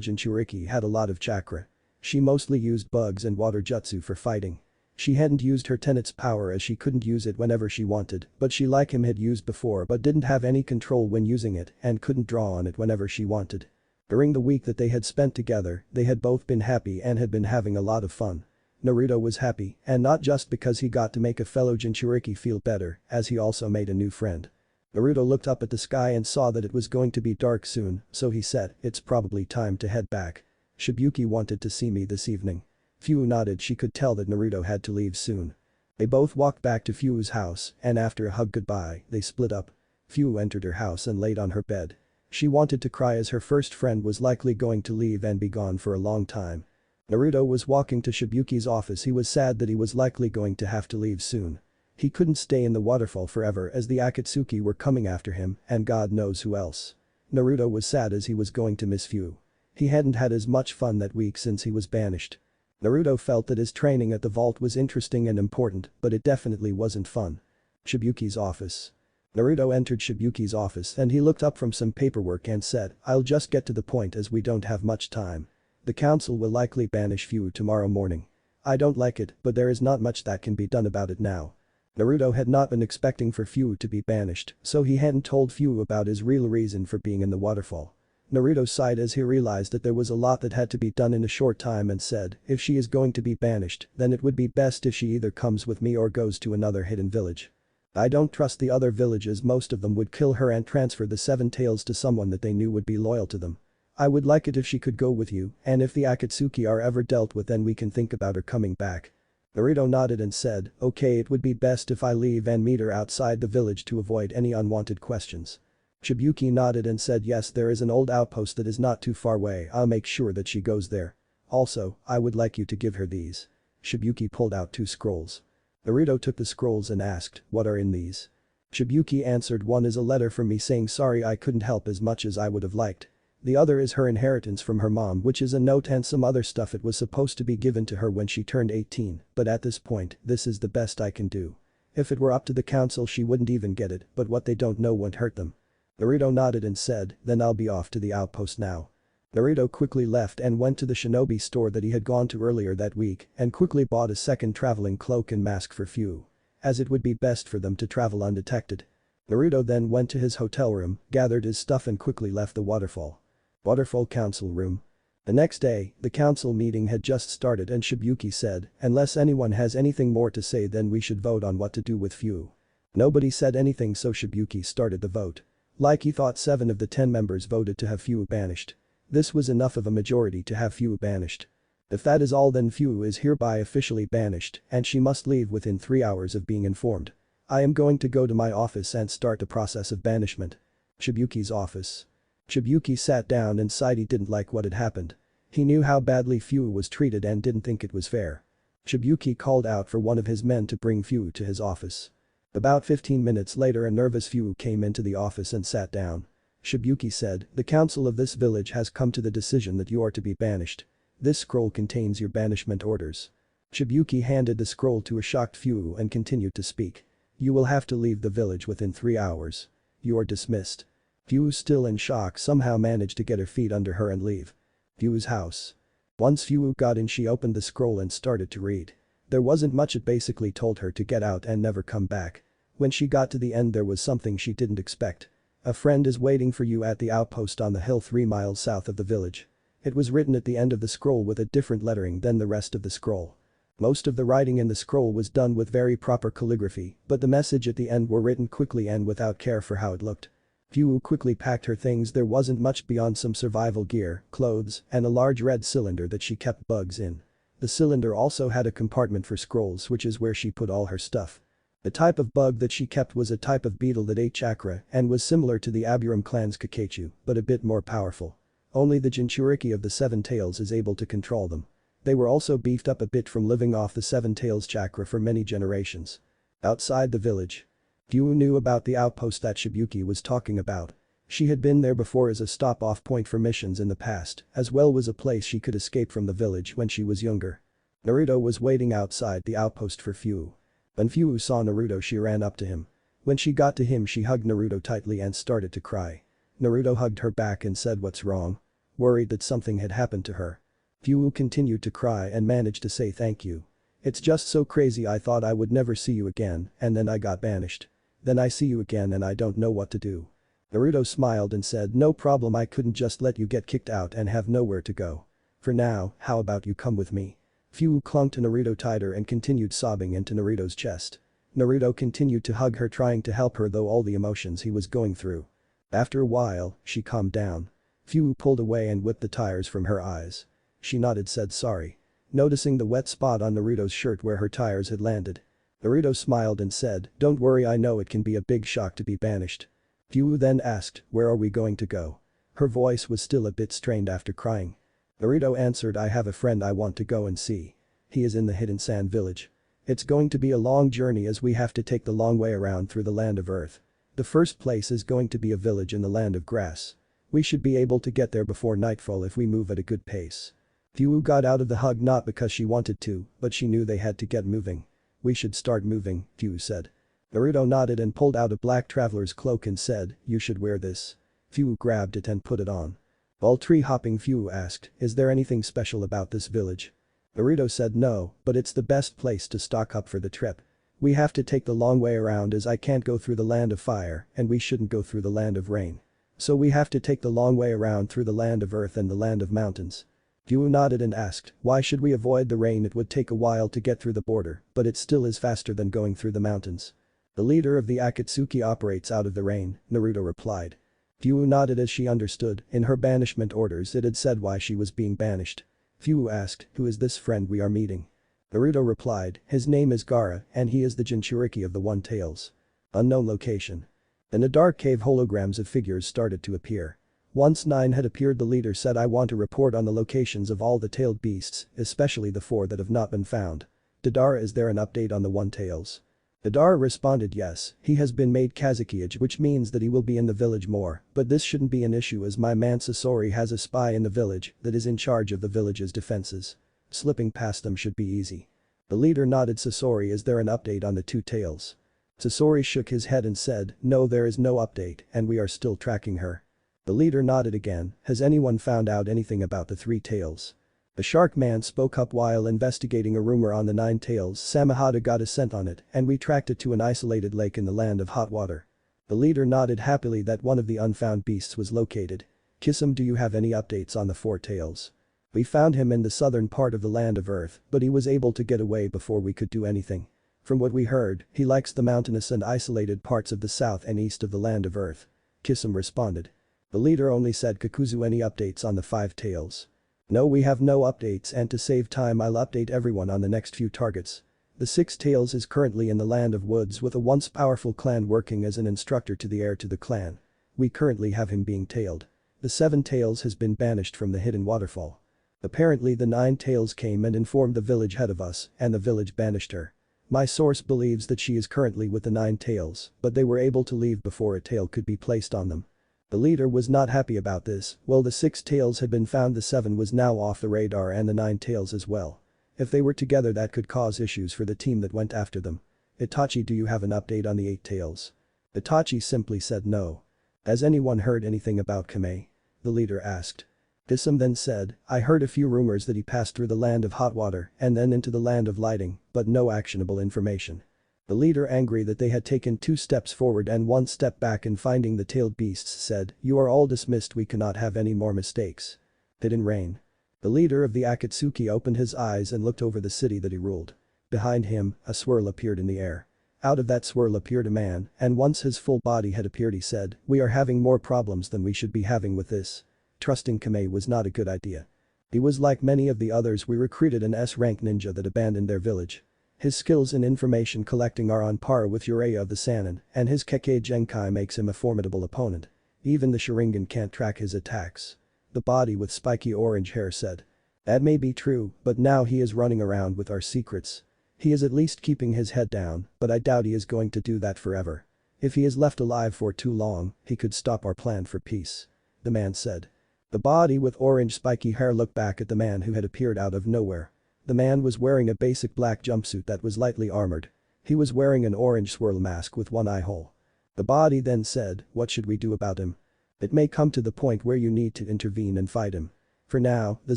Jinchuriki, had a lot of chakra. She mostly used bugs and water jutsu for fighting. She hadn't used her tenet's power as she couldn't use it whenever she wanted, but she, like him, had used before but didn't have any control when using it and couldn't draw on it whenever she wanted. During the week that they had spent together, they had both been happy and had been having a lot of fun. Naruto was happy, and not just because he got to make a fellow Jinchuriki feel better, as he also made a new friend. Naruto looked up at the sky and saw that it was going to be dark soon, so he said, "It's probably time to head back. Shibuki wanted to see me this evening." Fu nodded. She could tell that Naruto had to leave soon. They both walked back to Fu's house and after a hug goodbye, they split up. Fu entered her house and laid on her bed. She wanted to cry as her first friend was likely going to leave and be gone for a long time. Naruto was walking to Shibuki's office. He was sad that he was likely going to have to leave soon. He couldn't stay in the waterfall forever as the Akatsuki were coming after him and God knows who else. Naruto was sad as he was going to miss Fu. He hadn't had as much fun that week since he was banished. Naruto felt that his training at the vault was interesting and important, but it definitely wasn't fun. Shibuki's office. Naruto entered Shibuki's office and he looked up from some paperwork and said, "I'll just get to the point as we don't have much time. The council will likely banish Fu tomorrow morning. I don't like it, but there is not much that can be done about it now." Naruto had not been expecting for Fu to be banished, so he hadn't told Fu about his real reason for being in the waterfall. Naruto sighed as he realized that there was a lot that had to be done in a short time and said, if she is going to be banished, then it would be best if she either comes with me or goes to another hidden village. I don't trust the other villages, most of them would kill her and transfer the seven tails to someone that they knew would be loyal to them. I would like it if she could go with you, and if the Akatsuki are ever dealt with then we can think about her coming back. Naruto nodded and said, okay, it would be best if I leave and meet her outside the village to avoid any unwanted questions. Shibuki nodded and said yes, there is an old outpost that is not too far away, I'll make sure that she goes there. Also, I would like you to give her these. Shibuki pulled out 2 scrolls. Naruto took the scrolls and asked, what are in these? Shibuki answered, one is a letter from me saying sorry I couldn't help as much as I would have liked. The other is her inheritance from her mom, which is a note and some other stuff. It was supposed to be given to her when she turned 18, but at this point, this is the best I can do. If it were up to the council she wouldn't even get it, but what they don't know won't hurt them. Naruto nodded and said, then I'll be off to the outpost now. Naruto quickly left and went to the shinobi store that he had gone to earlier that week and quickly bought a second traveling cloak and mask for Fu, as it would be best for them to travel undetected. Naruto then went to his hotel room, gathered his stuff and quickly left the Waterfall. Waterfall Council Room. The next day, the council meeting had just started and Shibuki said, unless anyone has anything more to say then we should vote on what to do with Fu. Nobody said anything so Shibuki started the vote. Like he thought 7 of the 10 members voted to have Fu banished. This was enough of a majority to have Fu banished. If that is all then Fu is hereby officially banished and she must leave within 3 hours of being informed. I am going to go to my office and start the process of banishment. Shibuki's office. Shibuki sat down and sighed. He didn't like what had happened. He knew how badly Fu was treated and didn't think it was fair. Shibuki called out for one of his men to bring Fu to his office. About 15 minutes later a nervous Fu came into the office and sat down. Shibuki said, the council of this village has come to the decision that you are to be banished. This scroll contains your banishment orders. Shibuki handed the scroll to a shocked Fu and continued to speak. You will have to leave the village within 3 hours. You are dismissed. Fu, still in shock, somehow managed to get her feet under her and leave Fu's house. Once Fu got in she opened the scroll and started to read. There wasn't much, it basically told her to get out and never come back. When she got to the end there was something she didn't expect. A friend is waiting for you at the outpost on the hill 3 miles south of the village. It was written at the end of the scroll with a different lettering than the rest of the scroll. Most of the writing in the scroll was done with very proper calligraphy, but the message at the end were written quickly and without care for how it looked. Fu quickly packed her things. There wasn't much beyond some survival gear, clothes, and a large red cylinder that she kept bugs in. The cylinder also had a compartment for scrolls, which is where she put all her stuff. The type of bug that she kept was a type of beetle that ate chakra and was similar to the Aburam clan's Kakechu, but a bit more powerful. Only the Jinchuriki of the 7 tails is able to control them. They were also beefed up a bit from living off the 7 tails chakra for many generations. Outside the village. Fu knew about the outpost that Shibuki was talking about. She had been there before as a stop-off point for missions in the past, as well as a place she could escape from the village when she was younger. Naruto was waiting outside the outpost for Fu. When Fu saw Naruto she ran up to him. When she got to him she hugged Naruto tightly and started to cry. Naruto hugged her back and said, what's wrong? Worried that something had happened to her. Fu continued to cry and managed to say thank you. It's just so crazy, I thought I would never see you again and then I got banished. Then I see you again and I don't know what to do. Naruto smiled and said, no problem, I couldn't just let you get kicked out and have nowhere to go. For now, how about you come with me? Fu clung to Naruto tighter and continued sobbing into Naruto's chest. Naruto continued to hug her, trying to help her though all the emotions he was going through. After a while, she calmed down. Fu pulled away and whipped the tires from her eyes. She nodded, said sorry. Noticing the wet spot on Naruto's shirt where her tires had landed. Naruto smiled and said, don't worry, I know it can be a big shock to be banished. Fu then asked, where are we going to go? Her voice was still a bit strained after crying. Naruto answered, I have a friend I want to go and see. He is in the hidden sand village. It's going to be a long journey as we have to take the long way around through the land of earth. The first place is going to be a village in the land of grass. We should be able to get there before nightfall if we move at a good pace. Fu got out of the hug not because she wanted to, but she knew they had to get moving. We should start moving, Fu said. Naruto nodded and pulled out a black traveler's cloak and said, you should wear this. Fu grabbed it and put it on. While tree-hopping, Fu asked, is there anything special about this village? Naruto said no, but it's the best place to stock up for the trip. We have to take the long way around as I can't go through the land of fire and we shouldn't go through the land of rain. So we have to take the long way around through the land of earth and the land of mountains. Yu nodded and asked, why should we avoid the rain? It would take a while to get through the border, but it still is faster than going through the mountains. The leader of the Akatsuki operates out of the rain, Naruto replied. Yu nodded as she understood, in her banishment orders it had said why she was being banished. Yu asked, who is this friend we are meeting? Naruto replied, his name is Gaara and he is the Jinchuriki of the One Tails. Unknown location. In a dark cave holograms of figures started to appear. Once 9 had appeared, the leader said, I want to report on the locations of all the tailed beasts, especially the 4 that have not been found. Dadara, is there an update on the One Tails? Dadara responded, yes, he has been made Kazukiage, which means that he will be in the village more, but this shouldn't be an issue as my man Sasori has a spy in the village that is in charge of the village's defenses. Slipping past them should be easy. The leader nodded. Sasori, is there an update on the 2 tails? Sasori shook his head and said, no, there is no update and we are still tracking her. The leader nodded again, has anyone found out anything about the 3 tails? The shark man spoke up, while investigating a rumor on the 9 tails, Samahada got a scent on it and we tracked it to an isolated lake in the land of hot water. The leader nodded happily that one of the unfound beasts was located. Kisum, do you have any updates on the 4 tails? We found him in the southern part of the land of earth, but he was able to get away before we could do anything. From what we heard, he likes the mountainous and isolated parts of the south and east of the land of earth. Kisum responded. The leader only said, Kakuzu, any updates on the 5 tails? No, we have no updates, and to save time I'll update everyone on the next few targets. The 6 tails is currently in the land of woods with a once powerful clan working as an instructor to the heir to the clan. We currently have him being tailed. The 7 tails has been banished from the hidden waterfall. Apparently the 9 tails came and informed the village head of us, and the village banished her. My source believes that she is currently with the 9 tails, but they were able to leave before a tail could be placed on them. The leader was not happy about this. Well, the 6 tails had been found, the 7 was now off the radar and the 9 tails as well. If they were together that could cause issues for the team that went after them. Itachi, do you have an update on the 8 tails? Itachi simply said no. Has anyone heard anything about Kame? The leader asked. Kisum then said, I heard a few rumors that he passed through the land of hot water and then into the land of lighting, but no actionable information. The leader, angry that they had taken 2 steps forward and 1 step back in finding the tailed beasts, said, you are all dismissed, we cannot have any more mistakes. Hidden rain. The leader of the Akatsuki opened his eyes and looked over the city that he ruled. Behind him, a swirl appeared in the air. Out of that swirl appeared a man, and once his full body had appeared he said, we are having more problems than we should be having with this. Trusting Kame was not a good idea. He was like many of the others we recruited, an S-rank ninja that abandoned their village. His skills in information collecting are on par with Jiraiya of the Sannin, and his Kekkei Genkai makes him a formidable opponent. Even the Sharingan can't track his attacks. The body with spiky orange hair said. That may be true, but now he is running around with our secrets. He is at least keeping his head down, but I doubt he is going to do that forever. If he is left alive for too long, he could stop our plan for peace. The man said. The body with orange spiky hair looked back at the man who had appeared out of nowhere. The man was wearing a basic black jumpsuit that was lightly armored. He was wearing an orange swirl mask with 1 eye hole. The body then said, what should we do about him? It may come to the point where you need to intervene and fight him. For now, the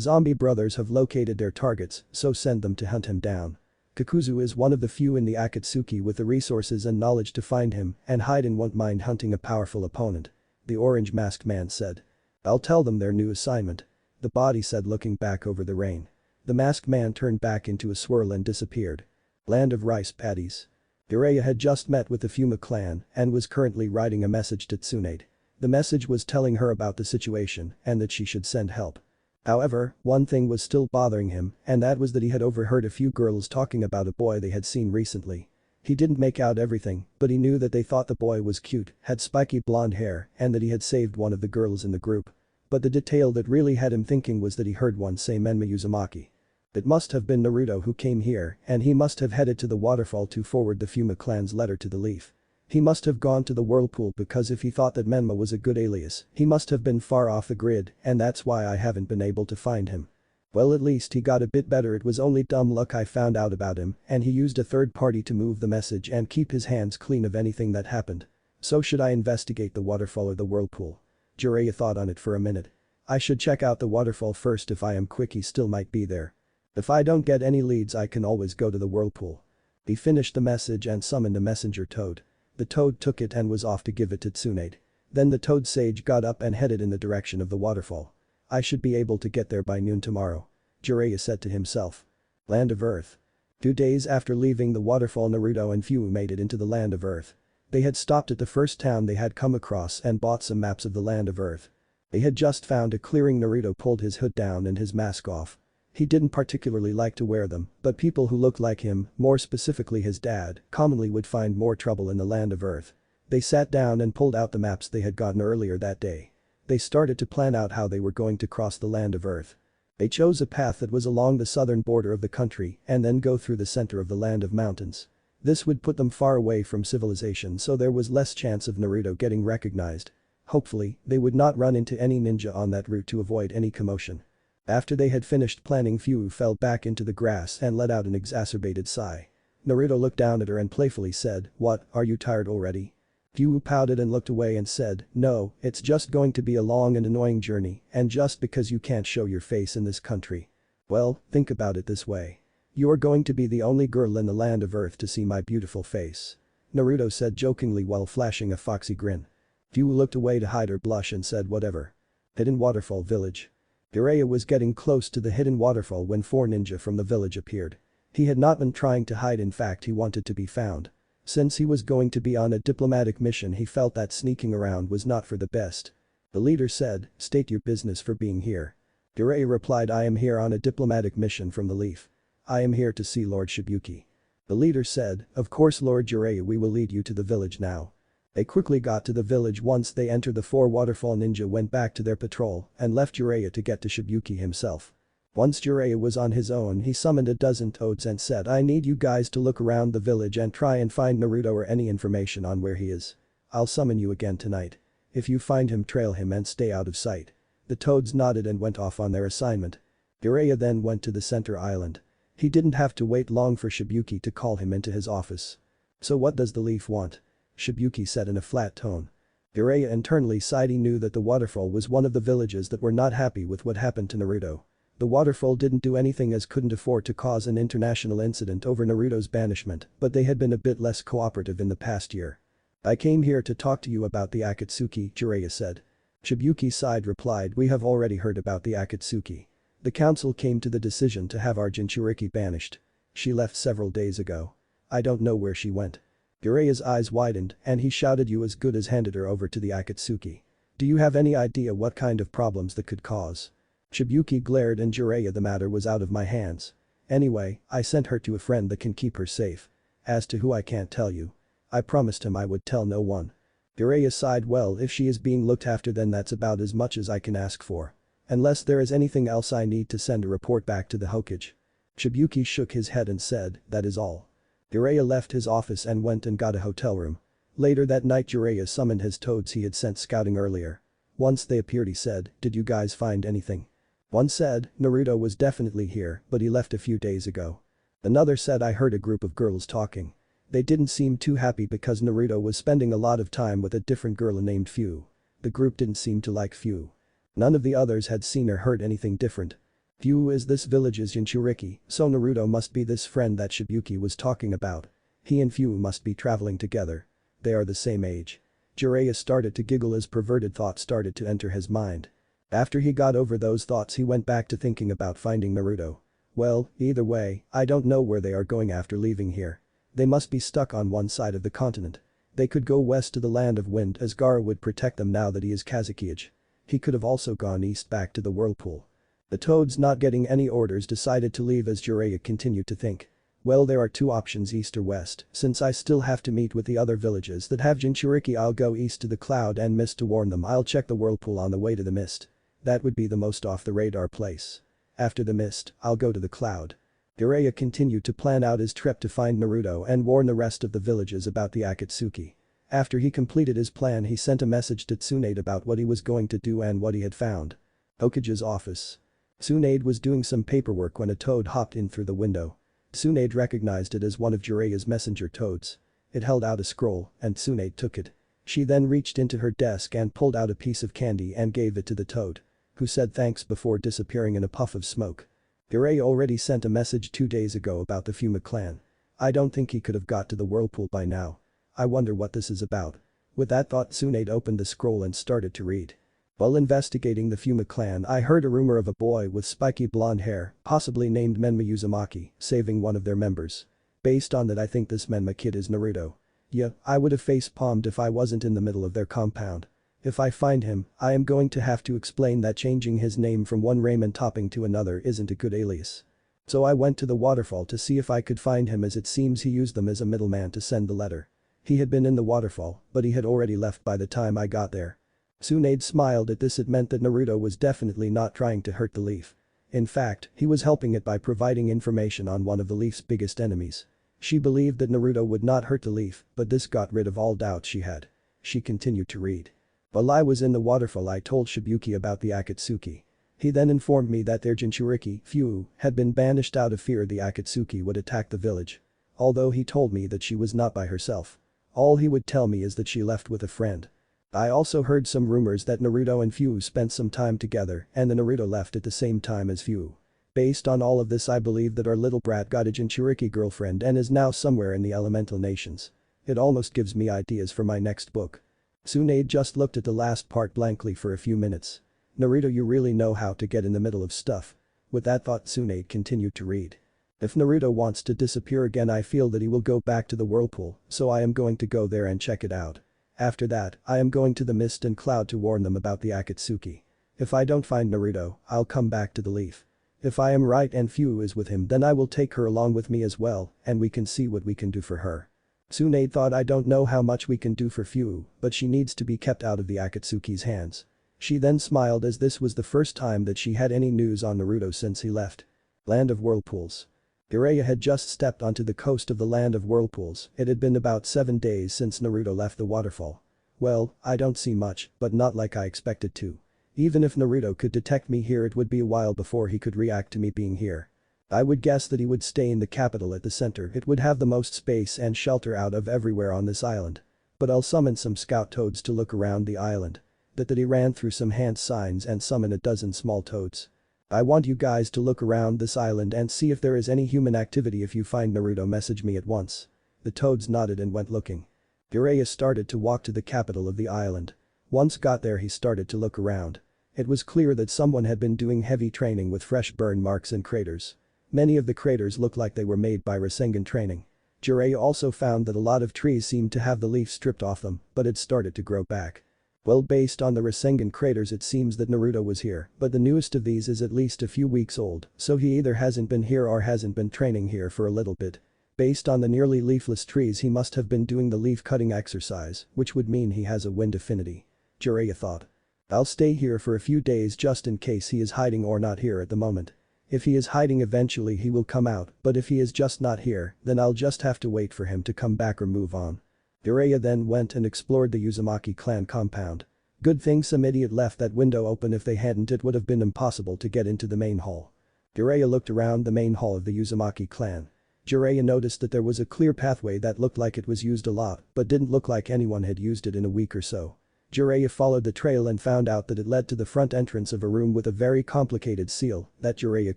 zombie brothers have located their targets, so send them to hunt him down. Kakuzu is one of the few in the Akatsuki with the resources and knowledge to find him and hide and won't mind hunting a powerful opponent. The orange masked man said. I'll tell them their new assignment. The body said, looking back over the rain. The masked man turned back into a swirl and disappeared. Land of rice paddies. Jiraiya had just met with the Fuma Clan and was currently writing a message to Tsunade. The message was telling her about the situation and that she should send help. However, one thing was still bothering him, and that was that he had overheard a few girls talking about a boy they had seen recently. He didn't make out everything, but he knew that they thought the boy was cute, had spiky blonde hair, and that he had saved one of the girls in the group. But the detail that really had him thinking was that he heard one say Menma Uzumaki. It must have been Naruto who came here, and he must have headed to the waterfall to forward the Fuma clan's letter to the Leaf. He must have gone to the whirlpool because if he thought that Menma was a good alias, he must have been far off the grid, and that's why I haven't been able to find him. Well, at least he got a bit better. It was only dumb luck I found out about him, and he used a third party to move the message and keep his hands clean of anything that happened. So should I investigate the waterfall or the whirlpool? Jiraiya thought on it for a minute. I should check out the waterfall first. If I am quick he still might be there. If I don't get any leads I can always go to the whirlpool. He finished the message and summoned a messenger toad. The toad took it and was off to give it to Tsunade. Then the Toad Sage got up and headed in the direction of the waterfall. I should be able to get there by noon tomorrow. Jiraiya said to himself. Land of Earth. 2 days after leaving the waterfall, Naruto and Fu made it into the Land of Earth. They had stopped at the first town they had come across and bought some maps of the Land of Earth. They had just found a clearing. Naruto pulled his hood down and his mask off. He didn't particularly like to wear them, but people who looked like him, more specifically his dad, commonly would find more trouble in the Land of Earth. They sat down and pulled out the maps they had gotten earlier that day. They started to plan out how they were going to cross the Land of Earth. They chose a path that was along the southern border of the country and then go through the center of the Land of Mountains. This would put them far away from civilization, so there was less chance of Naruto getting recognized. Hopefully, they would not run into any ninja on that route to avoid any commotion. After they had finished planning, Fu fell back into the grass and let out an exacerbated sigh. Naruto looked down at her and playfully said, "What, are you tired already?" Fu pouted and looked away and said, "No, it's just going to be a long and annoying journey, and just because you can't show your face in this country. Well, think about it this way. You are going to be the only girl in the Land of Earth to see my beautiful face," Naruto said jokingly while flashing a foxy grin. Fu looked away to hide her blush and said whatever. Hidden Waterfall Village. Jiraiya was getting close to the hidden waterfall when 4 ninja from the village appeared. He had not been trying to hide, in fact he wanted to be found. Since he was going to be on a diplomatic mission, he felt that sneaking around was not for the best. The leader said, "State your business for being here." Jiraiya replied, "I am here on a diplomatic mission from the Leaf. I am here to see Lord Shibuki." The leader said, "Of course Lord Jiraiya, we will lead you to the village now." They quickly got to the village. Once they entered, the 4 waterfall ninja went back to their patrol and left Jiraiya to get to Shibuki himself. Once Jiraiya was on his own, he summoned a dozen toads and said, "I need you guys to look around the village and try and find Naruto or any information on where he is. I'll summon you again tonight. If you find him, trail him and stay out of sight." The toads nodded and went off on their assignment. Jiraiya then went to the center island. He didn't have to wait long for Shibuki to call him into his office. "So what does the Leaf want?" Shibuki said in a flat tone. Jiraiya internally sighed. He knew that the waterfall was one of the villages that were not happy with what happened to Naruto. The waterfall didn't do anything as couldn't afford to cause an international incident over Naruto's banishment, but they had been a bit less cooperative in the past year. "I came here to talk to you about the Akatsuki," Jiraiya said. Shibuki sighed replied, "We have already heard about the Akatsuki. The council came to the decision to have our Jinchuriki banished. She left several days ago. I don't know where she went." Jiraiya's eyes widened and he shouted, "You as good as handed her over to the Akatsuki. Do you have any idea what kind of problems that could cause?" Shibuki glared and Jiraiya, "The matter was out of my hands. Anyway, I sent her to a friend that can keep her safe. As to who, I can't tell you. I promised him I would tell no one." Jiraiya sighed, "Well, if she is being looked after, then that's about as much as I can ask for. Unless there is anything else, I need to send a report back to the Hokage." Shibuki shook his head and said, "That is all." Jiraiya left his office and went and got a hotel room. Later that night, Jiraiya summoned his toads he had sent scouting earlier. Once they appeared, he said, "Did you guys find anything?" One said, "Naruto was definitely here, but he left a few days ago." Another said, "I heard a group of girls talking. They didn't seem too happy because Naruto was spending a lot of time with a different girl named Fu. The group didn't seem to like Fu." None of the others had seen or heard anything different. Fu is this village's Jinchuriki, so Naruto must be this friend that Shibuki was talking about. He and Fu must be traveling together. They are the same age. Jiraiya started to giggle as perverted thoughts started to enter his mind. After he got over those thoughts, he went back to thinking about finding Naruto. Well, either way, I don't know where they are going after leaving here. They must be stuck on one side of the continent. They could go west to the Land of Wind, as Gaara would protect them now that he is Kazekage. He could have also gone east back to the whirlpool. The toads, not getting any orders, decided to leave as Jiraiya continued to think. Well, there are 2 options, east or west. Since I still have to meet with the other villages that have Jinchuriki, I'll go east to the Cloud and Mist to warn them. I'll check the whirlpool on the way to the Mist. That would be the most off the radar place. After the Mist, I'll go to the Cloud." Jiraiya continued to plan out his trip to find Naruto and warn the rest of the villages about the Akatsuki. After he completed his plan, he sent a message to Tsunade about what he was going to do and what he had found. Hokage's office. Tsunade was doing some paperwork when a toad hopped in through the window. Tsunade recognized it as one of Jiraiya's messenger toads. It held out a scroll and Tsunade took it. She then reached into her desk and pulled out a piece of candy and gave it to the toad, who said thanks before disappearing in a puff of smoke. Jiraiya already sent a message 2 days ago about the Fuma Clan. I don't think he could have got to the whirlpool by now. I wonder what this is about. With that thought Tsunade opened the scroll and started to read. While investigating the Fuma clan I heard a rumor of a boy with spiky blonde hair, possibly named Menma Uzumaki, saving one of their members. Based on that I think this Menma kid is Naruto. Yeah, I would have face-palmed if I wasn't in the middle of their compound. If I find him, I am going to have to explain that changing his name from one ramen topping to another isn't a good alias. So I went to the waterfall to see if I could find him as it seems he used them as a middleman to send the letter. He had been in the waterfall, but he had already left by the time I got there. Tsunade smiled at this. It meant that Naruto was definitely not trying to hurt the leaf. In fact, he was helping it by providing information on one of the leaf's biggest enemies. She believed that Naruto would not hurt the leaf, but this got rid of all doubts she had. She continued to read. While I was in the waterfall I told Shibuki about the Akatsuki. He then informed me that their Jinchuriki, Fu, had been banished out of fear the Akatsuki would attack the village. Although he told me that she was not by herself. All he would tell me is that she left with a friend. I also heard some rumors that Naruto and Fu spent some time together and that Naruto left at the same time as Fu. Based on all of this I believe that our little brat got a Jinchuriki girlfriend and is now somewhere in the elemental nations. It almost gives me ideas for my next book. Tsunade just looked at the last part blankly for a few minutes. Naruto, you really know how to get in the middle of stuff. With that thought Tsunade continued to read. If Naruto wants to disappear again I feel that he will go back to the whirlpool, so I am going to go there and check it out. After that, I am going to the mist and cloud to warn them about the Akatsuki. If I don't find Naruto, I'll come back to the leaf. If I am right and Fu is with him then I will take her along with me as well and we can see what we can do for her. Tsunade thought I don't know how much we can do for Fu, but she needs to be kept out of the Akatsuki's hands. She then smiled as this was the first time that she had any news on Naruto since he left. Land of Whirlpools. Jiraiya had just stepped onto the coast of the Land of Whirlpools. It had been about 7 days since Naruto left the waterfall. Well, I don't see much, but not like I expected to. Even if Naruto could detect me here it would be a while before he could react to me being here. I would guess that he would stay in the capital at the center. It would have the most space and shelter out of everywhere on this island. But I'll summon some scout toads to look around the island. That he ran through some hand signs and summon a dozen small toads. I want you guys to look around this island and see if there is any human activity. If you find Naruto message me at once. The toads nodded and went looking. Jiraiya started to walk to the capital of the island. Once got there he started to look around. It was clear that someone had been doing heavy training with fresh burn marks and craters. Many of the craters looked like they were made by Rasengan training. Jiraiya also found that a lot of trees seemed to have the leaves stripped off them, but it started to grow back. Well, based on the Rasengan craters it seems that Naruto was here, but the newest of these is at least a few weeks old, so he either hasn't been here or hasn't been training here for a little bit. Based on the nearly leafless trees he must have been doing the leaf cutting exercise, which would mean he has a wind affinity. Jiraiya thought. I'll stay here for a few days just in case he is hiding or not here at the moment. If he is hiding eventually he will come out, but if he is just not here, then I'll just have to wait for him to come back or move on. Jiraiya then went and explored the Uzumaki clan compound. Good thing some idiot left that window open. If they hadn't it would have been impossible to get into the main hall. Jiraiya looked around the main hall of the Uzumaki clan. Jiraiya noticed that there was a clear pathway that looked like it was used a lot but didn't look like anyone had used it in a week or so. Jiraiya followed the trail and found out that it led to the front entrance of a room with a very complicated seal that Jiraiya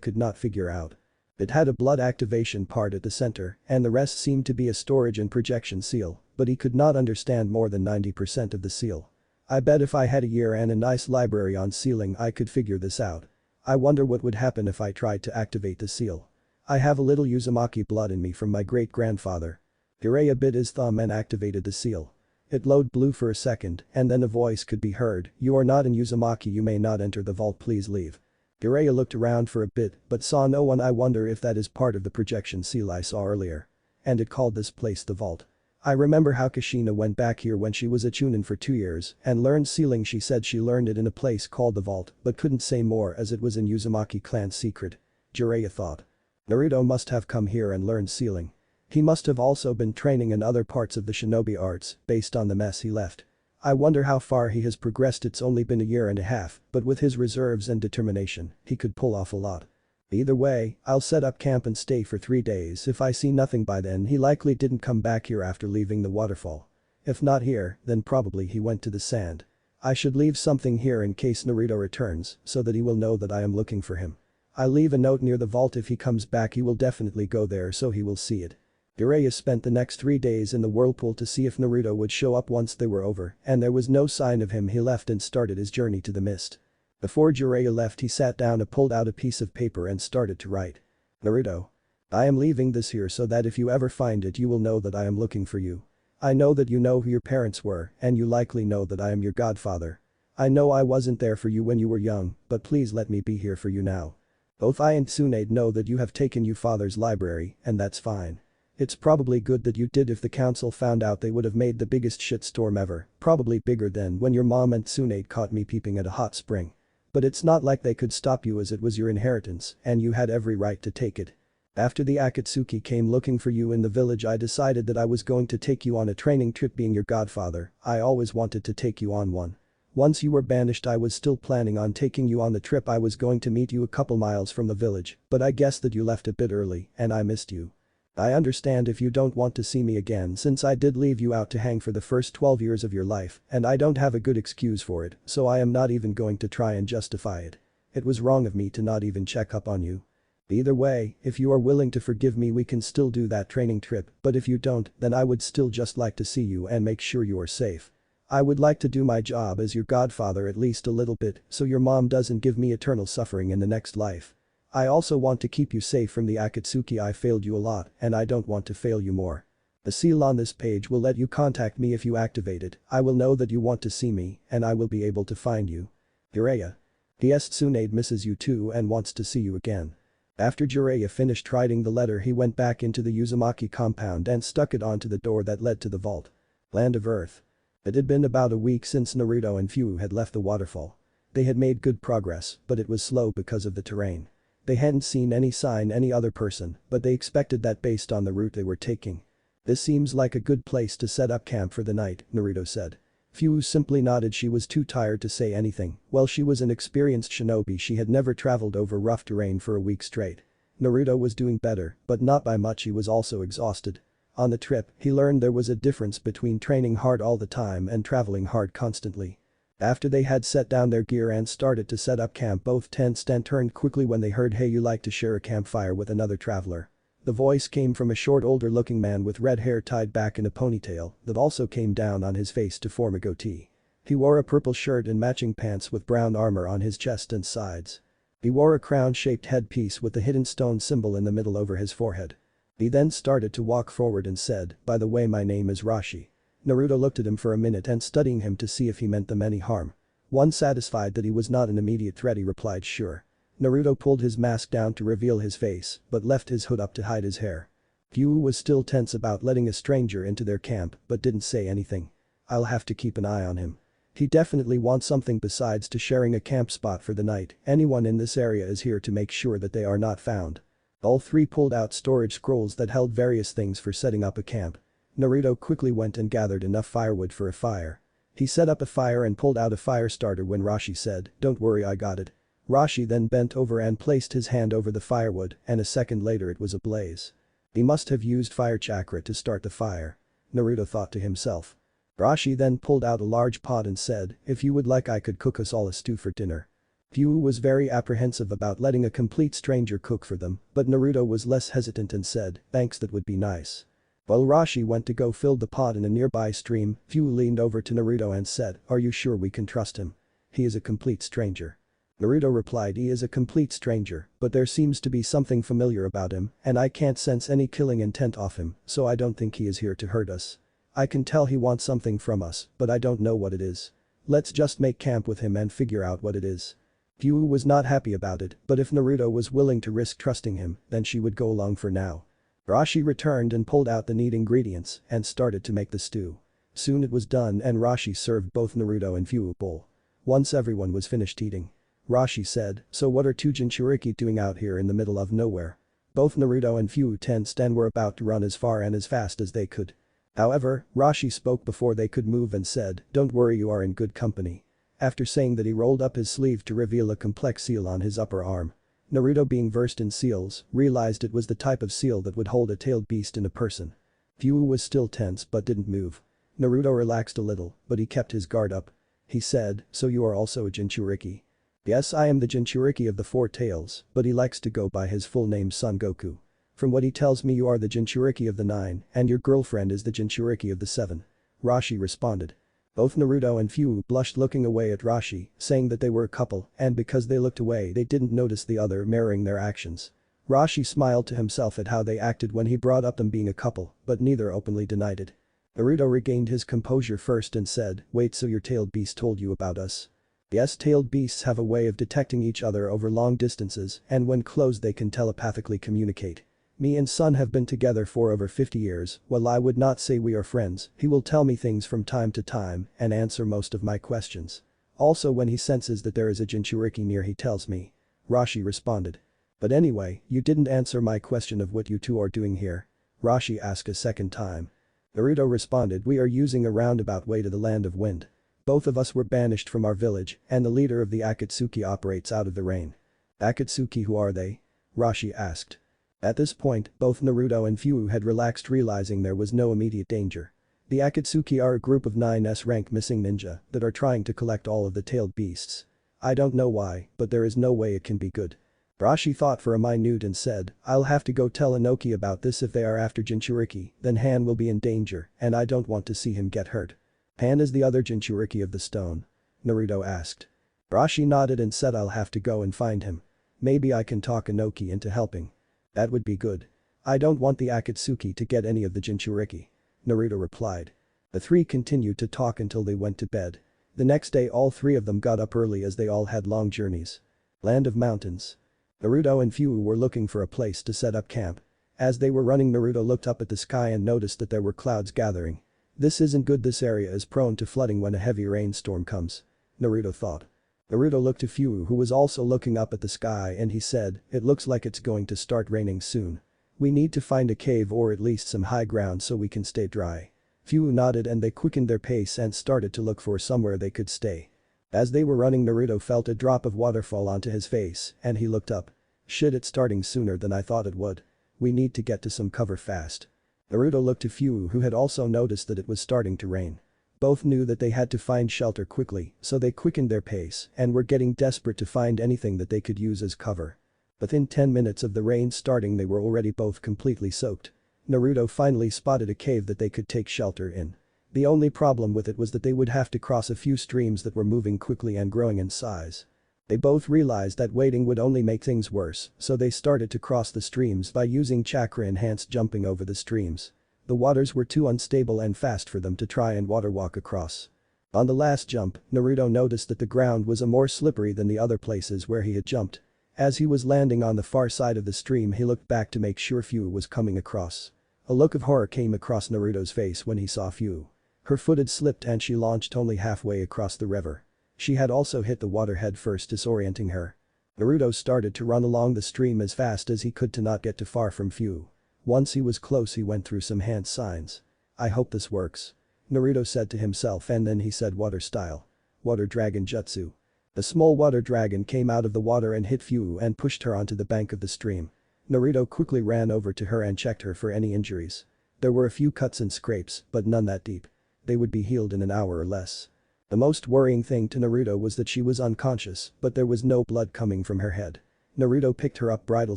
could not figure out. It had a blood activation part at the center and the rest seemed to be a storage and projection seal, but he could not understand more than 90% of the seal. I bet if I had a year and a nice library on sealing I could figure this out. I wonder what would happen if I tried to activate the seal. I have a little Uzumaki blood in me from my great-grandfather. Jiraiya bit his thumb and activated the seal. It glowed blue for a second and then a voice could be heard, "You are not in Uzumaki, you may not enter the vault, please leave." Jiraiya looked around for a bit but saw no one. I wonder if that is part of the projection seal I saw earlier. And it called this place the vault. I remember how Kushina went back here when she was a chunin for 2 years and learned sealing. She said she learned it in a place called the vault but couldn't say more as it was in Uzumaki clan's secret. Jiraiya thought. Naruto must have come here and learned sealing. He must have also been training in other parts of the shinobi arts based on the mess he left. I wonder how far he has progressed. It's only been a year and a half, but with his reserves and determination, he could pull off a lot. Either way, I'll set up camp and stay for 3 days. If I see nothing by then he likely didn't come back here after leaving the waterfall. If not here, then probably he went to the sand. I should leave something here in case Naruto returns so that he will know that I am looking for him. I'll leave a note near the vault. If he comes back he will definitely go there so he will see it. Jiraiya spent the next 3 days in the whirlpool to see if Naruto would show up once they were over, and there was no sign of him. He left and started his journey to the mist. Before Jiraiya left, he sat down and pulled out a piece of paper and started to write. Naruto. I am leaving this here so that if you ever find it you will know that I am looking for you. I know that you know who your parents were, and you likely know that I am your godfather. I know I wasn't there for you when you were young, but please let me be here for you now. Both I and Tsunade know that you have taken your father's library, and that's fine. It's probably good that you did. If the council found out they would have made the biggest shitstorm ever, probably bigger than when your mom and Tsunade caught me peeping at a hot spring. But it's not like they could stop you as it was your inheritance, and you had every right to take it. After the Akatsuki came looking for you in the village, I decided that I was going to take you on a training trip. Being your godfather, I always wanted to take you on one. Once you were banished, I was still planning on taking you on the trip. I was going to meet you a couple miles from the village, but I guess that you left a bit early and I missed you. I understand if you don't want to see me again, since I did leave you out to hang for the first 12 years of your life and I don't have a good excuse for it, so I am not even going to try and justify it. It was wrong of me to not even check up on you. Either way, if you are willing to forgive me we can still do that training trip, but if you don't, then I would still just like to see you and make sure you are safe. I would like to do my job as your godfather at least a little bit so your mom doesn't give me eternal suffering in the next life. I also want to keep you safe from the Akatsuki. I failed you a lot and I don't want to fail you more. The seal on this page will let you contact me. If you activate it, I will know that you want to see me and I will be able to find you. Jiraiya. P.S. Tsunade misses you too and wants to see you again. After Jiraiya finished writing the letter, he went back into the Uzumaki compound and stuck it onto the door that led to the vault. Land of Earth. It had been about a week since Naruto and Fuma had left the waterfall. They had made good progress, but it was slow because of the terrain. They hadn't seen any sign any other person, but they expected that based on the route they were taking. This seems like a good place to set up camp for the night, Naruto said. Fuma simply nodded. She was too tired to say anything. Well, she was an experienced shinobi. She had never traveled over rough terrain for a week straight. Naruto was doing better, but not by much. He was also exhausted. On the trip, he learned there was a difference between training hard all the time and traveling hard constantly. After they had set down their gear and started to set up camp, both tensed and turned quickly when they heard, "Hey, you like to share a campfire with another traveler?" The voice came from a short, older-looking man with red hair tied back in a ponytail that also came down on his face to form a goatee. He wore a purple shirt and matching pants with brown armor on his chest and sides. He wore a crown-shaped headpiece with a hidden stone symbol in the middle over his forehead. He then started to walk forward and said, "By the way, my name is Rashi." Naruto looked at him for a minute and studying him to see if he meant them any harm. Once satisfied that he was not an immediate threat, he replied, "Sure." Naruto pulled his mask down to reveal his face, but left his hood up to hide his hair. Fuma was still tense about letting a stranger into their camp, but didn't say anything. "I'll have to keep an eye on him. He definitely wants something besides to sharing a camp spot for the night. Anyone in this area is here to make sure that they are not found." All three pulled out storage scrolls that held various things for setting up a camp. Naruto quickly went and gathered enough firewood for a fire. He set up a fire and pulled out a fire starter when Rashi said, "Don't worry, I got it." Rashi then bent over and placed his hand over the firewood, and a second later it was ablaze. He must have used fire chakra to start the fire. Naruto thought to himself. Rashi then pulled out a large pot and said, "If you would like, I could cook us all a stew for dinner." Fuma was very apprehensive about letting a complete stranger cook for them, but Naruto was less hesitant and said, "Thanks, that would be nice." While Rashi went to go fill the pot in a nearby stream, Fuma leaned over to Naruto and said, "Are you sure we can trust him? He is a complete stranger." Naruto replied, "He is a complete stranger, but there seems to be something familiar about him, and I can't sense any killing intent off him, so I don't think he is here to hurt us. I can tell he wants something from us, but I don't know what it is. Let's just make camp with him and figure out what it is." Fuma was not happy about it, but if Naruto was willing to risk trusting him, then she would go along for now. Rashi returned and pulled out the neat ingredients and started to make the stew. Soon it was done and Rashi served both Naruto and Fuma a bowl. Once everyone was finished eating, Rashi said, "So what are two Jinchuriki doing out here in the middle of nowhere?" Both Naruto and Fuma tensed and were about to run as far and as fast as they could. However, Rashi spoke before they could move and said, "Don't worry, you are in good company." After saying that, he rolled up his sleeve to reveal a complex seal on his upper arm. Naruto, being versed in seals, realized it was the type of seal that would hold a tailed beast in a person. Fuma was still tense but didn't move. Naruto relaxed a little, but he kept his guard up. He said, "So you are also a Jinchuriki?" "Yes, I am the Jinchuriki of the Four Tails, but he likes to go by his full name, Son Goku." From what he tells me you are the Jinchuriki of the 9 and your girlfriend is the Jinchuriki of the 7. Rashi responded. Both Naruto and Fu blushed looking away at Rashi, saying that they were a couple and because they looked away they didn't notice the other mirroring their actions. Rashi smiled to himself at how they acted when he brought up them being a couple, but neither openly denied it. Naruto regained his composure first and said, "Wait, so your tailed beast told you about us?" Yes, tailed beasts have a way of detecting each other over long distances and when close they can telepathically communicate. Me and Son have been together for over 50 years, while I would not say we are friends, he will tell me things from time to time and answer most of my questions. Also when he senses that there is a Jinchuriki near he tells me. Rashi responded. But anyway, you didn't answer my question of what you two are doing here. Rashi asked a second time. Naruto responded, we are using a roundabout way to the land of wind. Both of us were banished from our village and the leader of the Akatsuki operates out of the rain. Akatsuki, who are they? Rashi asked. At this point, both Naruto and Fu had relaxed realizing there was no immediate danger. The Akatsuki are a group of 9S rank missing ninja that are trying to collect all of the tailed beasts. I don't know why, but there is no way it can be good. Rashi thought for a minute and said, I'll have to go tell Inoki about this if they are after Jinchuriki, then Han will be in danger and I don't want to see him get hurt. Han is the other Jinchuriki of the stone? Naruto asked. Rashi nodded and said I'll have to go and find him. Maybe I can talk Inoki into helping. That would be good. I don't want the Akatsuki to get any of the Jinchuriki. Naruto replied. The three continued to talk until they went to bed. The next day all three of them got up early as they all had long journeys. Land of mountains. Naruto and Fu were looking for a place to set up camp. As they were running Naruto looked up at the sky and noticed that there were clouds gathering. This isn't good, this area is prone to flooding when a heavy rainstorm comes. Naruto thought. Naruto looked to Fu who was also looking up at the sky and he said, it looks like it's going to start raining soon. We need to find a cave or at least some high ground so we can stay dry. Fu nodded and they quickened their pace and started to look for somewhere they could stay. As they were running Naruto felt a drop of water fall onto his face and he looked up. Shit, it's starting sooner than I thought it would. We need to get to some cover fast. Naruto looked to Fu who had also noticed that it was starting to rain. Both knew that they had to find shelter quickly, so they quickened their pace and were getting desperate to find anything that they could use as cover. Within 10 minutes of the rain starting they were already both completely soaked. Naruto finally spotted a cave that they could take shelter in. The only problem with it was that they would have to cross a few streams that were moving quickly and growing in size. They both realized that waiting would only make things worse, so they started to cross the streams by using chakra-enhanced jumping over the streams. The waters were too unstable and fast for them to try and water walk across. On the last jump, Naruto noticed that the ground was more slippery than the other places where he had jumped. As he was landing on the far side of the stream he looked back to make sure Fu was coming across. A look of horror came across Naruto's face when he saw Fu. Her foot had slipped and she launched only halfway across the river. She had also hit the water head first, disorienting her. Naruto started to run along the stream as fast as he could to not get too far from Fu. Once he was close he went through some hand signs. I hope this works. Naruto said to himself and then he said water style. Water dragon jutsu. The small water dragon came out of the water and hit Fu and pushed her onto the bank of the stream. Naruto quickly ran over to her and checked her for any injuries. There were a few cuts and scrapes, but none that deep. They would be healed in an hour or less. The most worrying thing to Naruto was that she was unconscious, but there was no blood coming from her head. Naruto picked her up bridal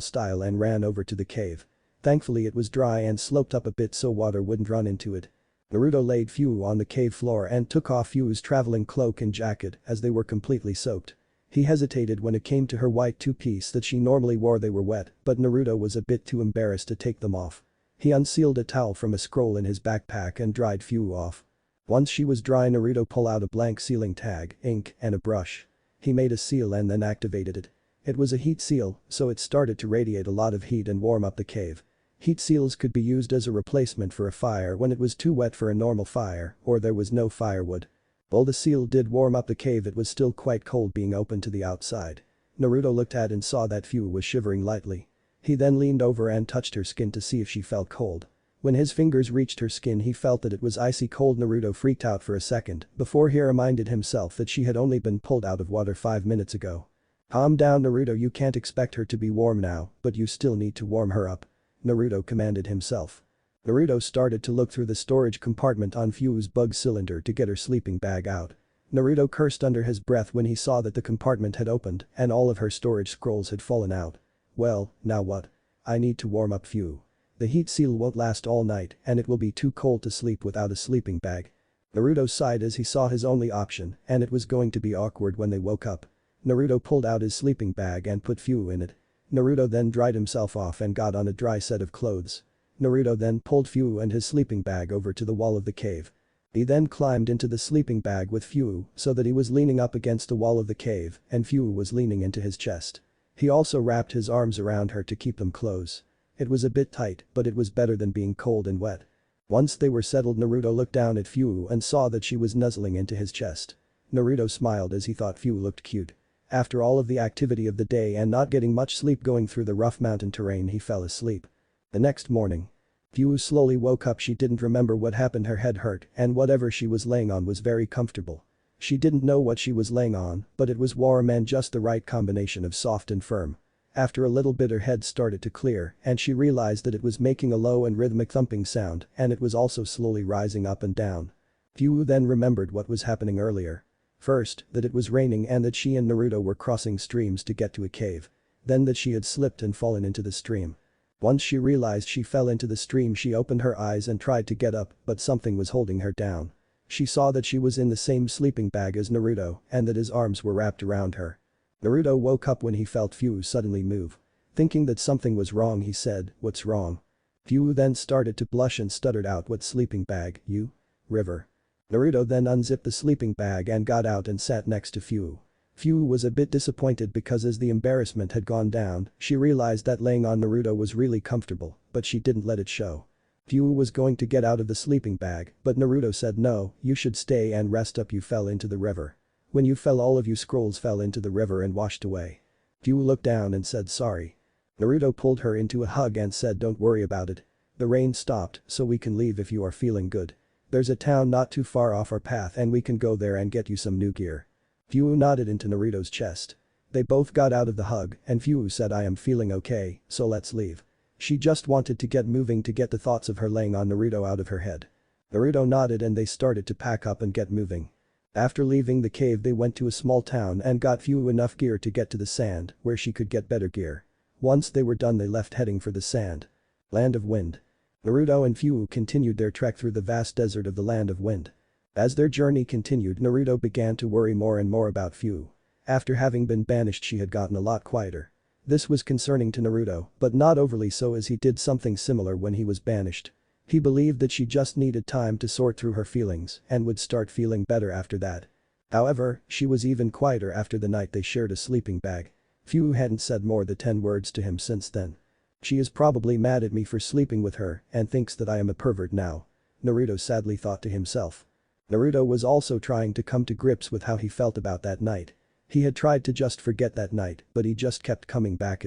style and ran over to the cave. Thankfully it was dry and sloped up a bit so water wouldn't run into it. Naruto laid Fu on the cave floor and took off Fu's traveling cloak and jacket as they were completely soaked. He hesitated when it came to her white two-piece that she normally wore. They were wet, but Naruto was a bit too embarrassed to take them off. He unsealed a towel from a scroll in his backpack and dried Fu off. Once she was dry Naruto pulled out a blank sealing tag, ink, and a brush. He made a seal and then activated it. It was a heat seal, so it started to radiate a lot of heat and warm up the cave. Heat seals could be used as a replacement for a fire when it was too wet for a normal fire or there was no firewood. While the seal did warm up the cave it was still quite cold being open to the outside. Naruto looked at and saw that Fu was shivering lightly. He then leaned over and touched her skin to see if she felt cold. When his fingers reached her skin he felt that it was icy cold. Naruto freaked out for a second before he reminded himself that she had only been pulled out of water 5 minutes ago. Calm down Naruto, you can't expect her to be warm now, but you still need to warm her up. Naruto commanded himself. Naruto started to look through the storage compartment on Fu's bug cylinder to get her sleeping bag out. Naruto cursed under his breath when he saw that the compartment had opened and all of her storage scrolls had fallen out. Well, now what? I need to warm up Fue. The heat seal won't last all night and it will be too cold to sleep without a sleeping bag. Naruto sighed as he saw his only option and it was going to be awkward when they woke up. Naruto pulled out his sleeping bag and put Fue in it. Naruto then dried himself off and got on a dry set of clothes. Naruto then pulled Fue and his sleeping bag over to the wall of the cave. He then climbed into the sleeping bag with Fue so that he was leaning up against the wall of the cave and Fue was leaning into his chest. He also wrapped his arms around her to keep them close. It was a bit tight, but it was better than being cold and wet. Once they were settled, Naruto looked down at Fue and saw that she was nuzzling into his chest. Naruto smiled as he thought Fue looked cute. After all of the activity of the day and not getting much sleep going through the rough mountain terrain, he fell asleep. The next morning, Fue slowly woke up. She didn't remember what happened. Her head hurt and whatever she was laying on was very comfortable. She didn't know what she was laying on, but it was warm and just the right combination of soft and firm. After a little bit her head started to clear and she realized that it was making a low and rhythmic thumping sound and it was also slowly rising up and down. Fue then remembered what was happening earlier. First, that it was raining and that she and Naruto were crossing streams to get to a cave. Then that she had slipped and fallen into the stream. Once she realized she fell into the stream, she opened her eyes and tried to get up, but something was holding her down. She saw that she was in the same sleeping bag as Naruto and that his arms were wrapped around her. Naruto woke up when he felt Fue suddenly move. Thinking that something was wrong, he said, "What's wrong?" Fue then started to blush and stuttered out, "What sleeping bag, you? River." Naruto then unzipped the sleeping bag and got out and sat next to Fue. Fue was a bit disappointed because as the embarrassment had gone down, she realized that laying on Naruto was really comfortable, but she didn't let it show. Fue was going to get out of the sleeping bag, but Naruto said, "No, you should stay and rest up. You fell into the river. When you fell, all of you scrolls fell into the river and washed away." Fue looked down and said sorry. Naruto pulled her into a hug and said, "Don't worry about it. The rain stopped, so we can leave if you are feeling good. There's a town not too far off our path and we can go there and get you some new gear." Fue nodded into Naruto's chest. They both got out of the hug and Fue said, "I am feeling okay, so let's leave." She just wanted to get moving to get the thoughts of her laying on Naruto out of her head. Naruto nodded and they started to pack up and get moving. After leaving the cave, they went to a small town and got Fue enough gear to get to the sand where she could get better gear. Once they were done, they left heading for the sand. Land of Wind. Naruto and Fue continued their trek through the vast desert of the Land of Wind. As their journey continued, Naruto began to worry more and more about Fue. After having been banished, she had gotten a lot quieter. This was concerning to Naruto, but not overly so, as he did something similar when he was banished. He believed that she just needed time to sort through her feelings and would start feeling better after that. However, she was even quieter after the night they shared a sleeping bag. Fue hadn't said more than 10 words to him since then. She is probably mad at me for sleeping with her and thinks that I am a pervert now. Naruto sadly thought to himself. Naruto was also trying to come to grips with how he felt about that night. He had tried to just forget that night, but he just kept coming back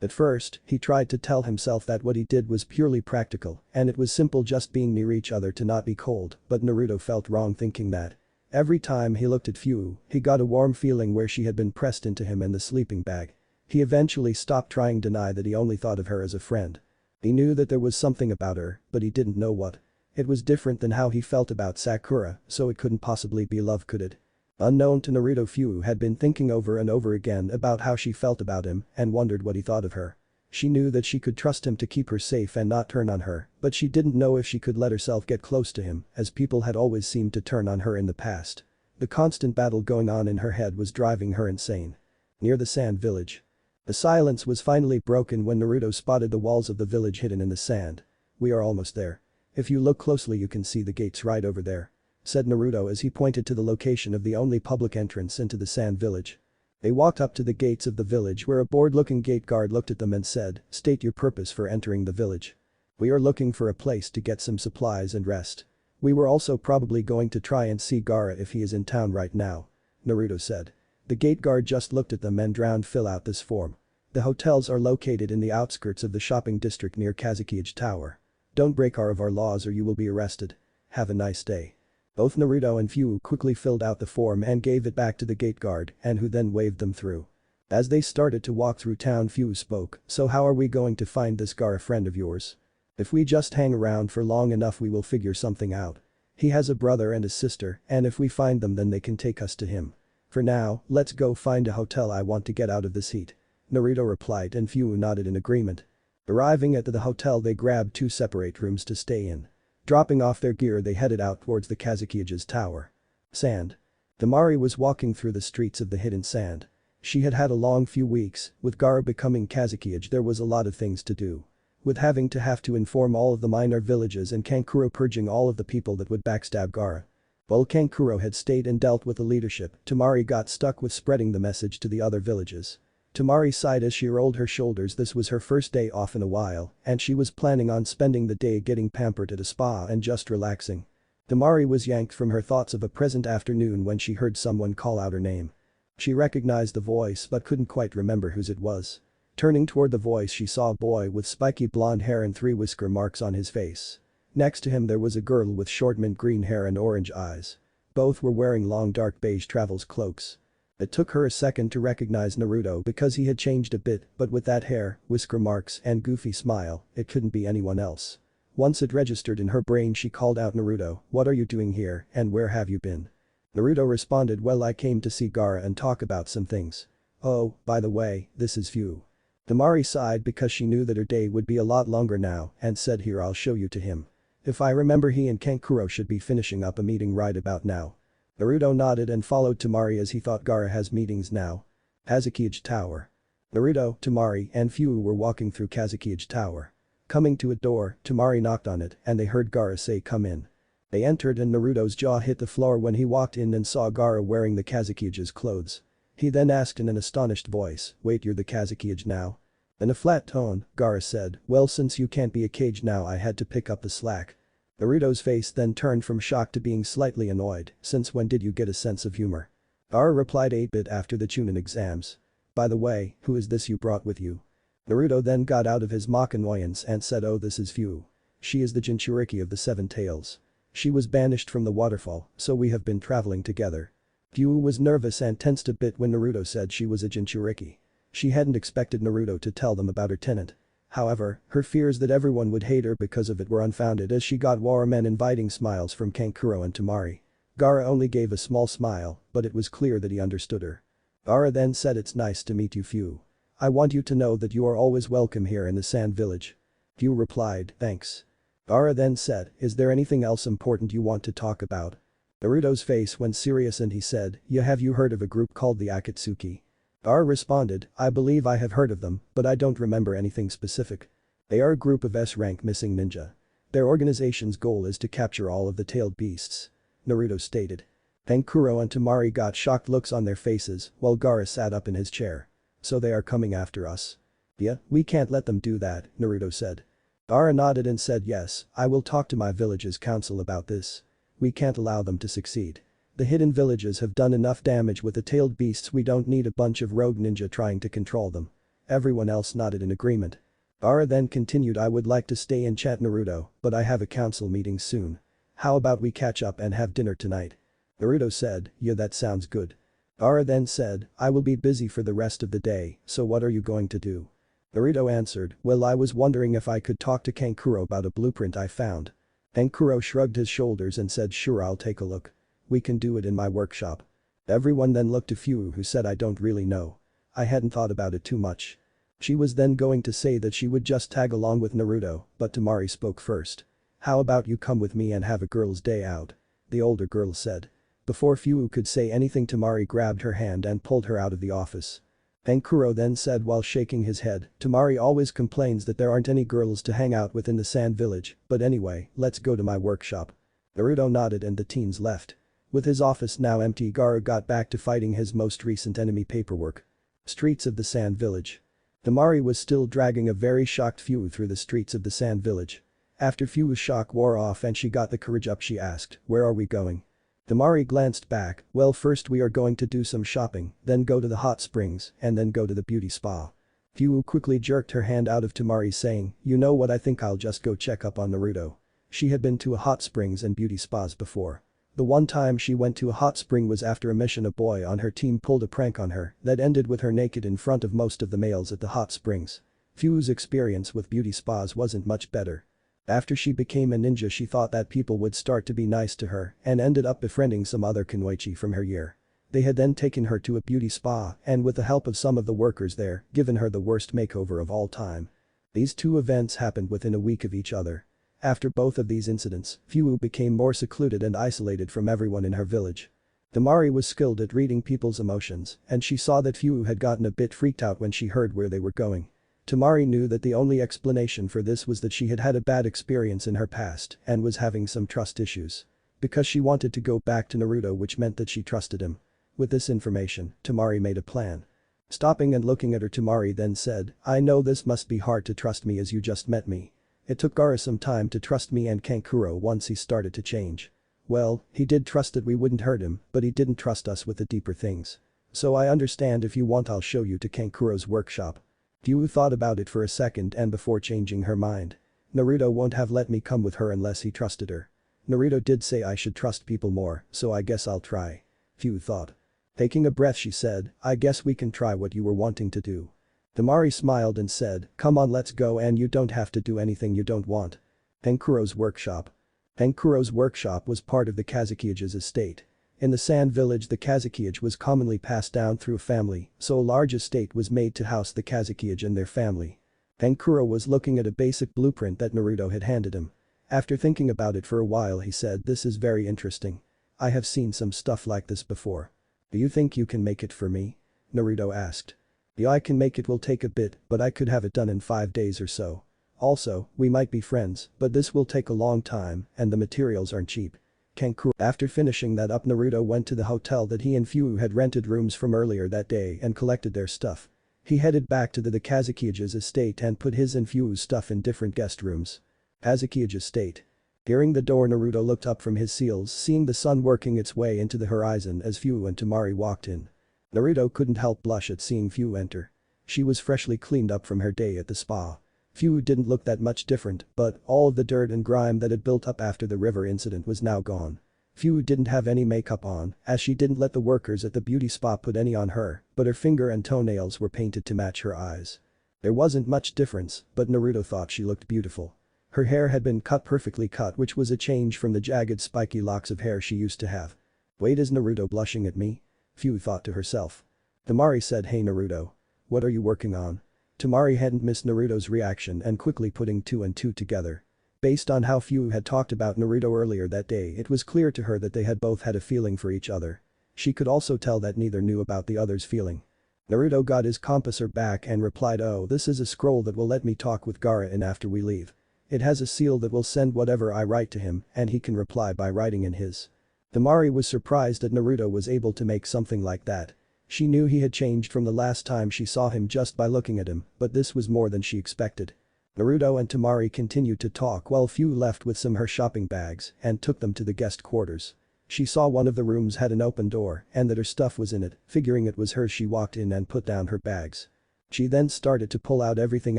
at first, he tried to tell himself that what he did was purely practical and it was simple, just being near each other to not be cold, but Naruto felt wrong thinking that. Every time he looked at Fue, he got a warm feeling where she had been pressed into him in the sleeping bag. He eventually stopped trying to deny that he only thought of her as a friend. He knew that there was something about her, but he didn't know what. It was different than how he felt about Sakura, so it couldn't possibly be love, could it? Unknown to Naruto, Fue had been thinking over and over again about how she felt about him and wondered what he thought of her. She knew that she could trust him to keep her safe and not turn on her, but she didn't know if she could let herself get close to him, as people had always seemed to turn on her in the past. The constant battle going on in her head was driving her insane. Near the sand village. The silence was finally broken when Naruto spotted the walls of the village hidden in the sand. "We are almost there. If you look closely, you can see the gates right over there," said Naruto as he pointed to the location of the only public entrance into the sand village. They walked up to the gates of the village, where a bored-looking gate guard looked at them and said, "State your purpose for entering the village." "We are looking for a place to get some supplies and rest. We were also probably going to try and see Gaara if he is in town right now," Naruto said. The gate guard just looked at them and drowned. "Fill out this form. The hotels are located in the outskirts of the shopping district near Kazekage Tower. Don't break our laws or you will be arrested. Have a nice day." Both Naruto and Fue quickly filled out the form and gave it back to the gate guard, and who then waved them through. As they started to walk through town, Fue spoke, "So how are we going to find this Gaara friend of yours? If we just hang around for long enough, we will figure something out. He has a brother and a sister, and if we find them, then they can take us to him. For now, let's go find a hotel. I want to get out of this heat," Naruto replied, and Fue nodded in agreement. Arriving at the hotel they grabbed 2 separate rooms to stay in. Dropping off their gear they headed out towards the Kazukiyage's tower. Sand. Temari was walking through the streets of the hidden sand. She had had a long few weeks, with Gaara becoming Kazukiyage there was a lot of things to do. With having to inform all of the minor villages and Kankuro purging all of the people that would backstab Gaara. While Kankuro had stayed and dealt with the leadership, Temari got stuck with spreading the message to the other villages. Temari sighed as she rolled her shoulders. This was her first day off in a while, and she was planning on spending the day getting pampered at a spa and just relaxing. Temari was yanked from her thoughts of a present afternoon when she heard someone call out her name. She recognized the voice but couldn't quite remember whose it was. Turning toward the voice she saw a boy with spiky blonde hair and 3 whisker marks on his face. Next to him there was a girl with short mint green hair and orange eyes. Both were wearing long dark beige travels cloaks. It took her a second to recognize Naruto because he had changed a bit, but with that hair, whisker marks and goofy smile, it couldn't be anyone else. Once it registered in her brain she called out Naruto, "What are you doing here and where have you been?" Naruto responded, "Well, I came to see Gaara and talk about some things. Oh, by the way, this is Fu." Temari sighed because she knew that her day would be a lot longer now and said, "Here, I'll show you to him. If I remember he and Kankuro should be finishing up a meeting right about now." Naruto nodded and followed Temari as he thought Gaara has meetings now. Kazukiyage Tower. Naruto, Temari and Fu were walking through Kazukiyage Tower. Coming to a door, Temari knocked on it and they heard Gaara say, "Come in." They entered and Naruto's jaw hit the floor when he walked in and saw Gaara wearing the Kazukiyage's clothes. He then asked in an astonished voice, "Wait, you're the Kazukiyage now?" In a flat tone, Gaara said, "Well, since you can't be a Kage now I had to pick up the slack." Naruto's face then turned from shock to being slightly annoyed, "Since when did you get a sense of humor?" Gaara replied, "A bit after the Chunin exams. By the way, who is this you brought with you?" Naruto then got out of his mock annoyance and said, "Oh, this is Fu. She is the Jinchuriki of the 7 tails. She was banished from the waterfall, so we have been traveling together." Fu was nervous and tensed a bit when Naruto said she was a Jinchuriki. She hadn't expected Naruto to tell them about her tenant. However, her fears that everyone would hate her because of it were unfounded as she got warm and inviting smiles from Kankuro and Temari. Gaara only gave a small smile, but it was clear that he understood her. Gaara then said, "It's nice to meet you, Fu. I want you to know that you are always welcome here in the Sand Village." Fu replied, "Thanks." Gaara then said, "Is there anything else important you want to talk about?" Naruto's face went serious and he said, "Yeah, have you heard of a group called the Akatsuki?" Gaara responded, "I believe I have heard of them, but I don't remember anything specific." They are a group of S-rank missing ninja. Their organization's goal is to capture all of the tailed beasts. Naruto stated. Kankuro and Temari got shocked looks on their faces while Gaara sat up in his chair. "So they are coming after us?" "Yeah, we can't let them do that," Naruto said. Gaara nodded and said, "Yes, I will talk to my village's council about this. We can't allow them to succeed. The hidden villages have done enough damage with the tailed beasts, we don't need a bunch of rogue ninja trying to control them." Everyone else nodded in agreement. Gaara then continued, "I would like to stay and chat Naruto, but I have a council meeting soon. How about we catch up and have dinner tonight?" Naruto said, "Yeah, that sounds good." Gaara then said, "I will be busy for the rest of the day, so what are you going to do?" Naruto answered, "Well, I was wondering if I could talk to Kankuro about a blueprint I found." Kankuro shrugged his shoulders and said, "Sure, I'll take a look. We can do it in my workshop." Everyone then looked to Fu, who said, "I don't really know. I hadn't thought about it too much." She was then going to say that she would just tag along with Naruto, but Temari spoke first. "How about you come with me and have a girl's day out?" the older girl said. Before Fu could say anything, Temari grabbed her hand and pulled her out of the office. Kankuro then said while shaking his head, "Temari always complains that there aren't any girls to hang out with in the Sand Village, but anyway, let's go to my workshop." Naruto nodded and the teens left. With his office now empty, Gaara got back to fighting his most recent enemy paperwork. Streets of the Sand Village. Temari was still dragging a very shocked Fu through the streets of the Sand Village. After Fu's shock wore off and she got the courage up, she asked, "Where are we going?" Temari glanced back, "Well, first we are going to do some shopping, then go to the hot springs, and then go to the beauty spa." Fu quickly jerked her hand out of Temari saying, "You know what, I think I'll just go check up on Naruto." She had been to a hot springs and beauty spas before. The one time she went to a hot spring was after a mission a boy on her team pulled a prank on her that ended with her naked in front of most of the males at the hot springs. Fu's experience with beauty spas wasn't much better. After she became a ninja, she thought that people would start to be nice to her and ended up befriending some other kunoichi from her year. They had then taken her to a beauty spa and with the help of some of the workers there, given her the worst makeover of all time. These two events happened within a week of each other. After both of these incidents, Fuu became more secluded and isolated from everyone in her village. Tamari was skilled at reading people's emotions, and she saw that Fuu had gotten a bit freaked out when she heard where they were going. Tamari knew that the only explanation for this was that she had had a bad experience in her past and was having some trust issues. Because she wanted to go back to Naruto, which meant that she trusted him. With this information, Tamari made a plan. Stopping and looking at her, Tamari then said, "I know this must be hard to trust me as you just met me. It took Gaara some time to trust me and Kankuro once he started to change. Well, he did trust that we wouldn't hurt him, but he didn't trust us with the deeper things. So I understand. If you want, I'll show you to Kankuro's workshop." Fuu thought about it for a second and before changing her mind. Naruto won't have let me come with her unless he trusted her. Naruto did say I should trust people more, so I guess I'll try. Fuu thought. Taking a breath, she said, "I guess we can try what you were wanting to do." Tamari smiled and said, "Come on, let's go, and you don't have to do anything you don't want." Kankuro's workshop. Kankuro's workshop was part of the Kazukiyage's estate. In the Sand Village, the Kazukiyage was commonly passed down through a family, so a large estate was made to house the Kazukiyage and their family. Kankuro was looking at a basic blueprint that Naruto had handed him. After thinking about it for a while, he said, "This is very interesting. I have seen some stuff like this before. Do you think you can make it for me?" Naruto asked. "Yeah, I can make it. Will take a bit, but I could have it done in 5 days or so. Also, we might be friends, but this will take a long time and the materials aren't cheap." Kankuro. After finishing that up, Naruto went to the hotel that he and Fuu had rented rooms from earlier that day and collected their stuff. He headed back to the Kazukiyage's estate and put his and Fuu's stuff in different guest rooms. Kazukiyage estate. Hearing the door, Naruto looked up from his seals, seeing the sun working its way into the horizon as Fuu and Tamari walked in. Naruto couldn't help blush at seeing Fuu enter. She was freshly cleaned up from her day at the spa. Fuu didn't look that much different, but all of the dirt and grime that had built up after the river incident was now gone. Fuu didn't have any makeup on, as she didn't let the workers at the beauty spa put any on her, but her finger and toenails were painted to match her eyes. There wasn't much difference, but Naruto thought she looked beautiful. Her hair had been cut perfectly cut, which was a change from the jagged spiky locks of hair she used to have. "Wait, is Naruto blushing at me?" Fuu thought to herself. Tamari said, "Hey Naruto. What are you working on?" Tamari hadn't missed Naruto's reaction and quickly putting 2 and 2 together. Based on how Fuu had talked about Naruto earlier that day, it was clear to her that they had both had a feeling for each other. She could also tell that neither knew about the other's feeling. Naruto got his compasser back and replied, "Oh, this is a scroll that will let me talk with Gaara in after we leave. It has a seal that will send whatever I write to him and he can reply by writing in his." Tamari was surprised that Naruto was able to make something like that. She knew he had changed from the last time she saw him just by looking at him, but this was more than she expected. Naruto and Tamari continued to talk while Fuu left with some her shopping bags and took them to the guest quarters. She saw one of the rooms had an open door and that her stuff was in it. Figuring it was hers, she walked in and put down her bags. She then started to pull out everything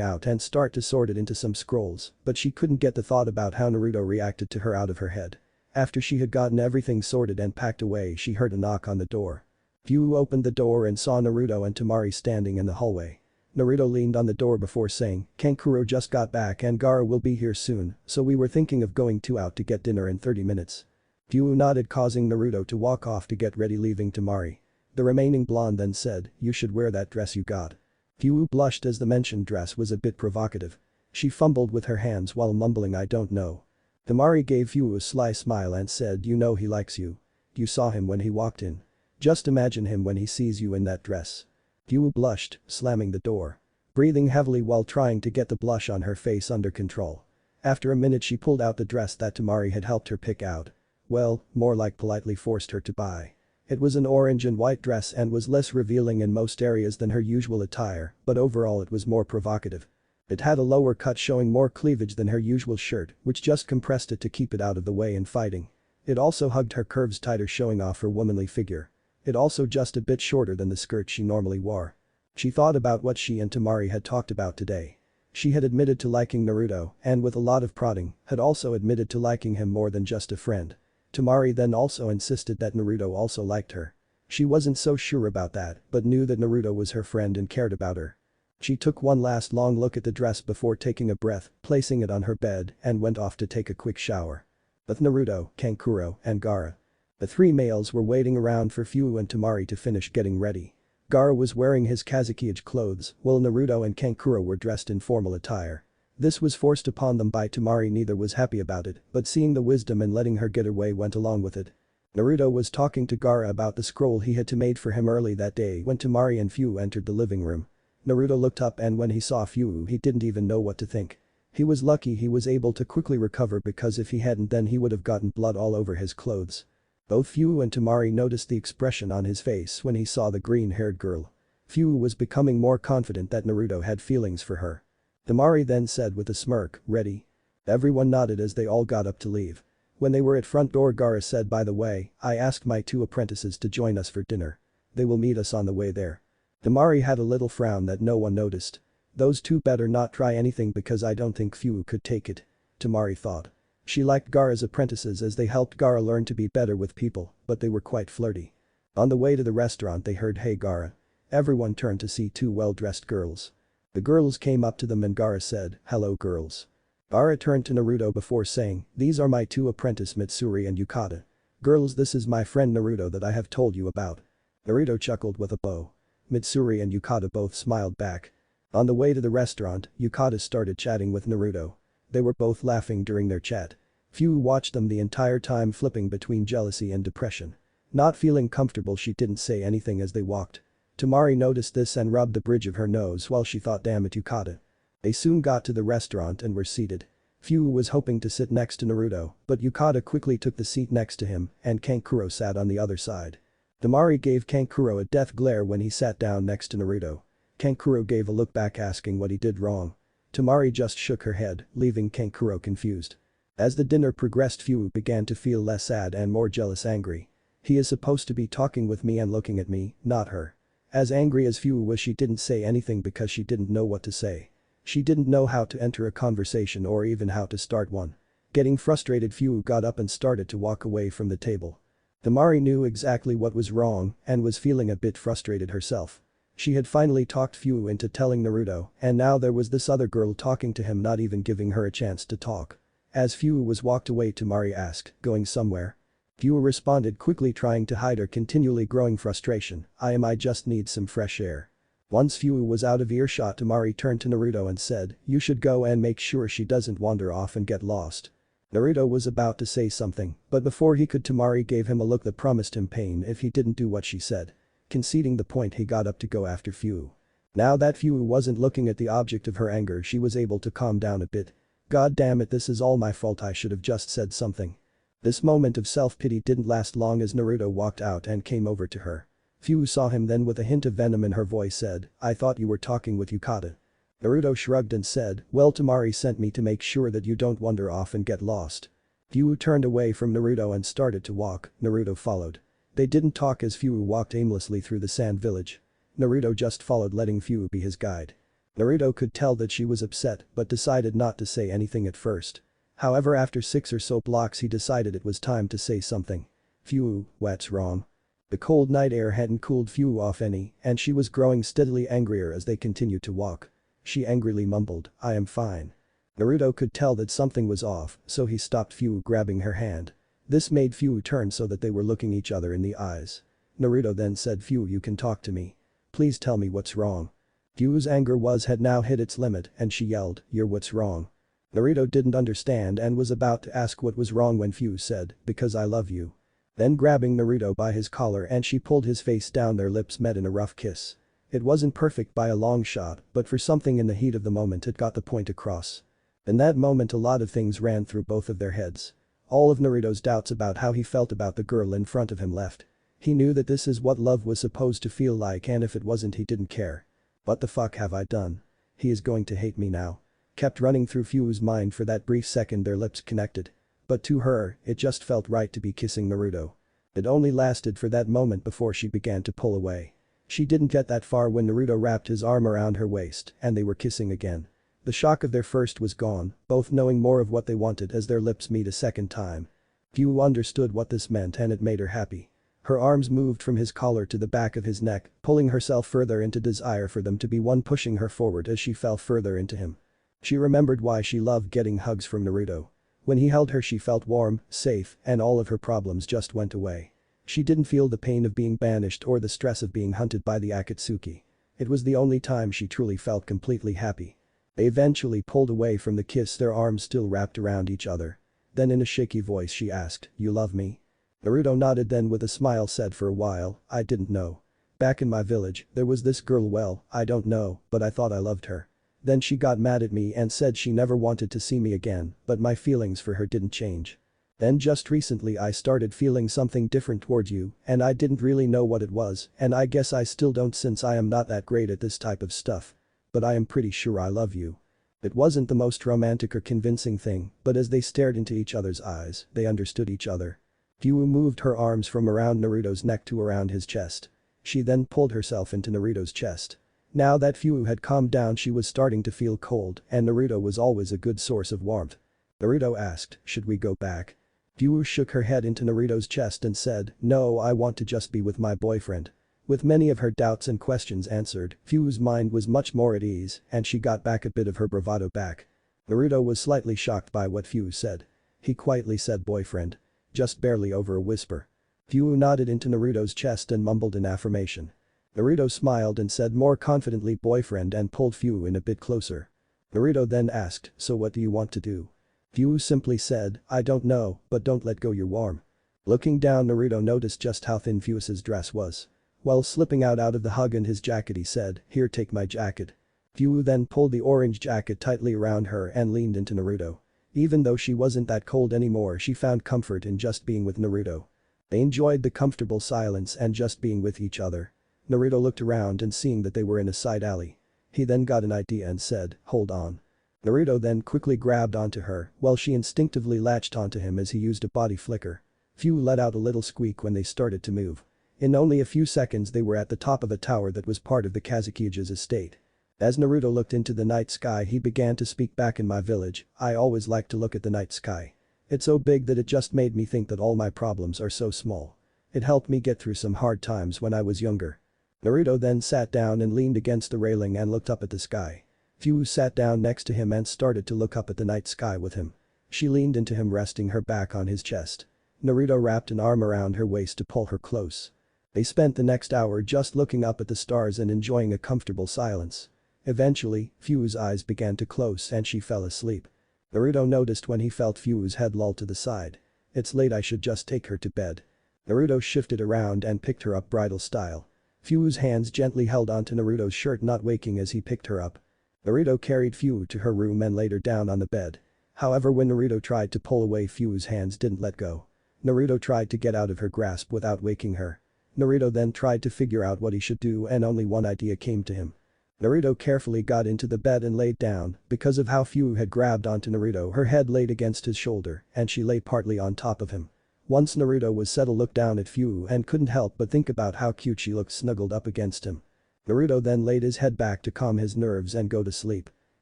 out and start to sort it into some scrolls, but she couldn't get the thought about how Naruto reacted to her out of her head. After she had gotten everything sorted and packed away, she heard a knock on the door. Fuu opened the door and saw Naruto and Tamari standing in the hallway. Naruto leaned on the door before saying, "Kankuro just got back and Gaara will be here soon, so we were thinking of going out to get dinner in 30 minutes. Fuu nodded, causing Naruto to walk off to get ready, leaving Tamari. The remaining blonde then said, "You should wear that dress you got." Fuu blushed as the mentioned dress was a bit provocative. She fumbled with her hands while mumbling, "I don't know." Tamari gave Fuu a sly smile and said, "You know he likes you. You saw him when he walked in. Just imagine him when he sees you in that dress." Fuu blushed, slamming the door. Breathing heavily while trying to get the blush on her face under control. After a minute, she pulled out the dress that Tamari had helped her pick out. Well, more like politely forced her to buy. It was an orange and white dress and was less revealing in most areas than her usual attire, but overall it was more provocative. It had a lower cut showing more cleavage than her usual shirt, which just compressed it to keep it out of the way in fighting. It also hugged her curves tighter, showing off her womanly figure. It also just a bit shorter than the skirt she normally wore. She thought about what she and Tamari had talked about today. She had admitted to liking Naruto and, with a lot of prodding, had also admitted to liking him more than just a friend. Tamari then also insisted that Naruto also liked her. She wasn't so sure about that, but knew that Naruto was her friend and cared about her. She took one last long look at the dress before taking a breath, placing it on her bed, and went off to take a quick shower. With Naruto, Kankuro, and Gaara. The 3 males were waiting around for Fuu and Tamari to finish getting ready. Gaara was wearing his Kazekage clothes, while Naruto and Kankuro were dressed in formal attire. This was forced upon them by Temari. Neither was happy about it, but seeing the wisdom and letting her get her way went along with it. Naruto was talking to Gaara about the scroll he had made for him early that day when Temari and Fu entered the living room. Naruto looked up and when he saw Fu he didn't even know what to think. He was lucky he was able to quickly recover because if he hadn't then he would have gotten blood all over his clothes. Both Fu and Temari noticed the expression on his face when he saw the green-haired girl. Fu was becoming more confident that Naruto had feelings for her. Temari then said with a smirk, "Ready?" Everyone nodded as they all got up to leave. When they were at front door Gaara said, "By the way, I asked my 2 apprentices to join us for dinner. They will meet us on the way there." Temari had a little frown that no one noticed. Those 2 better not try anything because I don't think Fu could take it. Temari thought. She liked Gaara's apprentices as they helped Gaara learn to be better with people, but they were quite flirty. On the way to the restaurant they heard "Hey Gaara." Everyone turned to see 2 well-dressed girls. The girls came up to them and Gaara said, "Hello girls." Gaara turned to Naruto before saying, "These are my 2 apprentices Mitsuri and Yukata. Girls, this is my friend Naruto that I have told you about." Naruto chuckled with a bow. Mitsuri and Yukata both smiled back. On the way to the restaurant, Yukata started chatting with Naruto. They were both laughing during their chat. Fu watched them the entire time flipping between jealousy and depression. Not feeling comfortable she didn't say anything as they walked. Temari noticed this and rubbed the bridge of her nose while she thought, "Damn it Yukata." They soon got to the restaurant and were seated. Fu was hoping to sit next to Naruto, but Yukata quickly took the seat next to him and Kankuro sat on the other side. Temari gave Kankuro a death glare when he sat down next to Naruto. Kankuro gave a look back asking what he did wrong. Temari just shook her head, leaving Kankuro confused. As the dinner progressed Fu began to feel less sad and more jealous angry. He is supposed to be talking with me and looking at me, not her. As angry as Fu was she didn't say anything because she didn't know what to say. She didn't know how to enter a conversation or even how to start one. Getting frustrated Fu got up and started to walk away from the table. Temari knew exactly what was wrong and was feeling a bit frustrated herself. She had finally talked Fu into telling Naruto and now there was this other girl talking to him not even giving her a chance to talk. As Fu was walked away Temari asked, "Going somewhere?" Fu responded quickly trying to hide her continually growing frustration, I just need some fresh air." Once Fu was out of earshot Temari turned to Naruto and said, "You should go and make sure she doesn't wander off and get lost." Naruto was about to say something, but before he could Temari gave him a look that promised him pain if he didn't do what she said. Conceding the point he got up to go after Fu. Now that Fu wasn't looking at the object of her anger she was able to calm down a bit. "God damn it, this is all my fault, I should have just said something." This moment of self-pity didn't last long as Naruto walked out and came over to her. Fu saw him then with a hint of venom in her voice said, "I thought you were talking with Yukata." Naruto shrugged and said, "Well Temari sent me to make sure that you don't wander off and get lost." Fu turned away from Naruto and started to walk, Naruto followed. They didn't talk as Fu walked aimlessly through the sand village. Naruto just followed letting Fu be his guide. Naruto could tell that she was upset but decided not to say anything at first. However after 6 or so blocks he decided it was time to say something. "Fu, what's wrong?" The cold night air hadn't cooled Fu off any and she was growing steadily angrier as they continued to walk. She angrily mumbled, "I am fine." Naruto could tell that something was off so he stopped Fu grabbing her hand. This made Fu turn so that they were looking each other in the eyes. Naruto then said, "Fu, you can talk to me. Please tell me what's wrong." Fu's anger had now hit its limit and she yelled, "You're what's wrong." Naruto didn't understand and was about to ask what was wrong when Fu said, "Because I love you." Then grabbing Naruto by his collar and she pulled his face down, their lips met in a rough kiss. It wasn't perfect by a long shot but for something in the heat of the moment it got the point across. In that moment a lot of things ran through both of their heads. All of Naruto's doubts about how he felt about the girl in front of him left. He knew that this is what love was supposed to feel like and if it wasn't he didn't care. What the fuck have I done? He is going to hate me now. Kept running through Fu's mind for that brief second their lips connected. But to her, it just felt right to be kissing Naruto. It only lasted for that moment before she began to pull away. She didn't get that far when Naruto wrapped his arm around her waist and they were kissing again. The shock of their first was gone, both knowing more of what they wanted as their lips meet a second time. Fu understood what this meant and it made her happy. Her arms moved from his collar to the back of his neck, pulling herself further into desire for them to be one, pushing her forward as she fell further into him. She remembered why she loved getting hugs from Naruto. When he held her she felt warm, safe, and all of her problems just went away. She didn't feel the pain of being banished or the stress of being hunted by the Akatsuki. It was the only time she truly felt completely happy. They eventually pulled away from the kiss, their arms still wrapped around each other. Then in a shaky voice she asked, "You love me?" Naruto nodded, then with a smile said, "For a while, I didn't know. Back in my village, there was this girl, well, I don't know, but I thought I loved her. Then she got mad at me and said she never wanted to see me again, but my feelings for her didn't change. Then just recently I started feeling something different towards you, and I didn't really know what it was, and I guess I still don't since I am not that great at this type of stuff. But I am pretty sure I love you." It wasn't the most romantic or convincing thing, but as they stared into each other's eyes, they understood each other. Fuu moved her arms from around Naruto's neck to around his chest. She then pulled herself into Naruto's chest. Now that Fuu had calmed down, she was starting to feel cold, and Naruto was always a good source of warmth. Naruto asked, "Should we go back?" Fuu shook her head into Naruto's chest and said, "No, I want to just be with my boyfriend." With many of her doubts and questions answered, Fuu's mind was much more at ease, and she got back a bit of her bravado back. Naruto was slightly shocked by what Fuu said. He quietly said boyfriend. Just barely over a whisper. Fuu nodded into Naruto's chest and mumbled an affirmation. Naruto smiled and said more confidently boyfriend and pulled Fuu in a bit closer. Naruto then asked, "So what do you want to do?" Fuu simply said, "I don't know, but don't let go, you're warm." Looking down, Naruto noticed just how thin Fuu's dress was. While slipping out of the hug and his jacket, he said, "Here, take my jacket." Fuu then pulled the orange jacket tightly around her and leaned into Naruto. Even though she wasn't that cold anymore, she found comfort in just being with Naruto. They enjoyed the comfortable silence and just being with each other. Naruto looked around and seeing that they were in a side alley. He then got an idea and said, "Hold on." Naruto then quickly grabbed onto her while she instinctively latched onto him as he used a body flicker. Fuu let out a little squeak when they started to move. In only a few seconds they were at the top of a tower that was part of the Kazukige's estate. As Naruto looked into the night sky, he began to speak, "Back in my village, I always like to look at the night sky. It's so big that it just made me think that all my problems are so small. It helped me get through some hard times when I was younger." Naruto then sat down and leaned against the railing and looked up at the sky. Fuu sat down next to him and started to look up at the night sky with him. She leaned into him, resting her back on his chest. Naruto wrapped an arm around her waist to pull her close. They spent the next hour just looking up at the stars and enjoying a comfortable silence. Eventually, Fuu's eyes began to close and she fell asleep. Naruto noticed when he felt Fuu's head loll to the side. "It's late, I should just take her to bed." Naruto shifted around and picked her up bridal style. Fuu's hands gently held onto Naruto's shirt, not waking as he picked her up. Naruto carried Fuu to her room and laid her down on the bed. However, when Naruto tried to pull away, Fuu's hands didn't let go. Naruto tried to get out of her grasp without waking her. Naruto then tried to figure out what he should do and only one idea came to him. Naruto carefully got into the bed and laid down. Because of how Fuu had grabbed onto Naruto, her head laid against his shoulder and she lay partly on top of him. Once Naruto was settled, looked down at Fuu and couldn't help but think about how cute she looked snuggled up against him. Naruto then laid his head back to calm his nerves and go to sleep.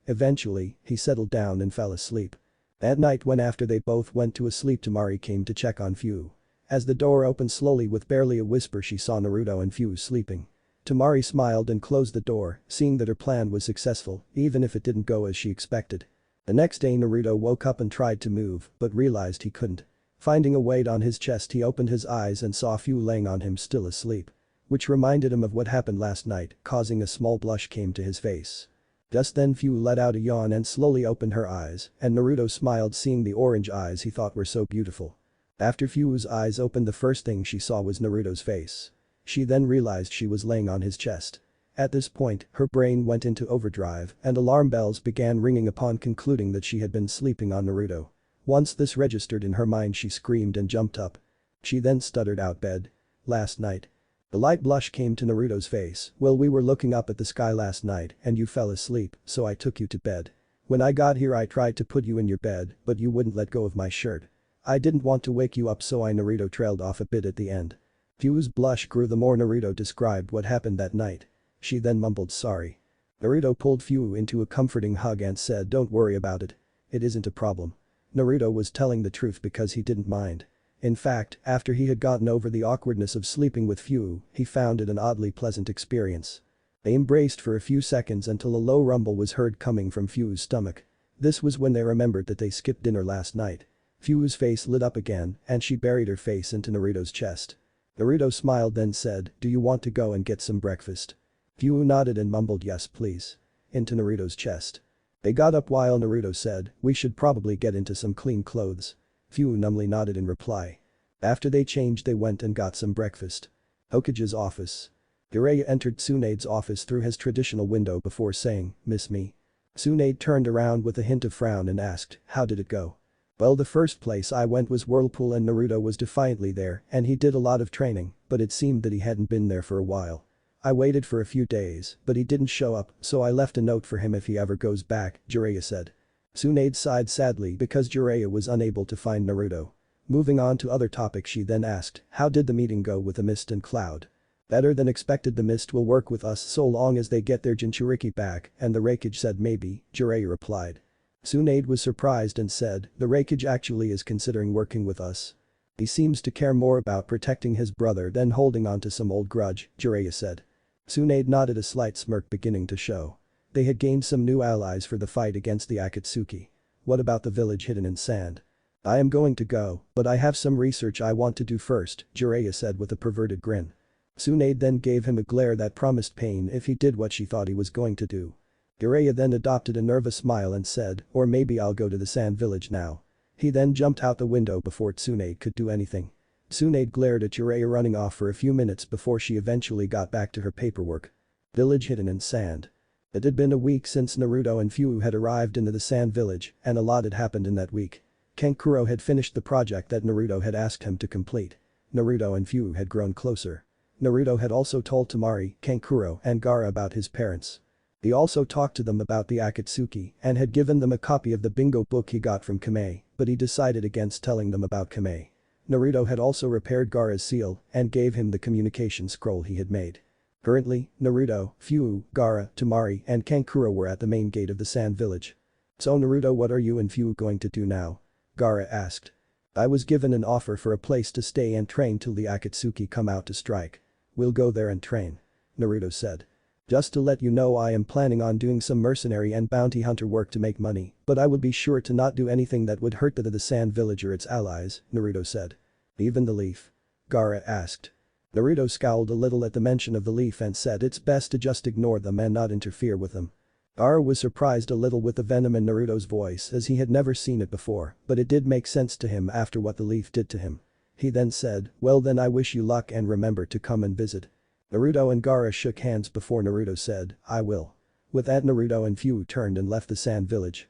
Eventually, he settled down and fell asleep. That night, when after they both went to sleep, Temari came to check on Fuu. As the door opened slowly with barely a whisper, she saw Naruto and Fuu sleeping. Temari smiled and closed the door, seeing that her plan was successful, even if it didn't go as she expected. The next day, Naruto woke up and tried to move, but realized he couldn't. Finding a weight on his chest, he opened his eyes and saw Fuu laying on him still asleep. Which reminded him of what happened last night, causing a small blush came to his face. Just then Fuu let out a yawn and slowly opened her eyes, and Naruto smiled, seeing the orange eyes he thought were so beautiful. After Fuu's eyes opened, the first thing she saw was Naruto's face. She then realized she was laying on his chest. At this point, her brain went into overdrive and alarm bells began ringing upon concluding that she had been sleeping on Naruto. Once this registered in her mind, she screamed and jumped up. She then stuttered out, "Bed. Last night." The light blush came to Naruto's face. "Well, we were looking up at the sky last night and you fell asleep, so I took you to bed. When I got here I tried to put you in your bed, but you wouldn't let go of my shirt. I didn't want to wake you up, so I..." Naruto trailed off a bit at the end. Fuu's blush grew the more Naruto described what happened that night. She then mumbled sorry. Naruto pulled Fuu into a comforting hug and said, "Don't worry about it. It isn't a problem." Naruto was telling the truth because he didn't mind. In fact, after he had gotten over the awkwardness of sleeping with Fuu, he found it an oddly pleasant experience. They embraced for a few seconds until a low rumble was heard coming from Fuu's stomach. This was when they remembered that they skipped dinner last night. Fuu's face lit up again and she buried her face into Naruto's chest. Naruto smiled then said, do you want to go and get some breakfast? Fuu nodded and mumbled yes please. Into Naruto's chest. They got up while Naruto said, we should probably get into some clean clothes. Fuu numbly nodded in reply. After they changed they went and got some breakfast. Hokage's office. Jiraiya entered Tsunade's office through his traditional window before saying, miss me? Tsunade turned around with a hint of frown and asked, how did it go? Well, the first place I went was Whirlpool and Naruto was defiantly there and he did a lot of training, but it seemed that he hadn't been there for a while. I waited for a few days, but he didn't show up, so I left a note for him if he ever goes back, Jiraiya said. Tsunade sighed sadly because Jiraiya was unable to find Naruto. Moving on to other topics she then asked, how did the meeting go with the Mist and Cloud? Better than expected, the Mist will work with us so long as they get their Jinchuriki back, and the Refuge said maybe, Jiraiya replied. Tsunade was surprised and said, the Refuge actually is considering working with us. He seems to care more about protecting his brother than holding on to some old grudge, Jiraiya said. Tsunade nodded, a slight smirk beginning to show. They had gained some new allies for the fight against the Akatsuki. What about the village hidden in sand? I am going to go, but I have some research I want to do first, Jiraiya said with a perverted grin. Tsunade then gave him a glare that promised pain if he did what she thought he was going to do. Jiraiya then adopted a nervous smile and said, or maybe I'll go to the sand village now. He then jumped out the window before Tsunade could do anything. Tsunade glared at Jiraiya running off for a few minutes before she eventually got back to her paperwork. Village hidden in sand. It had been a week since Naruto and Fuu had arrived into the sand village and a lot had happened in that week. Kankuro had finished the project that Naruto had asked him to complete. Naruto and Fuu had grown closer. Naruto had also told Temari, Kankuro and Gaara about his parents. He also talked to them about the Akatsuki and had given them a copy of the bingo book he got from Kame, but he decided against telling them about Kame. Naruto had also repaired Gaara's seal and gave him the communication scroll he had made. Currently, Naruto, Fuu, Gaara, Temari and Kankuro were at the main gate of the sand village. So Naruto, what are you and Fuu going to do now? Gaara asked. I was given an offer for a place to stay and train till the Akatsuki come out to strike. We'll go there and train. Naruto said. Just to let you know, I am planning on doing some mercenary and bounty hunter work to make money, but I would be sure to not do anything that would hurt the sand village or its allies, Naruto said. Even the leaf? Gaara asked. Naruto scowled a little at the mention of the leaf and said it's best to just ignore them and not interfere with them. Gaara was surprised a little with the venom in Naruto's voice as he had never seen it before, but it did make sense to him after what the leaf did to him. He then said, well then I wish you luck and remember to come and visit. Naruto and Gaara shook hands before Naruto said, I will. With that Naruto and Fuu turned and left the sand village.